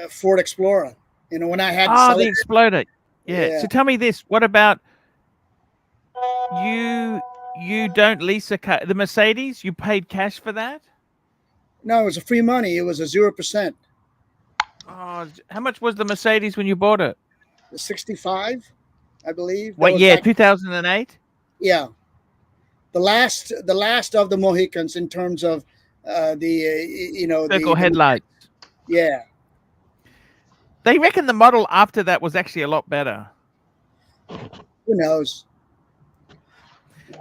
S5: Ford Explorer. You know, when I had
S1: the Explorer. Yeah. So tell me this: what about you? You don't lease a car. The Mercedes, you paid cash for that?
S5: No, it was a free money. It was a 0%.
S1: Oh, how much was the Mercedes when you bought it?
S5: 65, I believe.
S1: What year? 2008.
S5: Yeah. The last of the Mohicans in terms of
S1: circle headlights.
S5: Yeah.
S1: They reckon the model after that was actually a lot better.
S5: Who knows?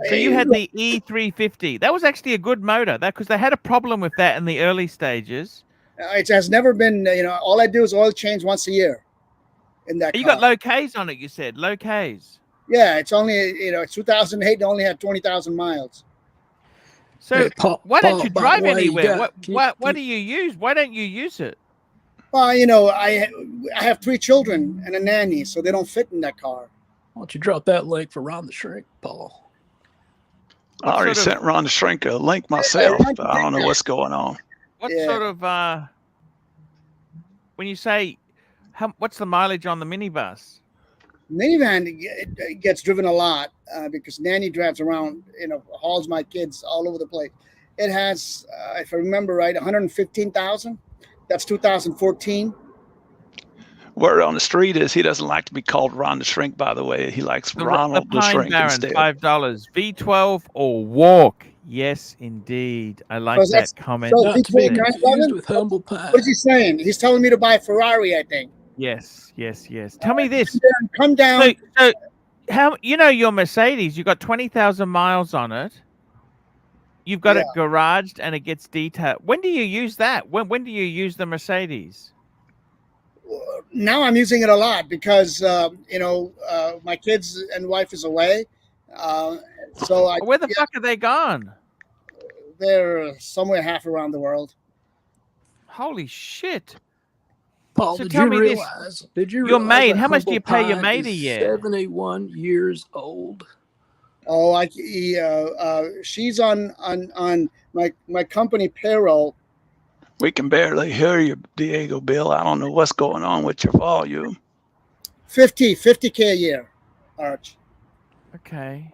S1: So you had the E350. That was actually a good motor. That because they had a problem with that in the early stages.
S5: It has never been. All I do is oil change once a year. In that
S1: You
S5: car.
S1: got low Ks on it. You said low Ks.
S5: Yeah, it's only it's 2008. It only had 20,000 miles.
S1: So
S10: Hey, Paul,
S1: why don't you
S10: by the
S1: drive
S10: way, you
S1: anywhere?
S10: got-
S1: What do you use? Why don't you use it?
S5: Well, I have 3 children and a nanny, so they don't fit in that car.
S10: Why don't you drop that link for Ron the Shrink, Paul?
S8: I already
S1: sort of-
S8: sent Ron the Shrink a link myself, but I don't know what's going on.
S1: What
S5: Yeah.
S1: sort of when you say what's the mileage on the minibus?
S5: Minivan it gets driven a lot because nanny drives around, hauls my kids all over the place. It has, if I remember right, 115,000. That's 2014.
S8: Word on the street is he doesn't like to be called Ron the Shrink, by the way. He likes Ronald the
S1: Pine
S8: Shrink
S1: Baron,
S8: instead.
S1: $5. V12 or walk? Yes, indeed. I like
S5: So
S1: that comment.
S5: so
S10: Not to be
S5: V12
S10: confused with humble pie.
S5: What is he saying? He's telling me to buy a Ferrari, I think.
S1: Yes. Tell me this.
S5: Come down.
S1: So how your Mercedes? You got 20,000 miles on it. You've got it garaged and it gets detailed. When do you use that? When do you use the Mercedes?
S5: Now I'm using it a lot because my kids and wife is away. So
S1: Where the fuck are they gone?
S5: They're somewhere half around the world.
S1: Holy shit!
S10: Paul,
S1: So
S10: did
S1: tell
S10: you
S1: me this.
S10: realize? Did you
S1: Your
S10: realize
S1: maid,
S10: that
S1: how much do you
S10: Humble
S1: pay your
S10: Pie
S1: maid a
S10: is
S1: year?
S10: 71 years old.
S5: Oh, she's on my company payroll.
S8: We can barely hear you, Diego Bill. I don't know what's going on with your volume.
S5: 50K a year, Arch.
S1: Okay.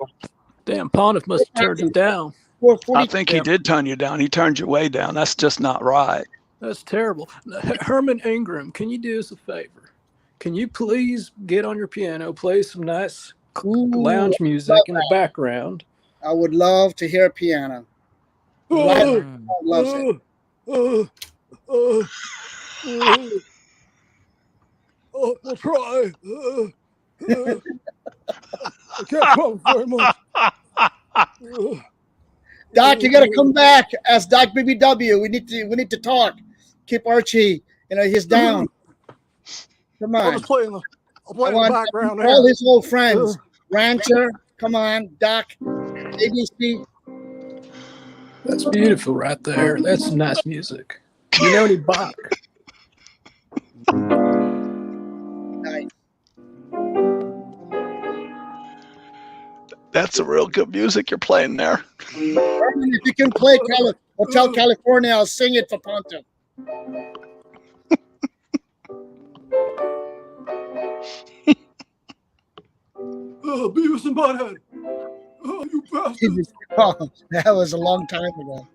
S10: Damn, Pontiff must have turned it down.
S8: I think he did turn you down. He turned you way down. That's just not right.
S10: That's terrible. Herman Ingram, can you do us a favor? Can you please get on your piano, play some nice lounge music in the background?
S5: I would love to hear a piano. Loves it.
S10: We'll try. I can't promise very much.
S5: Doc, you gotta come back as Doc BBW. We need to talk. Keep Archie. He's down. Come
S10: I'll
S5: on.
S10: just play in the background there.
S5: All his old friends. Rancher, come on, Doc. ABC.
S10: That's beautiful right there. That's some nice music. You know any Bach?
S5: Nice.
S8: That's a real good music you're playing there.
S5: If you can play Hotel California, I'll sing it for Pontiff.
S10: Beavis and Butthead. Oh, you bastard.
S5: Oh, that was a long time ago.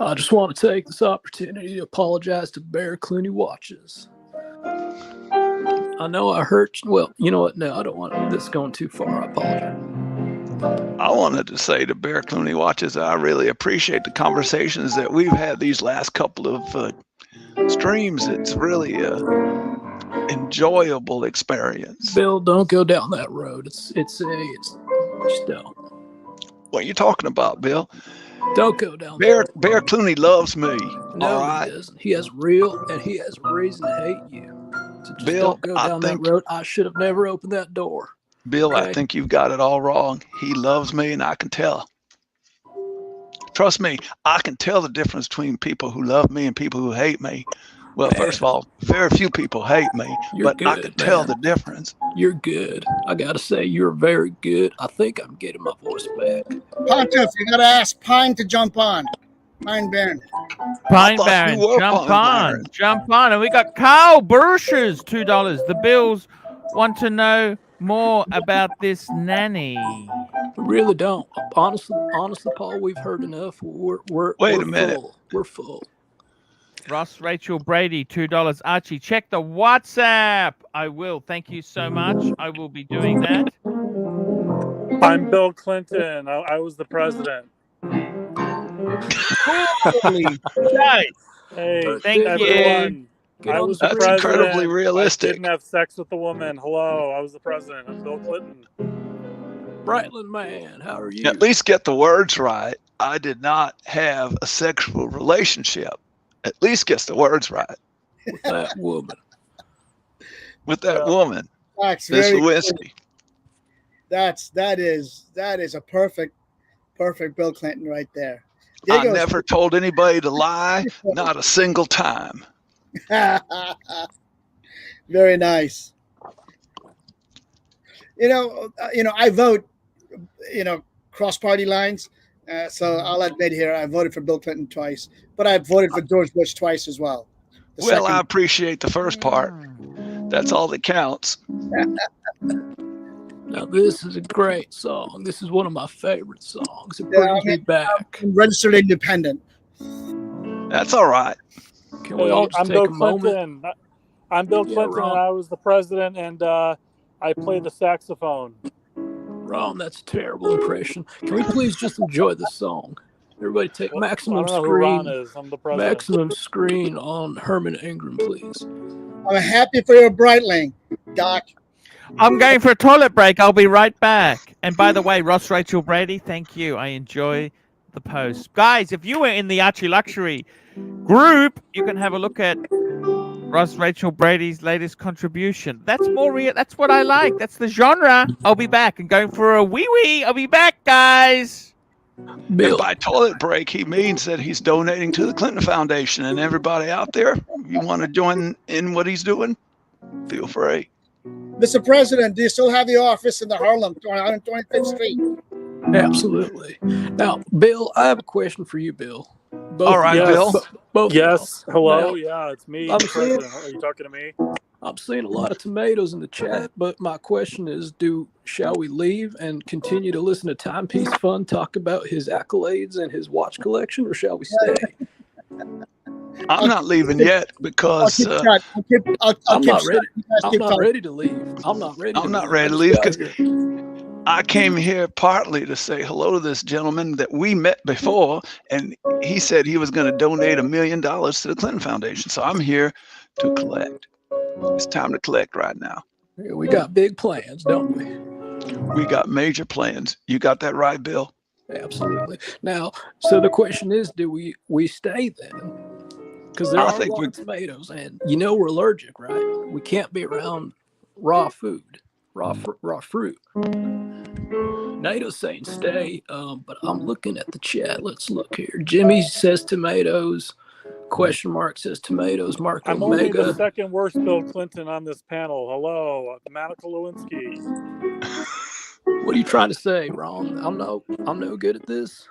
S10: I just want to take this opportunity to apologize to Bear Clooney Watches. I know I hurt. Well, you know what? No, I don't want this going too far. I apologize.
S8: I wanted to say to Bear Clooney Watches, I really appreciate the conversations that we've had these last couple of streams. It's really an enjoyable experience.
S10: Bill, don't go down that road. It's just don't.
S8: What are you talking about, Bill?
S10: Don't go down
S8: Bear Clooney loves me.
S10: No,
S8: all right?
S10: he doesn't. He has real and he has reason to hate you. So just
S8: Bill,
S10: don't go down that road. I should have never opened that door.
S8: Bill,
S10: Okay.
S8: I think you've got it all wrong. He loves me, and I can tell. Trust me, I can tell the difference between people who love me and people who hate me. Well, first of all, very few people hate me, but I can tell the difference.
S10: You're good. I gotta say, you're very good. I think I'm getting my voice back.
S5: Pontiff, you gotta ask Pine to jump on. Pine Baron.
S1: Pine Baron, jump on. And we got Carl Bursch's $2. The Bills want to know more about this nanny.
S10: We really don't. Honestly, Paul, we've heard enough.
S8: Wait a minute.
S10: Full. We're full.
S1: Ross Rachel Brady, $2. Archie, check the WhatsApp. I will. Thank you so much. I will be doing that.
S11: I'm Bill Clinton. I was the president.
S1: Holy shit.
S11: Hey,
S1: Thank
S11: everyone.
S1: you.
S10: Get
S11: I
S10: on
S11: was
S10: the
S11: the
S8: That's
S10: screen.
S8: incredibly
S11: president. I
S8: realistic.
S11: didn't have sex with a woman. Hello, I was the president. I'm Bill Clinton.
S10: Brightland man, how are you?
S8: At least get the words right. I did not have a sexual relationship. At least gets the words right.
S10: With that woman.
S8: With that
S11: Yeah.
S8: woman,
S5: That's
S8: Miss
S5: very
S8: Lewinsky.
S5: that is a perfect Bill Clinton right there.
S8: I
S5: Diego's
S8: never told anybody to lie, not a single time.
S5: very nice. I vote, cross party lines. So I'll admit here, I voted for Bill Clinton twice, but I voted for George Bush twice as well.
S8: Well, I appreciate the first part. That's all that counts.
S10: Now this is a great song. This is one of my favorite songs. It brings me back.
S5: I'm registered independent.
S8: That's all right.
S10: Can we all just
S11: I'm
S10: take
S11: Bill
S10: a moment?
S11: Clinton. I'm Bill Clinton,
S10: Ron.
S11: and I was the president, and I play the saxophone.
S10: Ron, that's a terrible impression. Can we please just enjoy the song? Everybody take
S11: Well,
S10: maximum
S11: I don't know who Ron
S10: screen.
S11: is. I'm the president.
S10: Maximum screen on Herman Ingram, please.
S5: I'm happy for your Breitling, Doc.
S1: I'm going for a toilet break. I'll be right back. And by the way, Ross Rachel Brady, thank you. I enjoy the post. Guys, if you were in the ArchieLuxury group, you can have a look at Ross Rachel Brady's latest contribution. That's more real. That's what I like. That's the genre. I'll be back. I'm going for a wee-wee. I'll be back, guys.
S8: And by toilet break, he means that he's donating to the Clinton Foundation. And everybody out there, you want to join in what he's doing, feel free.
S5: Mr. President, do you still have the office in the Harlem, 125th Street?
S10: Absolutely. Now, Bill, I have a question for you, Bill. Both
S8: All right,
S10: of
S11: Yes.
S10: y'all. Both of
S11: Yes.
S10: y'all.
S11: Hello.
S10: Now,
S11: Yeah, it's me,
S10: I'm
S11: the
S10: seeing-
S11: president. Are you talking to me?
S10: I'm seeing a lot of tomatoes in the chat, but my question is, shall we leave and continue to listen to Timepiece Fun talk about his accolades and his watch collection, or shall we stay?
S8: I'm not leaving yet because
S5: I'll
S10: I'm
S5: keep
S10: not
S5: shut.
S10: ready.
S5: You guys
S10: I'm
S5: keep
S10: not
S5: talking.
S10: ready to leave. I'm not ready.
S8: I'm not
S10: leave.
S8: ready
S10: I
S8: to
S10: just
S8: leave
S10: got
S8: because
S10: here.
S8: I came here partly to say hello to this gentleman that we met before, and he said he was going to donate $1 million to the Clinton Foundation. So I'm here to collect. It's time to collect right now.
S10: Yeah, we got big plans, don't we?
S8: We got major plans. You got that right, Bill?
S10: Absolutely. Now, so the question is, do we stay then? Because there
S8: I
S10: are
S8: think
S10: raw
S8: we-
S10: tomatoes, and we're allergic, right? We can't be around raw food, raw fruit. NATO's saying stay, but I'm looking at the chat. Let's look here. Jimmy says tomatoes. Question mark says tomatoes. Mark
S11: I'm only the
S10: Omega.
S11: second worst Bill Clinton on this panel. Hello, Monica Lewinsky.
S10: What are you trying to say, Ron? I'm no good at this.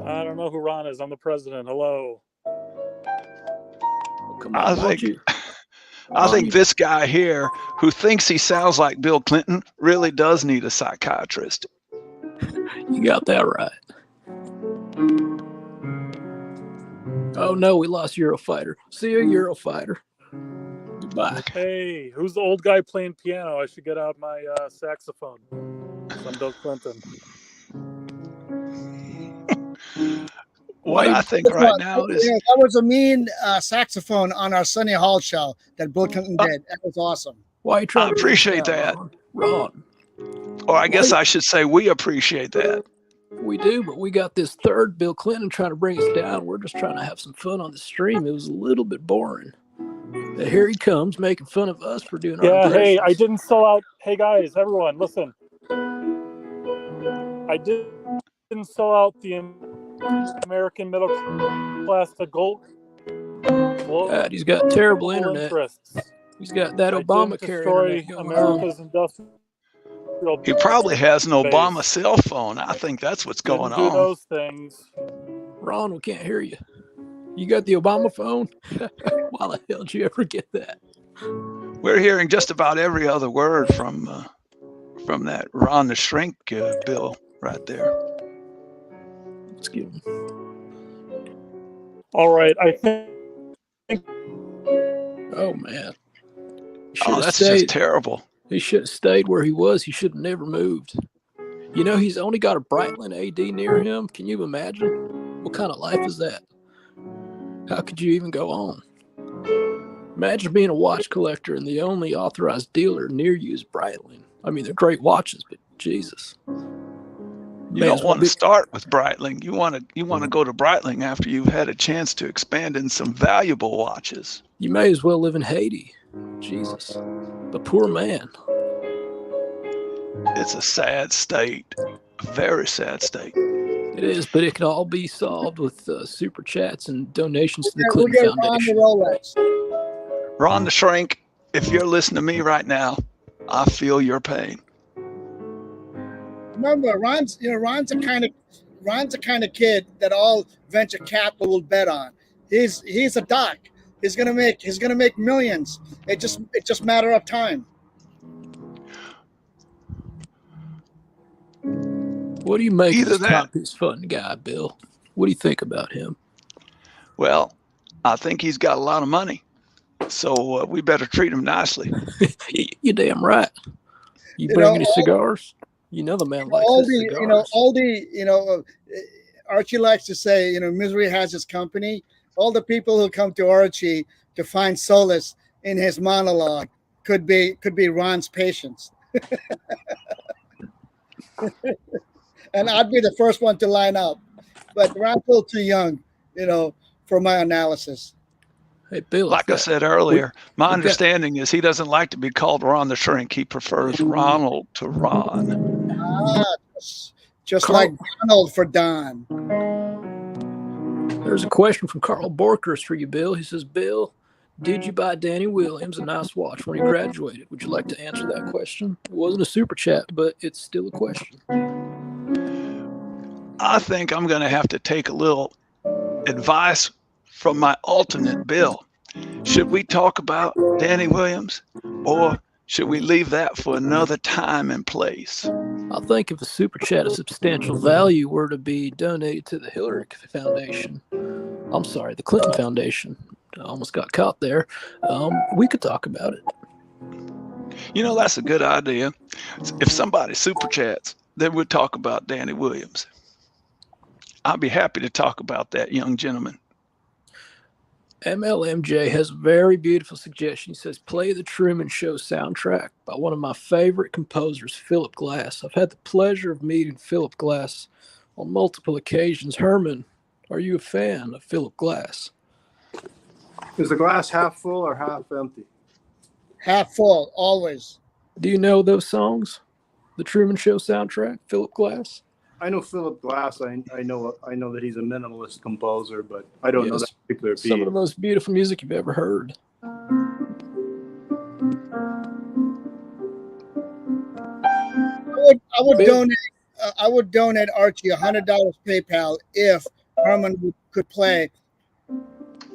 S11: I don't know who Ron is. I'm the president. Hello.
S10: Oh, come on,
S8: I
S10: why don't
S8: think
S10: you?
S8: I think this guy here who thinks he sounds like Bill Clinton really does need a psychiatrist.
S10: You got that right. Oh no, we lost Eurofighter. See you, Eurofighter. Goodbye.
S11: Hey, who's the old guy playing piano? I should get out my saxophone. I'm Bill Clinton.
S8: What I think right now is
S5: that was a mean saxophone on our Sunny Hall show that Bill Clinton did. That was awesome.
S10: Why are you trying
S8: I
S10: to
S8: appreciate
S10: reach out,
S8: that.
S10: Ron?
S8: Or I guess I should say we appreciate that.
S10: We do, but we got this third Bill Clinton trying to bring us down. We're just trying to have some fun on the stream. It was a little bit boring. But here he comes making fun of us for doing our
S11: Yeah, hey,
S10: impressions.
S11: I didn't sell out. Hey, guys, everyone, listen. I didn't sell out the American middle class to gold.
S10: God, he's got terrible internet.
S11: Interests.
S10: He's got that
S11: I
S10: Obamacare
S11: didn't destroy
S10: internet going
S11: America's industrial.
S8: He probably has an
S11: base.
S8: Obama cell phone. I think that's what's going
S11: Didn't do
S8: on.
S11: those things.
S10: Ron, we can't hear you. You got the Obama phone? Why the hell did you ever get that?
S8: We're hearing just about every other word from that Ron the Shrink bill right there.
S10: Let's give him.
S11: All right, I think.
S10: Oh man.
S8: Oh, that's just terrible.
S10: He should have stayed where he was. He should have never moved. You know, he's only got a Brightland AD near him. Can you imagine? What kind of life is that? How could you even go on? Imagine being a watch collector and the only authorized dealer near you is Breitling. I mean, they're great watches, but Jesus.
S8: You don't want to start with Breitling. You want to go to Breitling after you've had a chance to expand in some valuable watches.
S10: You may as well live in Haiti. Jesus. The poor man.
S8: It's a sad state. A very sad state.
S10: It is, but it can all be solved with super chats and donations to the
S5: We'll
S10: Clinton
S5: get Ron the
S10: Foundation.
S5: Rolex.
S8: Ron the Shrink, if you're listening to me right now, I feel your pain.
S5: Remember, Ron's the kind of kid that all venture capital will bet on. He's a doc. He's gonna make millions. It just matter of time.
S10: What do you make of this Copies Fund guy, Bill? What do you think about him?
S8: Well, I think he's got a lot of money, so we better treat him nicely.
S10: You're damn right. You bring any cigars? You know the man likes his cigars.
S5: Archie likes to say, misery has his company. All the people who come to Archie to find solace in his monologue could be Ron's patients. And I'd be the first one to line up. But Ron's still too young, for my analysis.
S10: Hey, Bill.
S8: Like I said earlier, my understanding is he doesn't like to be called Ron the Shrink. He prefers Ronald to Ron.
S5: Just like Donald for Don.
S10: There's a question from Carl Borkers for you, Bill. He says, Bill, did you buy Danny Williams a nice watch when he graduated? Would you like to answer that question? It wasn't a super chat, but it's still a question.
S8: I think I'm going to have to take a little advice from my alternate Bill. Should we talk about Danny Williams, or should we leave that for another time and place?
S10: I think if a super chat of substantial value were to be donated to the Hillary Foundation, the Clinton Foundation, I almost got caught there, we could talk about it.
S8: That's a good idea. If somebody super chats, then we'll talk about Danny Williams. I'll be happy to talk about that young gentleman.
S10: MLMJ has a very beautiful suggestion. He says, play the Truman Show soundtrack by one of my favorite composers, Philip Glass. I've had the pleasure of meeting Philip Glass on multiple occasions. Herman, are you a fan of Philip Glass?
S12: Is the glass half full or half empty?
S5: Half full, always.
S10: Do you know those songs? The Truman Show soundtrack, Philip Glass?
S12: I know Philip Glass. I know that he's a minimalist composer, but I don't know that particular piece.
S10: Some of the most beautiful music you've ever heard.
S5: I would donate Archie $100 PayPal if Herman could play.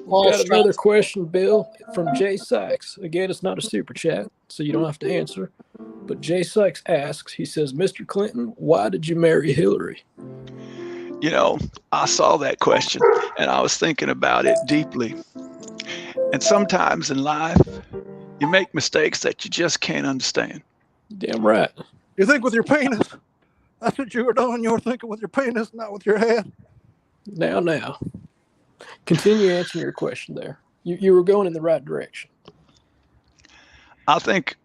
S10: Got another question, Bill, from Jay Sykes. Again, it's not a super chat, so you don't have to answer. But Jay Sykes asks, he says, Mr. Clinton, why did you marry Hillary?
S8: I saw that question, and I was thinking about it deeply. And sometimes in life, you make mistakes that you just can't understand.
S10: Damn right.
S12: You think with your penis? That's what you were doing. You were thinking with your penis, not with your head.
S10: Now. Continue answering your question there. You were going in the right direction.
S8: I think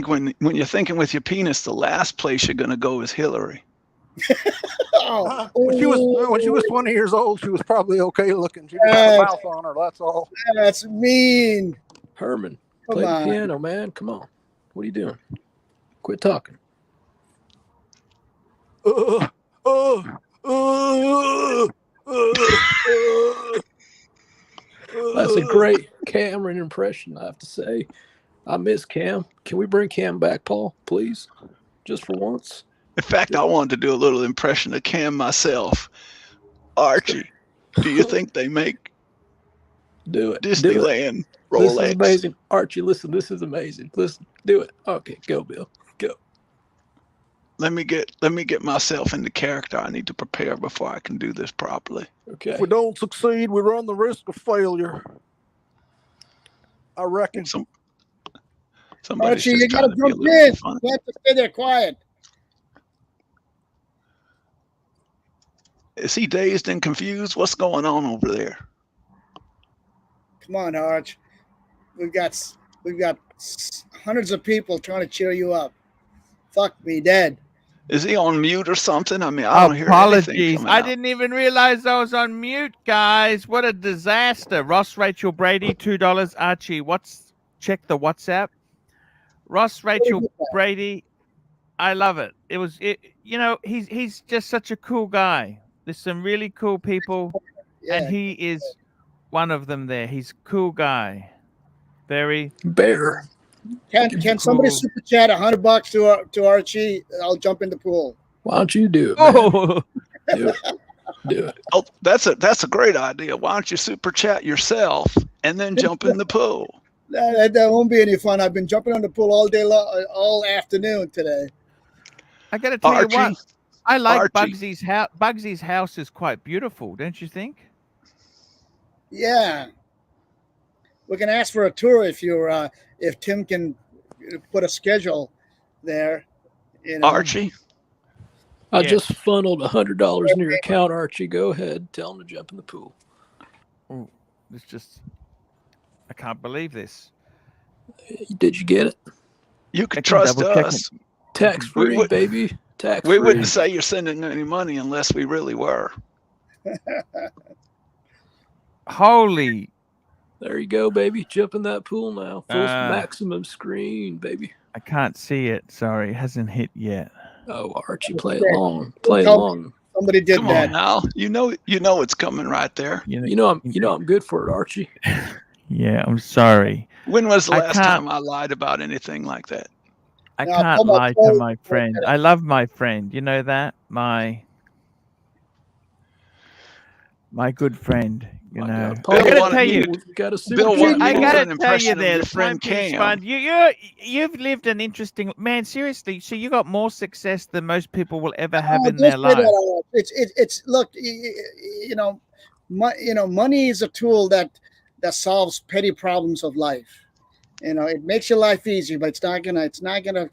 S8: when you're thinking with your penis, the last place you're going to go is Hillary.
S12: When she was 20 years old, she was probably okay looking. She just had a mouth on her. That's all.
S5: That's mean.
S10: Herman, play the piano, man. Come on. What are you doing? Quit talking. That's a great Cameron impression, I have to say. I miss Cam. Can we bring Cam back, Paul, please? Just for once?
S8: In fact, I wanted to do a little impression of Cam myself. Archie, do you think they make Disneyland Rolex?
S10: This is amazing. Archie, listen, this is amazing. Listen, do it. Okay, go, Bill. Go.
S8: Let me get myself into character. I need to prepare before I can do this properly.
S10: Okay.
S12: If we don't succeed, we run the risk of failure. I reckon.
S5: Archie, you gotta jump in. You have to stay there quiet.
S8: Is he dazed and confused? What's going on over there?
S5: Come on, Arch. We've got hundreds of people trying to cheer you up. Fuck me dead.
S8: Is he on mute or something? I mean, I don't hear anything
S1: Apologies.
S8: coming
S1: I
S8: out.
S1: didn't even realize I was on mute, guys. What a disaster. Ross Rachel Brady, $2. Archie, check the WhatsApp. Ross Rachel Brady, I love it. He's just such a cool guy. There's some really cool people, and he is one of them there. He's a cool guy. Very
S10: Bear.
S5: Can somebody super chat $100 to Archie? I'll jump in the pool.
S10: Why don't you do it, man?
S1: Oh,
S10: Do it. Do it.
S8: Oh, that's a great idea. Why don't you super chat yourself and then jump in the pool?
S5: That won't be any fun. I've been jumping on the pool all day long, all afternoon today.
S1: I got to tell you what.
S8: Archie,
S1: I like
S8: Archie.
S1: Bugsy's house. Bugsy's house is quite beautiful, don't you think?
S5: Yeah. We can ask for a tour if Tim can put a schedule there.
S8: Archie,
S10: I just funneled $100 in your account, Archie. Go ahead. Tell him to jump in the pool.
S1: Oh, it's just, I can't believe this.
S10: Did you get it?
S8: you can trust us.
S10: Tax free, baby. Tax
S8: We
S10: free.
S8: wouldn't say you're sending any money unless we really were.
S1: Holy.
S10: There you go, baby. Jump in that pool now. Full maximum screen, baby.
S1: I can't see it. Sorry, it hasn't hit yet.
S10: Oh, Archie, play it long. Play it long.
S5: Somebody did
S8: Come
S5: that.
S8: on now. You know it's coming right there.
S10: You know I'm good for it, Archie.
S1: Yeah, I'm sorry.
S8: When was the last time I lied about anything like that?
S1: I can't lie to my friend. I love my friend. You know that? My good friend. You know.
S8: Bill,
S1: I gotta tell you.
S8: I
S1: gotta tell you
S8: there,
S1: there,
S8: friend Cam.
S1: fun. You've lived an interesting man. Seriously, so you got more success than most people will ever have in their life.
S5: It's look, money is a tool that solves petty problems of life. It makes your life easier, but it's not gonna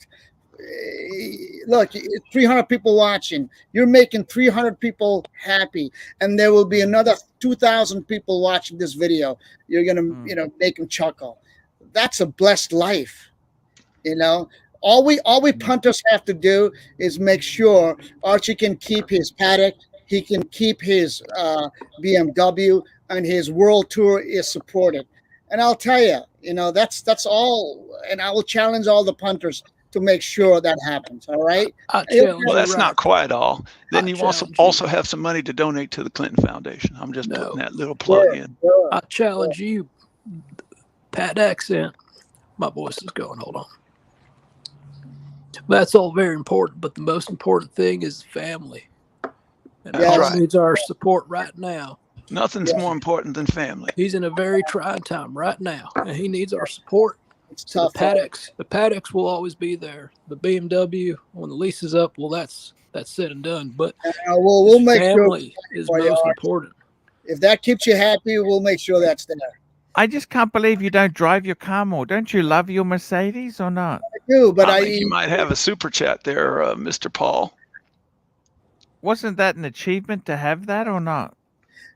S5: look, 300 people watching. You're making 300 people happy, and there will be another 2,000 people watching this video. You're gonna, make them chuckle. That's a blessed life. All we punters have to do is make sure Archie can keep his paddock, he can keep his BMW, and his world tour is supported. And I'll tell you, that's all. And I will challenge all the punters to make sure that happens. All right.
S8: Well, that's not quite all. Then you also have some money to donate to the Clinton Foundation. I'm just putting that little plug in.
S10: I challenge you, Pat accent. My voice is going. Hold on. That's all very important, but the most important thing is family. And Archie needs our support right now.
S8: Nothing's more important than family.
S10: He's in a very trying time right now, and he needs our support.
S5: It's tough.
S10: The paddocks will always be there. The BMW, when the lease is up, well, that's said and done. But
S5: we'll make
S10: family
S5: sure
S10: is most important.
S5: If that keeps you happy, we'll make sure that's there.
S1: I just can't believe you don't drive your car more. Don't you love your Mercedes or not?
S5: I do, but
S8: I think you might have a super chat there, Mr. Paul.
S1: Wasn't that an achievement to have that or not?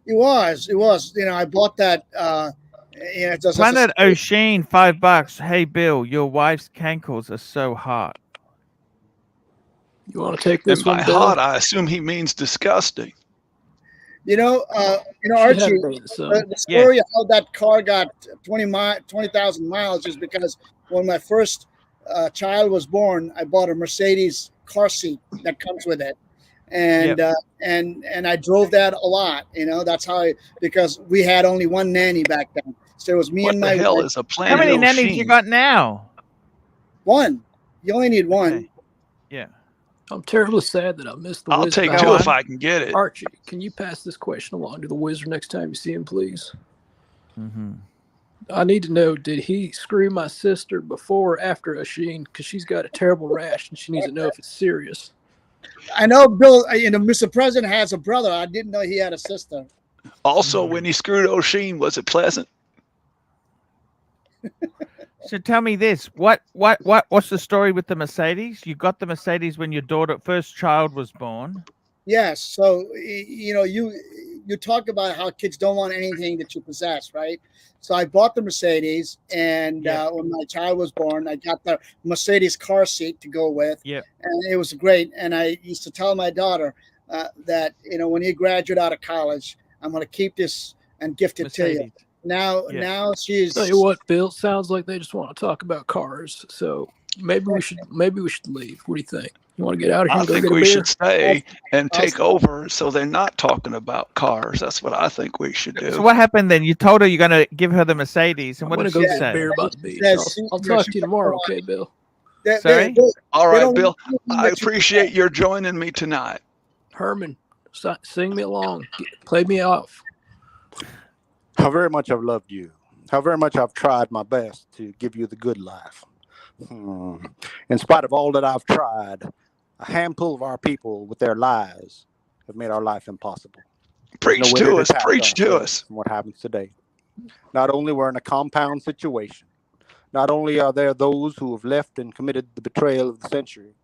S5: It was. I bought that.
S1: Planet O'Sheen, $5. Hey Bill, your wife's cankles are so hot.
S10: You want to take this
S8: and
S10: one?
S8: By hot, I assume he means disgusting.
S5: Archie, the story of how that car got 20,000 miles is because when my first child was born, I bought a Mercedes car seat that comes with it. And and I drove that a lot, that's how because we had only one nanny back then. So it was me and my
S8: wife. What the hell
S5: wife.
S8: is a Planet
S1: How many
S8: O'Sheen?
S1: nannies you got now?
S5: One. You only need one.
S1: Okay. Yeah.
S10: I'm terribly sad that I missed the
S8: I'll
S10: wizard.
S8: take two if I can get it.
S10: Archie, can you pass this question along to the wizard next time you see him, please?
S1: Mm-hmm.
S10: I need to know, did he screw my sister before or after O'Sheen? Because she's got a terrible rash and she needs to know if it's serious.
S5: I know Bill, Mr. President has a brother. I didn't know he had a sister.
S8: Also, when he screwed O'Sheen, was it pleasant?
S1: So tell me this: what's the story with the Mercedes? You got the Mercedes when your first child was born.
S5: Yes. So you you talk about how kids don't want anything that you possess, right? So I bought the Mercedes, and when my child was born, I got the Mercedes car seat to go with.
S1: Yeah.
S5: And it was great. And I used to tell my daughter that, you know, when you graduate out of college, I'm going to keep this and gift it to you. Now she's.
S10: Tell you what, Bill, sounds like they just want to talk about cars. So maybe we should leave. What do you think? You want to get out of here?
S8: I
S10: and go
S8: think
S10: get a
S8: we
S10: beer?
S8: should stay and take over so they're not talking about cars. That's what I think we should do.
S1: So what happened then? You told her you're going to give her the Mercedes, and
S10: I'm
S1: what
S10: gonna
S1: did
S10: go
S1: she
S10: get a
S1: say?
S10: beer by the beach.
S5: Says,
S10: I'll talk to you tomorrow, okay, Bill?
S1: Sorry?
S8: All
S5: they
S8: right,
S5: don't
S8: Bill.
S5: want anything
S8: I
S5: that you
S8: appreciate your joining me tonight.
S10: Herman, sing me along. Play me off.
S12: How very much I've loved you. How very much I've tried my best to give you the good life. In spite of all that I've tried, a handful of our people with their lies have made our life impossible.
S8: Preach to us. Preach to us.
S12: From what happens today. Not only we're in a compound situation, not only are there those who have left and committed the betrayal of the century,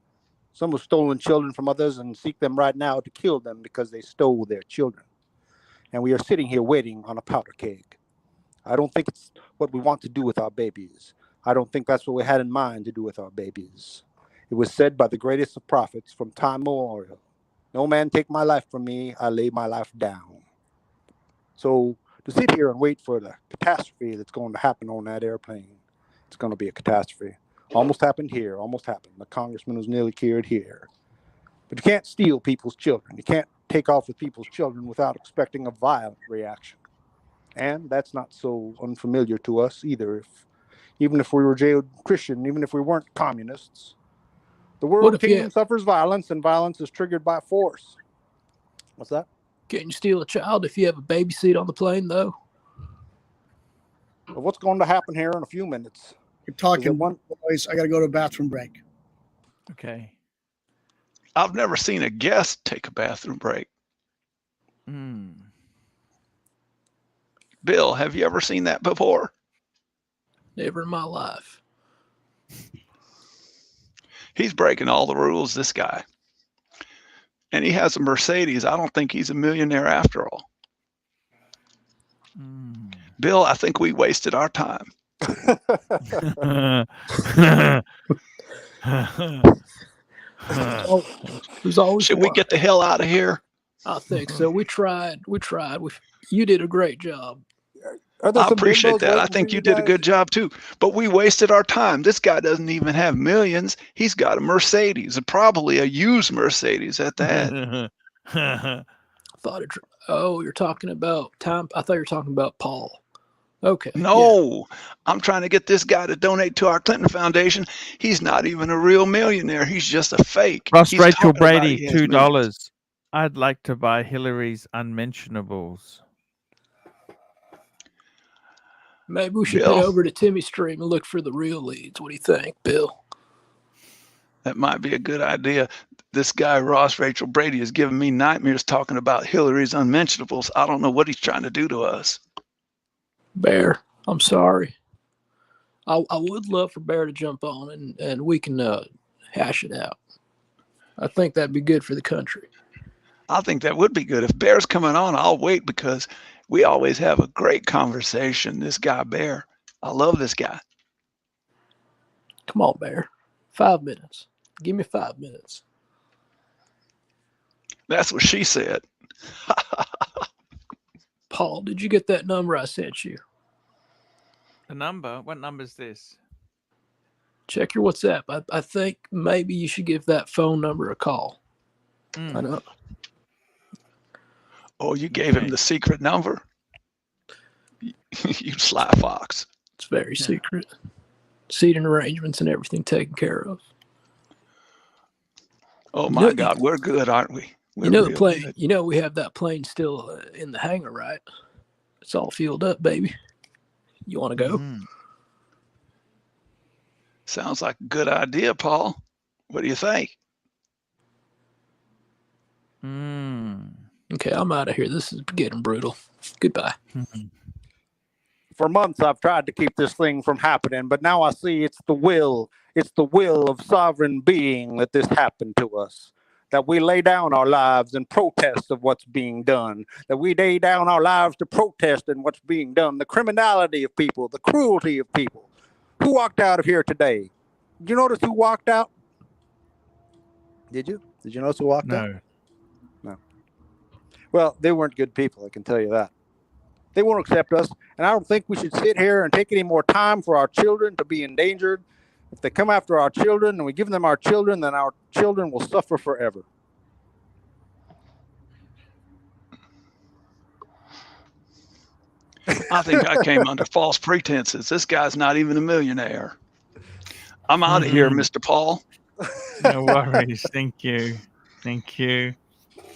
S12: some have stolen children from others and seek them right now to kill them because they stole their children. And we are sitting here waiting on a powder keg. I don't think it's what we want to do with our babies. I don't think that's what we had in mind to do with our babies. It was said by the greatest of prophets from time memorial, no man take my life from me, I lay my life down. So to sit here and wait for the catastrophe that's going to happen on that airplane, it's going to be a catastrophe. Almost happened here, almost happened. The congressman was nearly killed here. But you can't steal people's children. You can't take off with people's children without expecting a violent reaction. And that's not so unfamiliar to us either. Even if we were jailed Christian, even if we weren't communists, the world kingdom suffers violence, and violence is triggered by force. What's that?
S10: Can you steal a child if you have a baby seat on the plane, though?
S12: Well, what's going to happen here in a few minutes?
S5: You're talking, boys. I got to go to a bathroom break.
S1: Okay.
S8: I've never seen a guest take a bathroom break. Bill, have you ever seen that before?
S10: Never in my life.
S8: He's breaking all the rules, this guy. And he has a Mercedes. I don't think he's a millionaire after all. Bill, I think we wasted our time. Should we get the hell out of here?
S10: I think so. We tried. You did a great job.
S8: I appreciate that. I think you did a good job too. But we wasted our time. This guy doesn't even have millions. He's got a Mercedes, probably a used Mercedes at that.
S10: You're talking about time. I thought you were talking about Paul. Okay.
S8: No, I'm trying to get this guy to donate to our Clinton Foundation. He's not even a real millionaire. He's just a fake.
S1: Rachel Brady, $2. I'd like to buy Hillary's unmentionables.
S10: Maybe we should head over to Timmy's stream and look for the real leads. What do you think, Bill?
S8: That might be a good idea. This guy, Rachel Brady, is giving me nightmares talking about Hillary's unmentionables. I don't know what he's trying to do to us.
S10: Bear, I'm sorry. I would love for Bear to jump on and we can hash it out. I think that'd be good for the country.
S8: I think that would be good. If Bear's coming on, I'll wait because we always have a great conversation. This guy, Bear, I love this guy.
S10: Come on, Bear. 5 minutes. Give me 5 minutes.
S8: That's what she said.
S10: Paul, did you get that number I sent you?
S1: The number? What number is this?
S10: Check your WhatsApp. I think maybe you should give that phone number a call. I know.
S8: Oh, you gave him the secret number? You sly fox.
S10: It's very secret. Seating arrangements and everything taken care of.
S8: Oh my God, we're good, aren't we?
S10: You know the plane. Good. You know we have that plane still in the hangar, right? It's all fueled up, baby. You want to go?
S8: Sounds like a good idea, Paul. What do you think?
S10: Okay, I'm out of here. This is getting brutal. Goodbye.
S12: For months, I've tried to keep this thing from happening, but now I see it's the will of sovereign being that this happened to us. that we lay down our lives in protest of what's being done, that we lay down our lives to protest in what's being done, the criminality of people, the cruelty of people. Who walked out of here today? Did you notice who walked out? Did you? Did you notice who walked out? No. Well, they weren't good people, I can tell you that. They won't accept us, and I don't think we should sit here and take any more time for our children to be endangered. If they come after our children and we give them our children, then our children will suffer forever.
S8: I think I came under false pretenses. This guy's not even a millionaire. I'm out of here, Mr. Paul.
S1: No worries. Thank you. Thank you.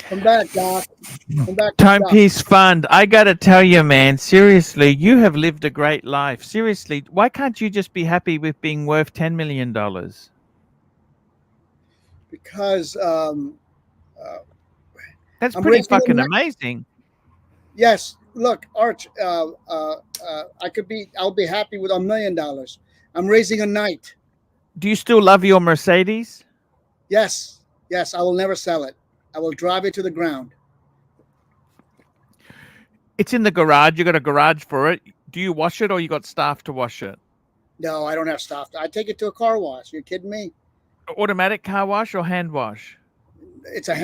S5: Come back, Doc. Come back.
S1: Timepiece Fund. I got to tell you, man, seriously, you have lived a great life. Seriously, why can't you just be happy with being worth $10 million?
S5: Because
S1: that's
S5: I'm
S1: pretty
S5: raising a
S1: fucking
S5: night.
S1: amazing.
S5: Yes, look, Arch, I'll be happy with $1 million. I'm raising a night.
S1: Do you still love your Mercedes?
S5: Yes, yes, I will never sell it. I will drive it to the ground.
S1: It's in the garage. You got a garage for it. Do you wash it or you got staff to wash it?
S5: No, I don't have staff. I take it to a car wash. You're kidding me?
S1: Automatic car wash or hand wash?
S5: It's a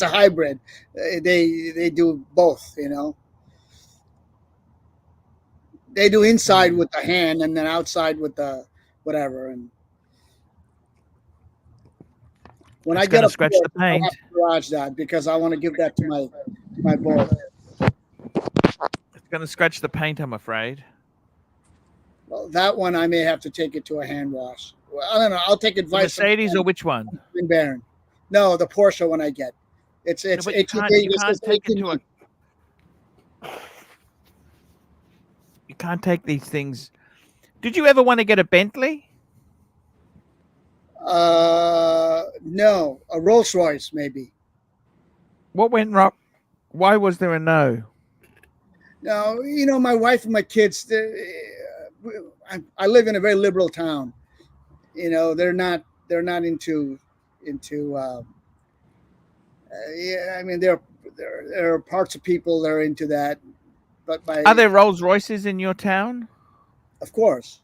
S5: hybrid. They do both, you know. They do inside with the hand and then outside with the whatever. And when I get a
S1: scratch the paint,
S5: I have to garage that because I want to give that to my boy.
S1: It's going to scratch the paint, I'm afraid.
S5: Well, that one I may have to take it to a hand wash. Well, I don't know. I'll take advice.
S1: Mercedes or which one?
S5: Baron. No, the Porsche one I get. You can't
S1: take these things. Did you ever want to get a Bentley?
S5: No, a Rolls Royce maybe.
S1: What went wrong? Why was there a no?
S5: No, you know, my wife and my kids. I live in a very liberal town. You know, they're not into. Yeah, I mean, there are parts of people that are into that, but
S1: are there Rolls Royces in your town?
S5: Of course.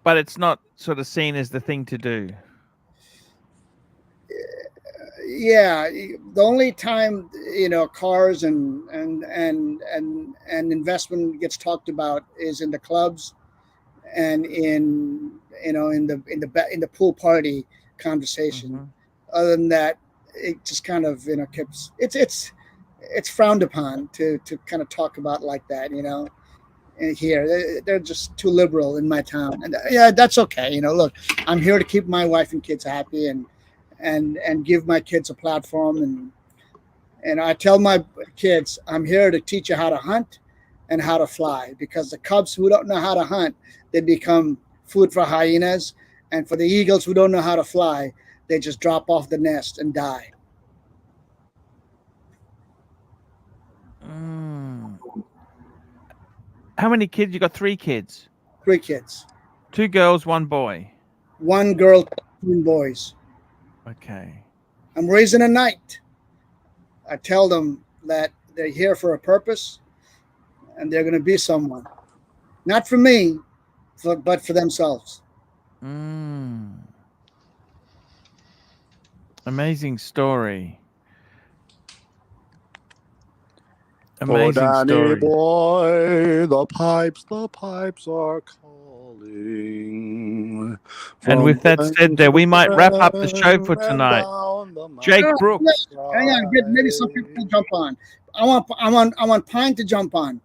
S1: But it's not sort of seen as the thing to do.
S5: Yeah, the only time, you know, cars and investment gets talked about is in the clubs and in the pool party conversation. Mm-hmm. Other than that, it just kind of, you know, keeps it's frowned upon to kind of talk about like that, you know. And here they're just too liberal in my town, and yeah, that's okay. You know, look, I'm here to keep my wife and kids happy and give my kids a platform, and I tell my kids, I'm here to teach you how to hunt and how to fly, because the cubs who don't know how to hunt, they become food for hyenas, and for the eagles who don't know how to fly, they just drop off the nest and die.
S1: How many kids? You got 3 kids?
S5: 3 kids.
S1: 2 girls, 1 boy.
S5: 1 girl, 2 boys.
S1: Okay.
S5: I'm raising a knight. I tell them that they're here for a purpose and they're going to be someone. Not for me, but for themselves.
S1: Amazing story.
S12: Amazing story. Boy, the pipes are calling.
S1: And with that said, there we might wrap up the show for tonight. Jake Brooks.
S5: Hang on, maybe some people can jump on. I want Pine to jump on.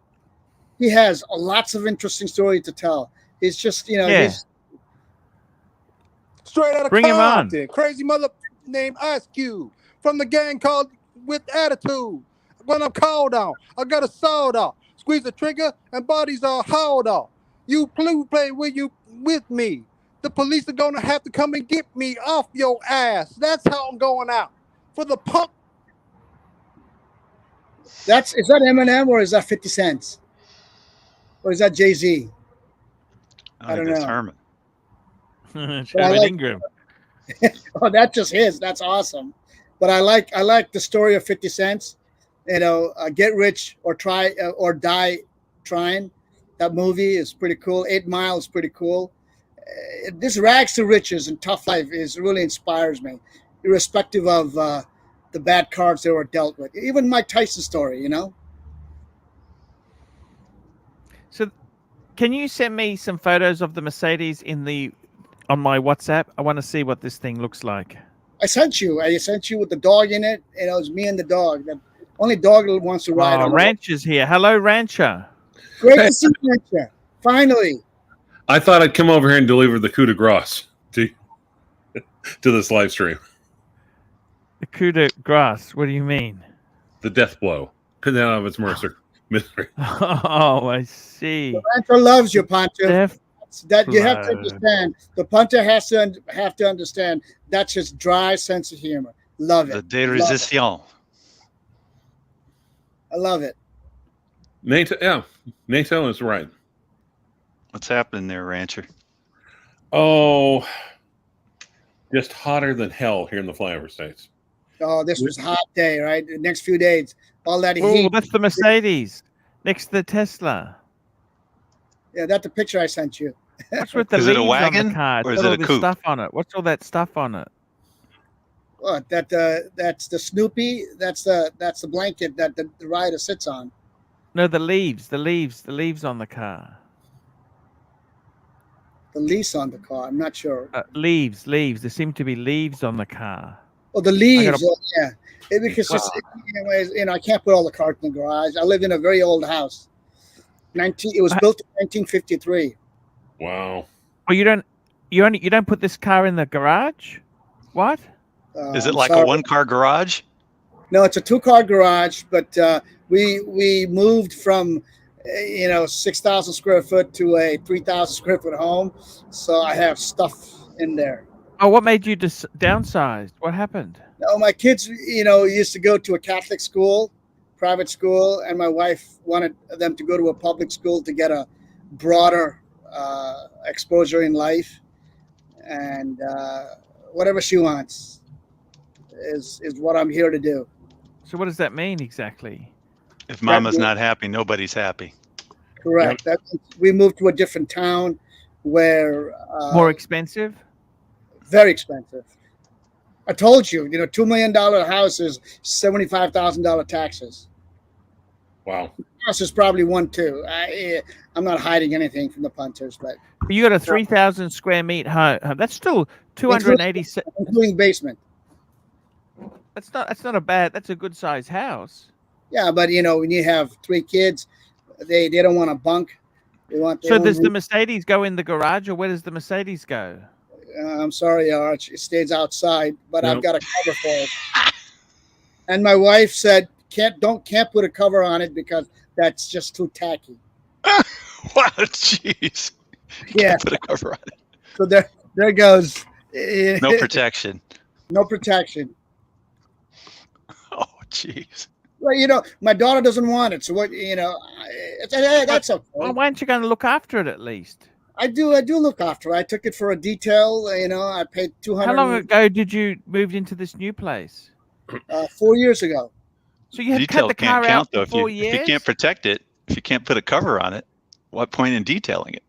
S5: He has lots of interesting stories to tell. He's just, you know, he's
S12: straight out of
S1: Bring
S12: Compton.
S1: him on.
S12: Crazy mother named Ice Cube from the gang called With Attitude. When I'm called on, I got a sold off. Squeeze the trigger and bodies are hauled off. You play with me. The police are gonna have to come and get me off your ass. That's how I'm going out. For the punk.
S5: Is that Eminem or is that 50 Cent? Or is that Jay-Z?
S8: I don't know. Herman.
S1: Sherman Ingram.
S5: Oh, that's just his. That's awesome. But I like the story of 50 Cents. Get rich or die trying. That movie is pretty cool. 8 Mile is pretty cool. This rags to riches and tough life really inspires me, irrespective of the bad cards they were dealt with. Even Mike Tyson's story,
S1: So, can you send me some photos of the Mercedes on my WhatsApp? I want to see what this thing looks like.
S5: I sent you with the dog in it. It was me and the dog. The only dog that wants to ride.
S1: Rancher's here. Hello, Rancher.
S5: Great to see you, Rancher. Finally.
S13: I thought I'd come over here and deliver the coup de grace to this live stream.
S1: The coup de grace? What do you mean?
S13: The death blow. Because now of its misery.
S1: Oh, I see.
S5: The Rancher loves you, Pontiff. That you have to understand. The punter has to understand. That's his dry sense of humor. Love it.
S14: The dérisation.
S5: I love it.
S13: NATO is right.
S14: What's happening there, Rancher?
S13: Oh, just hotter than hell here in the flyover states.
S5: Oh, this was a hot day, right? The next few days, all that heat.
S1: Oh, that's the Mercedes next to the Tesla.
S5: Yeah, that's the picture I sent you.
S1: What's with the
S14: Is it a
S1: leaves
S14: wagon
S1: on the car?
S14: or is it a coupe?
S1: Stuff on it. What's all that stuff on it?
S5: What? That's the Snoopy. That's the blanket that the rider sits on.
S1: No, the leaves on the car.
S5: The lease on the car. I'm not sure.
S1: Leaves. There seem to be leaves on the car.
S5: Oh, the leaves. Yeah. Because anyways, I can't put all the cars in the garage. I live in a very old house. It was built in 1953.
S13: Wow.
S1: Oh, you don't put this car in the garage? What?
S14: Is it like a one-car garage?
S5: No, it's a 2-car garage, but we moved from 6,000 square foot to a 3,000 square foot home, so I have stuff in there.
S1: Oh, what made you downsize? What happened?
S5: No, my kids, used to go to a Catholic school, private school, and my wife wanted them to go to a public school to get a broader exposure in life, and whatever she wants is what I'm here to do.
S1: So what does that mean exactly?
S14: If Mama's not happy, nobody's happy.
S5: Correct. That means we moved to a different town where
S1: more expensive.
S5: Very expensive. I told you, $2 million house is $75,000 taxes.
S13: Wow.
S5: House is probably 1 too. I'm not hiding anything from the punters, but
S1: you got a 3,000 square meter home. That's still 287,
S5: including basement.
S1: That's not a bad. That's a good size house.
S5: Yeah, but when you have 3 kids, they don't want a bunk. They want.
S1: So does the Mercedes go in the garage, or where does the Mercedes go?
S5: I'm sorry, Arch. It stays outside, but I've got a cover for it. And my wife said, can't put a cover on it because that's just too tacky.
S14: Wow, jeez.
S5: Yeah.
S14: Put a cover on it.
S5: So there goes.
S14: No protection.
S5: No protection.
S14: Oh, jeez.
S5: Well, my daughter doesn't want it, so what? That's okay.
S1: Well, why aren't you going to look after it at least?
S5: I do look after it. I took it for a detail. I paid $200.
S1: How long ago did you move into this new place?
S5: 4 years ago.
S1: So you had
S14: Detail
S1: cut the
S14: can't
S1: car
S14: count,
S1: out
S14: though.
S1: for 4 years?
S14: If you can't protect it, if you can't put a cover on it, what point in detailing it?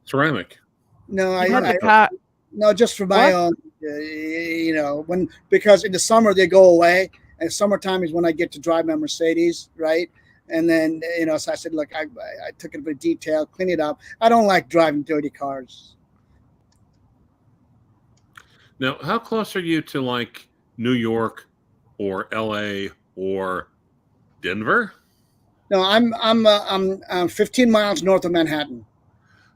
S13: Ceramic.
S5: No,
S1: no,
S5: just for my own. Because in the summer they go away, and summertime is when I get to drive my Mercedes, right? And then so I said, look, I took it for detail, clean it up. I don't like driving dirty cars.
S13: Now, how close are you to like New York or LA or Denver?
S5: No, I'm 15 miles north of Manhattan.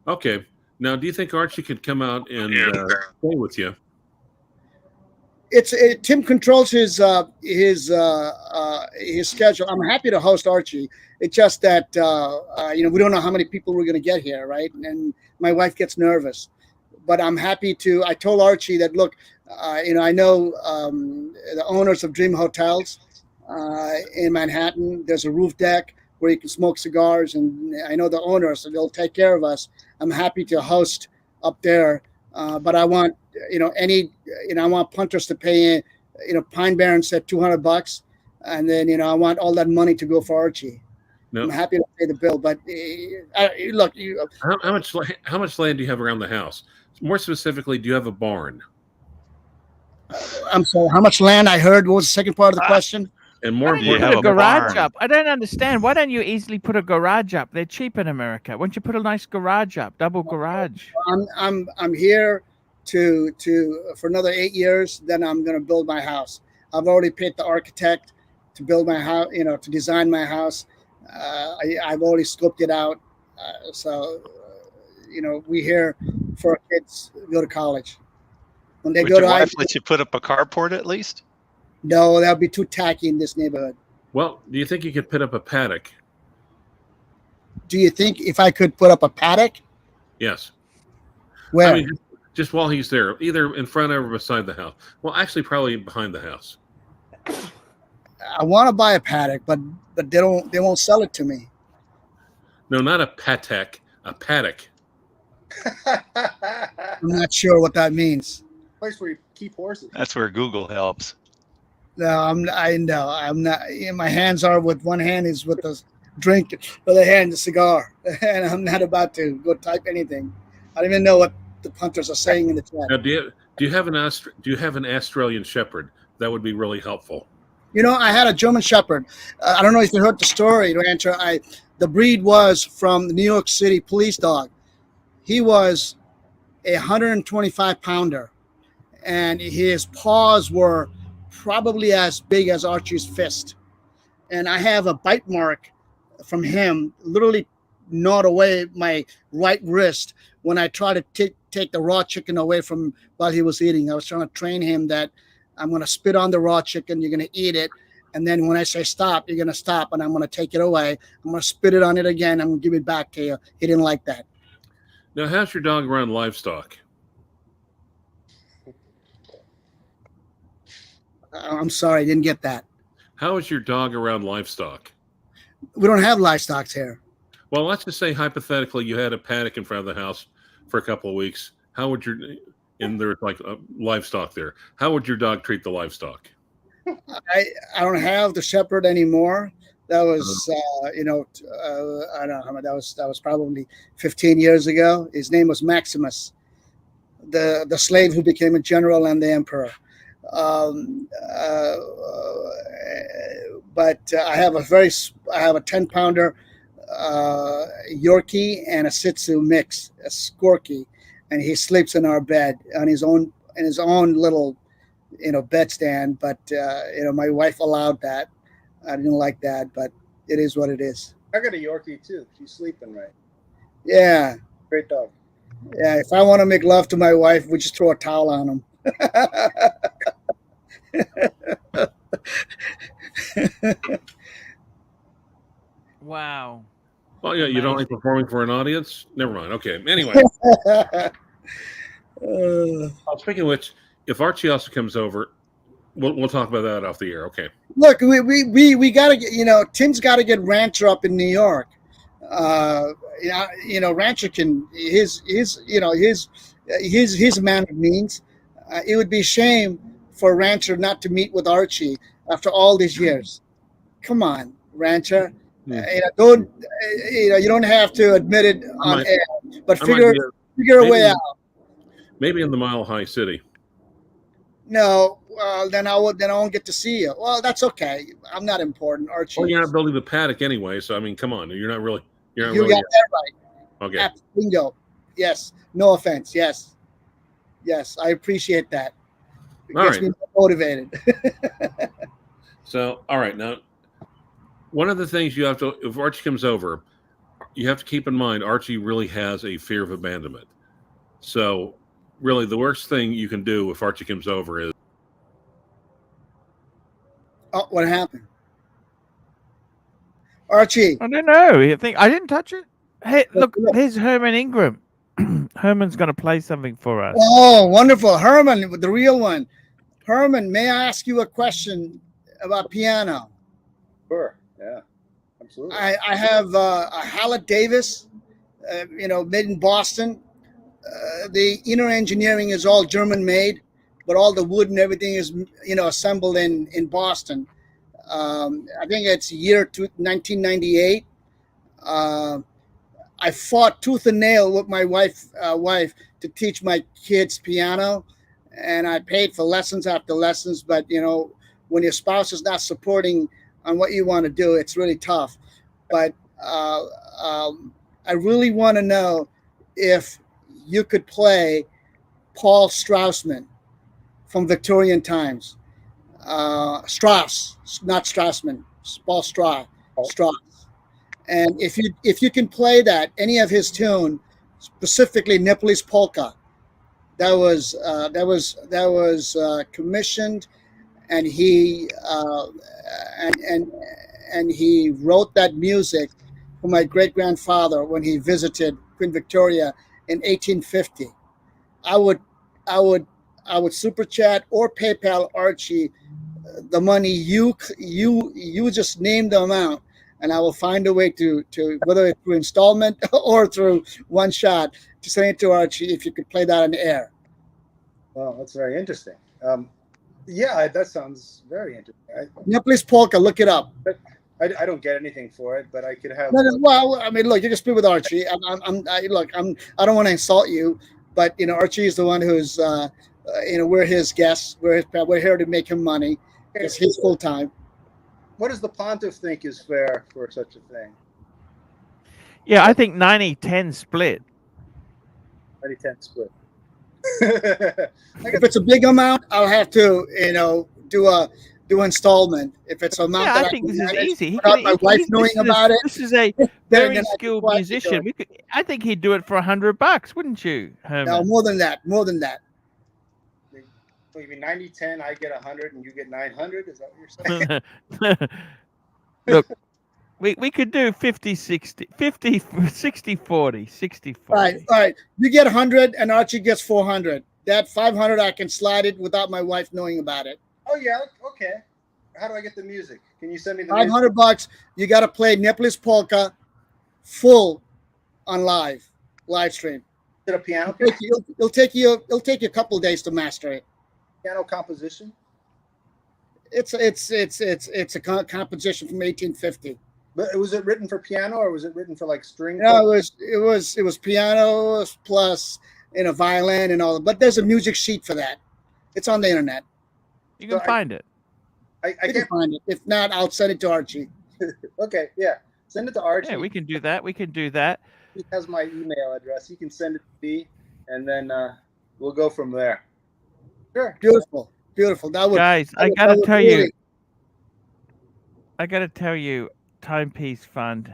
S13: Okay. Now, do you think Archie could come out and stay with you?
S5: Tim controls his schedule. I'm happy to host Archie. It's just that we don't know how many people we're going to get here, right? And my wife gets nervous. But I'm happy to. I told Archie that look, I know the owners of Dream Hotels in Manhattan. There's a roof deck where you can smoke cigars, and I know the owners, so they'll take care of us. I'm happy to host up there But I want, I want punters to pay in. Pine Barren said $200, and then I want all that money to go for Archie.
S13: No.
S5: I'm happy to pay the bill, but look,
S13: how much land do you have around the house? More specifically, do you have a barn?
S5: I'm sorry. How much land? I heard. What was the second part of the question?
S13: And more
S1: Why don't you
S13: importantly,
S1: put a garage up? I don't understand. Why don't you easily put a garage up? They're cheap in America. Why don't you put a nice garage up, double garage?
S5: I'm here to for another 8 years. Then I'm going to build my house. I've already paid the architect to build my house. To design my house. I've already scoped it out. So we here for our kids go to college. When they
S14: Would
S5: go
S14: your
S5: to
S14: wife let you put up a carport at least?
S5: No, that would be too tacky in this neighborhood.
S13: Well, do you think you could put up a paddock?
S5: Do you think if I could put up a paddock?
S13: Yes.
S5: Where?
S13: I mean, just while he's there, either in front or beside the house. Well, actually, probably behind the house.
S5: I want to buy a paddock, but they won't sell it to me.
S13: No, not a patek, a paddock.
S5: I'm not sure what that means.
S12: Place where you keep horses.
S14: That's where Google helps.
S5: No, I'm not. My hands are with one hand is with the drink, the other hand the cigar, and I'm not about to go type anything. I don't even know what the punters are saying in the chat.
S13: Now, do you have an Australian Shepherd? That would be really helpful.
S5: I had a German Shepherd. I don't know if you heard the story, Rancher. The breed was from the New York City police dog. He was a 125 pounder, and his paws were probably as big as Archie's fist. And I have a bite mark from him, literally gnawed away my right wrist when I tried to take the raw chicken away from while he was eating. I was trying to train him that I'm going to spit on the raw chicken, you're going to eat it. And then when I say stop, you're going to stop, and I'm going to take it away. I'm going to spit it on it again. I'm going to give it back to you. He didn't like that.
S13: Now, how's your dog around livestock?
S5: I'm sorry, I didn't get that.
S13: How is your dog around livestock?
S5: We don't have livestock here.
S13: Well, let's just say hypothetically you had a paddock in front of the house for a couple of weeks. How would there's like livestock there? How would your dog treat the livestock?
S5: I don't have the Shepherd anymore. That was I don't know how much that was probably 15 years ago. His name was Maximus, the slave who became a general and the emperor. But I have a 10-pounder Yorkie and a Shih Tzu mix, a Skorky, and he sleeps in our bed on his own little bed stand. But my wife allowed that. I didn't like that, but it is what it is.
S12: I got a Yorkie too. She's sleeping right.
S5: Yeah.
S12: Great dog.
S5: Yeah. If I want to make love to my wife, we just throw a towel on him.
S1: Wow.
S13: Oh yeah, you don't like performing for an audience? Never mind. Okay. Anyway. Speaking of which, if Archie also comes over, we'll talk about that off the air. Okay.
S5: Look, we gotta get Tim's got to get Rancher up in New York. Rancher can his man of means. It would be a shame for Rancher not to meet with Archie after all these years. Come on, Rancher. You don't have to admit it on air, but figure a way out.
S13: Maybe in the Mile High City.
S5: No, well, then I won't get to see you. Well, that's okay. I'm not important, Archie.
S13: Well, you're not building the paddock anyway, so I mean, come on, you're not really.
S5: You got that right.
S13: Okay.
S5: Bingo. Yes. No offense. Yes. Yes, I appreciate that. It gets me motivated.
S13: So, all right, now, one of the things you have to, if Archie comes over, you have to keep in mind Archie really has a fear of abandonment. So, really, the worst thing you can do if Archie comes over is.
S5: Oh, what happened? Archie.
S1: I don't know. I didn't touch it. Hey, look, here's Herman Ingram. Herman's going to play something for us.
S5: Oh, wonderful. Herman, the real one. Herman, may I ask you a question about piano?
S12: Sure. Yeah, absolutely.
S5: I have a Hallett Davis, made in Boston. the inner engineering is all German made, but all the wood and everything is assembled in Boston. I think it's year 1998. I fought tooth and nail with my wife to teach my kids piano, and I paid for lessons after lessons. But when your spouse is not supporting on what you want to do, it's really tough. But I really want to know if you could play Paul Straussman from Victorian times. Strauss, not Straussman, Paul Strauss. And if you can play any of his tune, specifically Nepalese polka, that was commissioned, and he and he wrote that music for my great grandfather when he visited Queen Victoria in 1850. I would super chat or PayPal Archie the money you just name the amount, and I will find a way to whether it's through installment or through one shot, to send it to Archie if you could play that on the air.
S15: Well, that's very interesting. Yeah, that sounds very interesting.
S5: Nepalese polka, look it up.
S15: I don't get anything for it, but I could have.
S5: Well, I mean, look, you can speak with Archie. I don't want to insult you, but Archie is the one who's we're his guests. We're here to make him money. It's his full time.
S15: What does the pontiff think is fair for such a thing?
S1: Yeah, I think 90-10 split.
S15: 90-10 split.
S5: If it's a big amount, I'll have to do installment. If it's an amount that
S1: I think this is easy.
S5: Without my wife knowing about it.
S1: This is a very skilled musician. I think he'd do it for $100, wouldn't you, Herman?
S5: No, more than that. More than that.
S15: So you mean 90-10, I get 100 and you get 900? Is that what you're saying?
S1: Look, we could do 50-60, 50-60-40, 60-40.
S5: All right. You get 100 and Archie gets 400. That 500 I can slide it without my wife knowing about it.
S15: Oh yeah, okay. How do I get the music? Can you send me the
S5: $500? You got to play Nepalese polka full on live stream.
S15: Is it a piano?
S5: It'll take you a couple of days to master it.
S15: Piano composition?
S5: It's a composition from 1850.
S15: But was it written for piano or was it written for like string?
S5: No, it was piano plus violin and all that. But there's a music sheet for that. It's on the internet.
S1: You can find it.
S5: I can find it. If not, I'll send it to Archie.
S15: Okay, yeah. Send it to Archie.
S1: Yeah, we can do that.
S15: He has my email address. He can send it to me, and then we'll go from there. Sure.
S5: Beautiful.
S1: Guys, I gotta tell you, Timepiece Fund,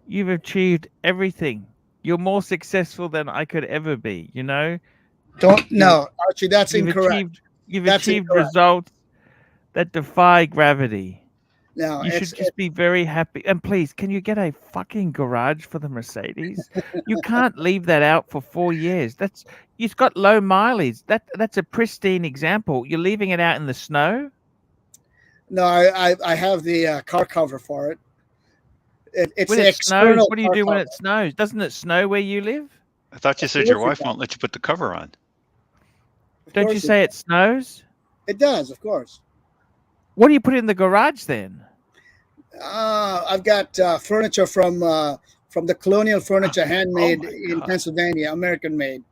S1: you've achieved everything. You're more successful than I could ever be.
S5: Archie, that's incorrect.
S1: You've achieved results that defy gravity.
S5: No,
S1: you should just be very happy. And please, can you get a fucking garage for the Mercedes? You can't leave that out for 4 years. It's got low mileage. That's a pristine example. You're leaving it out in the snow?
S5: No, I have the car cover for it. It's
S1: when
S5: the
S1: it snows, what do you do when
S5: cover.
S1: it snows? Doesn't it snow where you live?
S14: I thought you said your wife won't let you put the cover on.
S1: Don't you say it snows?
S5: It does, of course.
S1: What do you put in the garage then?
S5: I've got furniture from the Colonial Furniture, handmade in Pennsylvania, American made.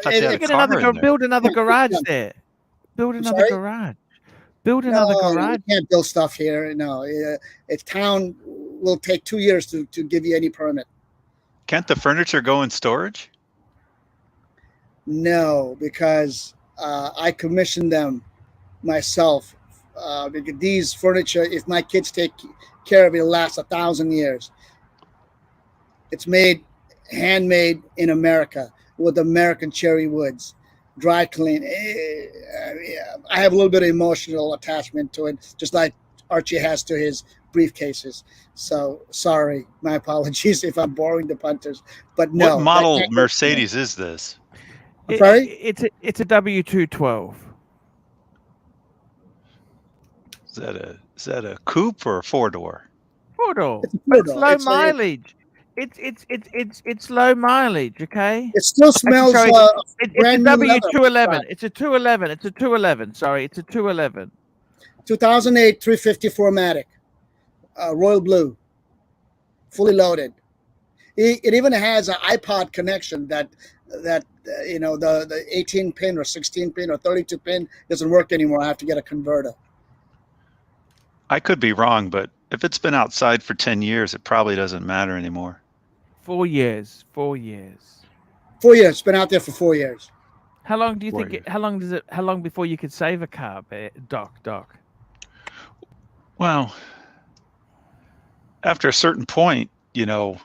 S1: Build another garage there. Build another garage. Build another garage.
S5: You can't build stuff here. No, it's town will take 2 years to give you any permit.
S14: Can't the furniture go in storage?
S5: No, because I commissioned them myself. Because these furniture, if my kids take care of it, it'll last 1,000 years. It's handmade in America with American cherry woods, dry clean. I have a little bit of emotional attachment to it, just like Archie has to his briefcases. So sorry, my apologies if I'm boring the punters. But no.
S14: What model Mercedes is this?
S5: Sorry?
S1: It's a W212.
S14: Is that a coupe or a 4-door?
S1: 4-door.
S5: It's a
S1: But it's
S5: 4-door.
S1: low mileage. It's low mileage. Okay.
S5: It still
S1: I can
S5: smells
S1: show you. It's a
S5: brand new leather.
S1: W211. It's a 211. It's a 211. Sorry, it's a 211.
S5: 2008 354 Matic, royal blue, fully loaded. It even has an iPod connection that you know, the 18 pin or 16 pin or 32 pin doesn't work anymore. I have to get a converter.
S14: I could be wrong, but if it's been outside for 10 years, it probably doesn't matter anymore.
S1: 4 years. 4 years.
S5: 4 years. It's been out there for 4 years.
S1: How long do you
S14: 4
S1: think?
S14: years.
S1: How long before you could save a car, Doc?
S14: Well, after a certain point, you know,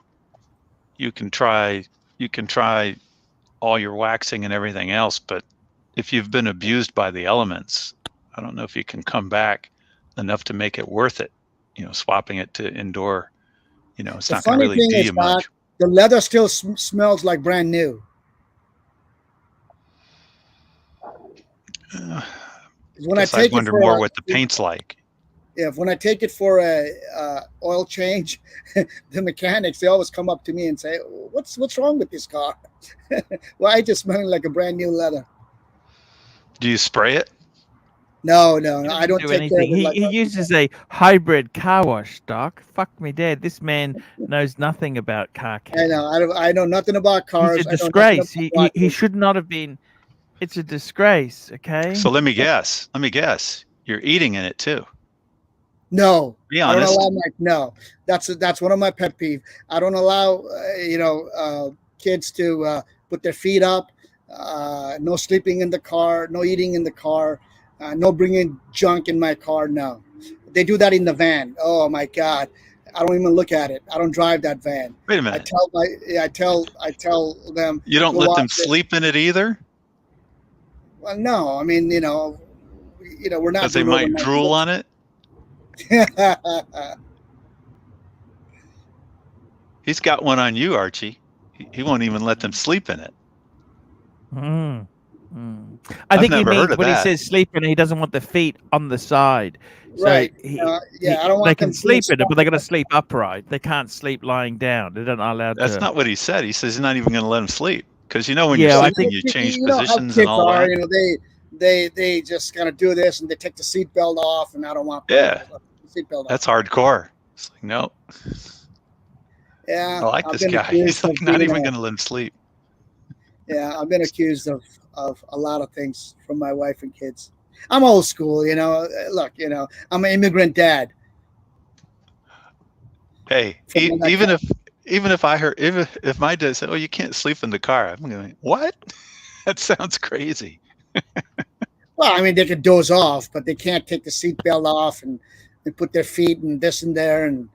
S14: you can try all your waxing and everything else, but if you've been abused by the elements, I don't know if you can come back enough to make it worth it. You know, swapping it to indoor, you know, it's not going to really do you much.
S5: The leather still smells like brand new. When I take
S14: wonder more what the paint's like.
S5: Yeah, when I take it for a oil change, the mechanics, they always come up to me and say, "What's wrong with this car? Why is it smelling like a brand new leather?"
S14: Do you spray it?
S5: No, I don't
S1: do
S5: take
S1: anything.
S5: care of it.
S1: He uses a hybrid car wash, Doc. Fuck me dead. This man knows nothing about car care.
S5: I know. I know nothing about cars.
S1: He's a disgrace. He should not have been. It's a disgrace. Okay.
S14: So let me guess. You're eating in it too.
S5: No,
S14: be honest.
S5: No, that's one of my pet peeves. I don't allow kids to put their feet up. No sleeping in the car. No eating in the car. No bringing junk in my car. No, they do that in the van. Oh my God, I don't even look at it. I don't drive that van.
S14: Wait a minute.
S5: I tell them.
S14: You don't let them sleep in it either?
S5: Well, no. I mean, we're not.
S14: Because they might drool on it. He's got one on you, Archie. He won't even let them sleep in it.
S1: I think he means when he says sleep in it, he doesn't want the feet on the side. So
S5: right. I don't want
S1: they can
S5: them
S1: sleep in it, but they got to sleep upright. They can't sleep lying down. They're not allowed
S14: That's
S1: to.
S14: not what he said. He says he's not even going to let them sleep. Because when you're sleeping, you change positions and all that.
S5: They just kind of do this and they take the seatbelt off, and I don't want
S14: the
S5: seatbelt off.
S14: That's hardcore. It's like, no.
S5: Yeah.
S14: I like this guy. He's like not even going to let him sleep.
S5: Yeah, I've been accused of a lot of things from my wife and kids. I'm old school, Look, I'm an immigrant dad.
S14: Hey, even if I heard if my dad said, "Oh, you can't sleep in the car," I'm going, "What? That sounds crazy."
S5: Well, I mean, they could doze off, but they can't take the seatbelt off and put their feet and this and there and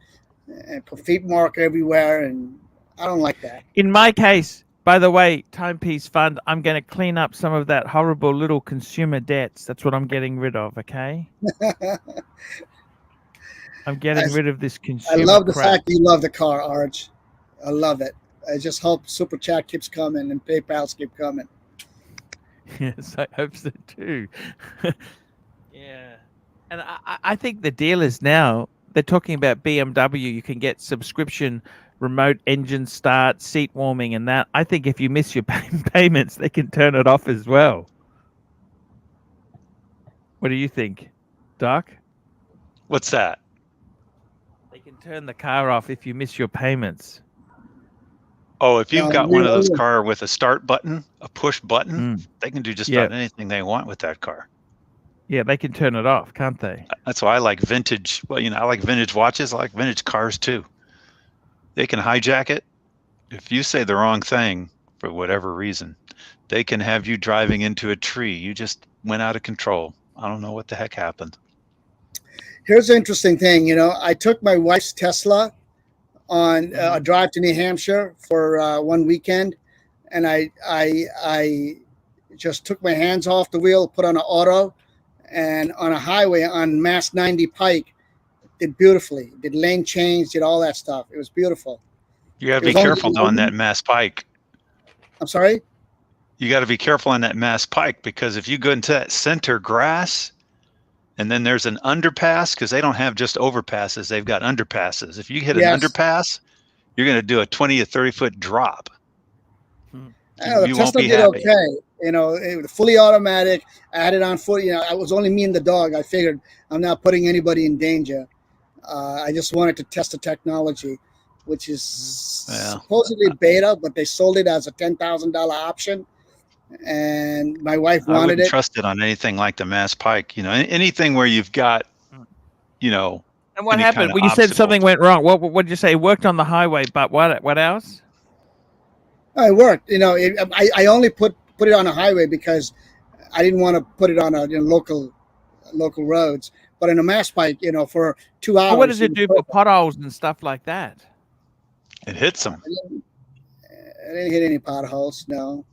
S5: put feet mark everywhere, and I don't like that.
S1: In my case, by the way, Timepiece Fund, I'm going to clean up some of that horrible little consumer debts. That's what I'm getting rid of, okay? I'm getting rid of this consumer
S5: I love the
S1: crap.
S5: fact that you love the car, Arch. I love it. I just hope Super Chat keeps coming and PayPals keep coming.
S1: Yes, I hope so too. Yeah. And I think the dealers now, they're talking about BMW. You can get subscription remote engine start, seat warming, and that. I think if you miss your payments, they can turn it off as well. What do you think, Doc?
S14: What's that?
S1: They can turn the car off if you miss your payments.
S14: Oh, if you've got one of those car with a start button, a push button, they can do just about anything they want with that car.
S1: Yeah, they can turn it off, can't they?
S14: That's why I like vintage. Well, I like vintage watches. I like vintage cars too. They can hijack it. If you say the wrong thing for whatever reason, they can have you driving into a tree. You just went out of control. I don't know what the heck happened.
S5: Here's an interesting thing. I took my wife's Tesla on a drive to New Hampshire for one weekend, and I just took my hands off the wheel, put on an auto, and on a highway on Mass 90 Pike, did beautifully. Did lane change, did all that stuff. It was beautiful.
S14: You got to be careful on that Mass Pike.
S5: I'm sorry?
S14: You got to be careful on that Mass Pike, because if you go into that center grass, and then there's an underpass, because they don't have just overpasses, they've got underpasses. If you hit an underpass, You're going to do a 20 or 30 foot drop.
S5: I know, the Tesla did okay. You know, it was fully automatic. I had it on foot. You know, I was only me and the dog. I figured I'm not putting anybody in danger. I just wanted to test the technology, which is supposedly beta, but they sold it as a $10,000 option. And my wife
S14: I
S5: wanted
S14: wouldn't
S5: it.
S14: trust it on anything like the Mass Pike. You know, anything where you've got, you know,
S1: And what
S14: any
S1: happened
S14: kind of
S1: when you said
S14: obstacle.
S1: something went wrong? What did you say? It worked on the highway, but what else?
S5: Oh, it worked. You know, I only put it on a highway because I didn't want to put it on a local roads. But in a Mass Pike, you know, for 2 hours.
S1: Well, what does it do for potholes and stuff like that?
S14: It hits them.
S5: I didn't hit any potholes. No.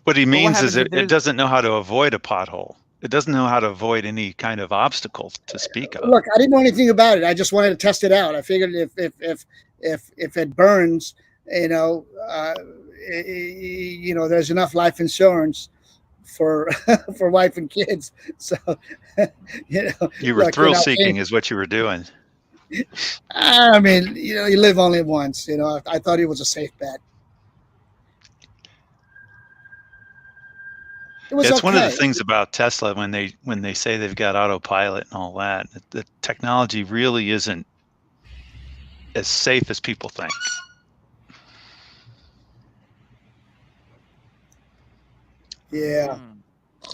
S14: What he
S1: But what
S14: means
S1: happens
S14: is
S1: if
S14: it
S1: there's-
S14: doesn't know how to avoid a pothole. It doesn't know how to avoid any kind of obstacle to speak of.
S5: Look, I didn't know anything about it. I just wanted to test it out. I figured if it burns, you know, there's enough life insurance for for wife and kids. So, you know,
S14: You were
S5: look,
S14: thrill
S5: you know,
S14: seeking, is what you were doing.
S5: I mean, you know, you live only once. You know, I thought it was a safe bet. It was
S14: It's one of the
S5: okay.
S14: things about Tesla when they say they've got autopilot and all that. The technology really isn't as safe as people think.
S5: Yeah.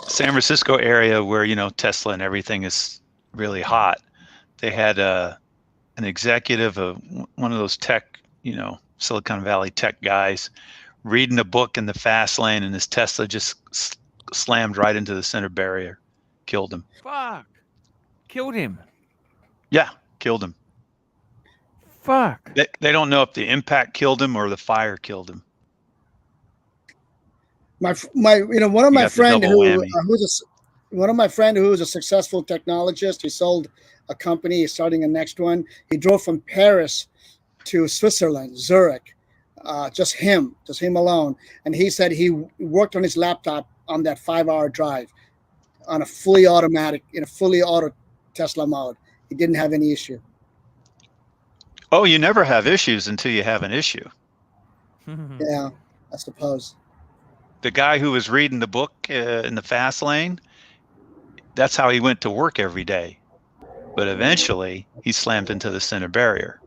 S14: San Francisco area where, you know, Tesla and everything is really hot. They had an executive, one of those tech, you know, Silicon Valley tech guys, reading a book in the fast lane, and his Tesla just slammed right into the center barrier, killed him.
S1: Fuck. Killed him.
S14: Yeah, killed him.
S1: Fuck.
S14: They don't know if the impact killed him or the fire killed him.
S5: My you know, one of
S14: You
S5: my
S14: got the
S5: friend
S14: double
S5: who
S14: whammy.
S5: one of my friend who is a successful technologist. He sold a company. He's starting a next one. He drove from Paris to Switzerland, Zurich, just him alone. And he said he worked on his laptop on that 5-hour drive on a fully automatic, in a fully auto Tesla mode. He didn't have any issue.
S14: Oh, you never have issues until you have an issue.
S5: Yeah, I suppose.
S14: The guy who was reading the book in the fast lane, that's how he went to work every day. But eventually, he slammed into the center barrier.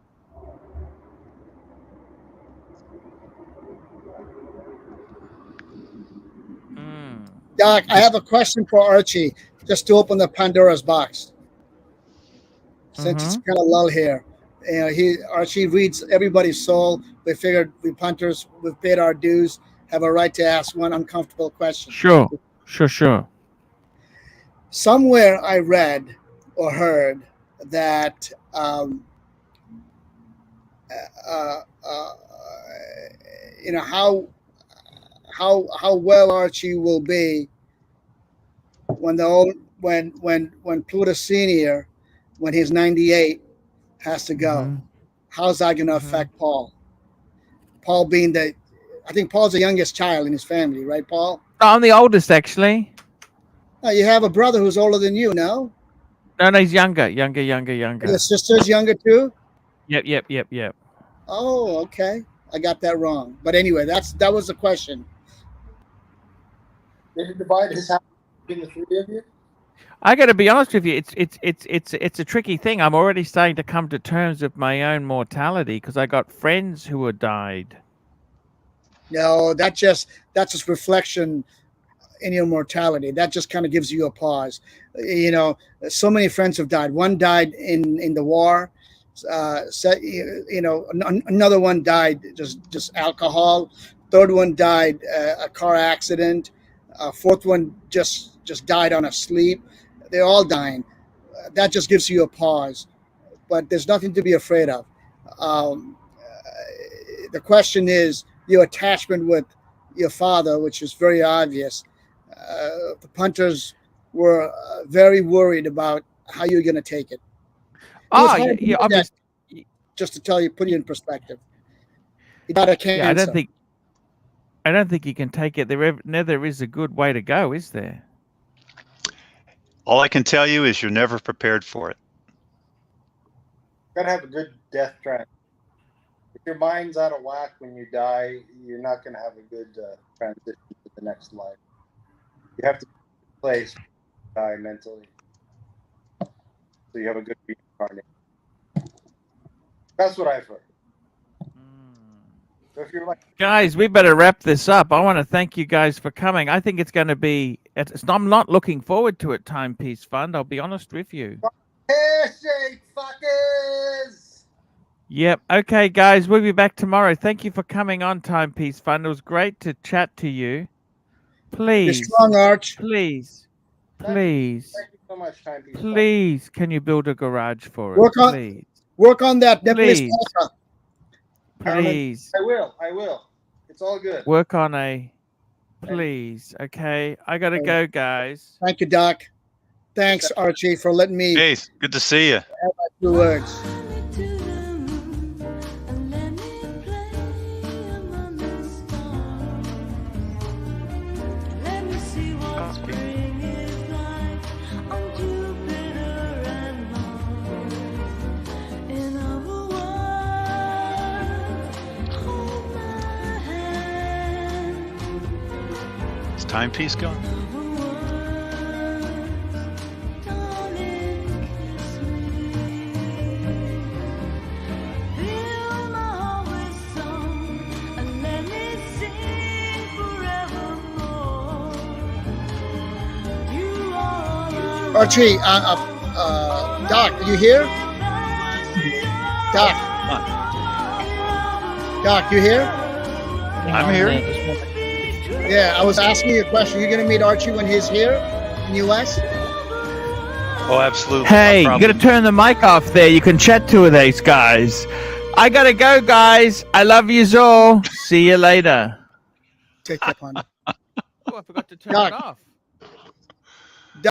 S5: Doc, I have a question for Archie, just to open the Pandora's box. Since it's kind of lull here. You know, Archie reads everybody's soul. We figured we punters, we've paid our dues, have a right to ask one uncomfortable question.
S1: Sure.
S5: Somewhere I read or heard that you know how well Archie will be when when Pluto Senior, when he's 98, has to go. How's that going to affect Paul? Paul being I think Paul's the youngest child in his family, right, Paul?
S1: I'm the oldest, actually.
S5: Oh, you have a brother who's older than you, no?
S1: No, he's younger.
S5: Your sister's younger too?
S1: Yep.
S5: Oh, okay. I got that wrong. But anyway, that was the question.
S15: Did he divide his house between the three of you?
S1: I got to be honest with you. It's a tricky thing. I'm already starting to come to terms with my own mortality because I got friends who had died.
S5: No, that's just reflection in your mortality. That just kind of gives you a pause. You know, so many friends have died. One died in the war. You know, another one died just alcohol. Third one died a car accident. Fourth one just died on a sleep. They're all dying. That just gives you a pause. But there's nothing to be afraid of. The question is your attachment with your father, which is very obvious. The punters were very worried about how you're going to take it. Just to tell you, put you in perspective. He died of cancer.
S1: Yeah, I don't think you can take it. There never is a good way to go, is there?
S14: All I can tell you is you're never prepared for it.
S15: Gotta have a good death track. If your mind's out of whack when you die, you're not going to have a good transition to the next life. You have to place die mentally, so you have a good reincarnation. That's what I've heard. So if you're like,
S1: Guys, we better wrap this up. I want to thank you guys for coming. I think it's going to be. I'm not looking forward to it, Timepiece Fund. I'll be honest with you.
S15: handshake, fuckers!
S1: Yep. Okay, guys, we'll be back tomorrow. Thank you for coming on, Timepiece Fund. It was great to chat to you. Please.
S5: You're strong, Arch.
S1: Please.
S15: Thank you so much, Timepiece.
S1: Please, can you build a garage for
S5: Work
S1: us?
S5: on-
S1: Please.
S5: Work on that.
S1: Please. Please.
S15: I will. It's all good.
S1: Work on a. Please. Okay. I got to go, guys.
S5: Thank you, Doc. Thanks, Archie, for letting me
S14: Hey, good to see you.
S5: have my 2 words.
S2: Let me see what spring is like on Jupiter and Mars. In other words, hold my hand.
S14: Is Timepiece going?
S2: Fill my heart with song and let me sing forevermore. You are
S5: Archie, Doc, you here? Doc. Doc, you here?
S14: I'm here.
S5: Yeah, I was asking you a question. You gonna meet Archie when he's here in US?
S14: Oh, absolutely.
S1: Hey,
S14: No
S1: you got to turn the mic off there. You can chat to these guys. I got to go, guys. I love yous all. See you later.
S5: Take care, Panda.
S1: Oh, I forgot to turn
S5: Doc.
S1: it off.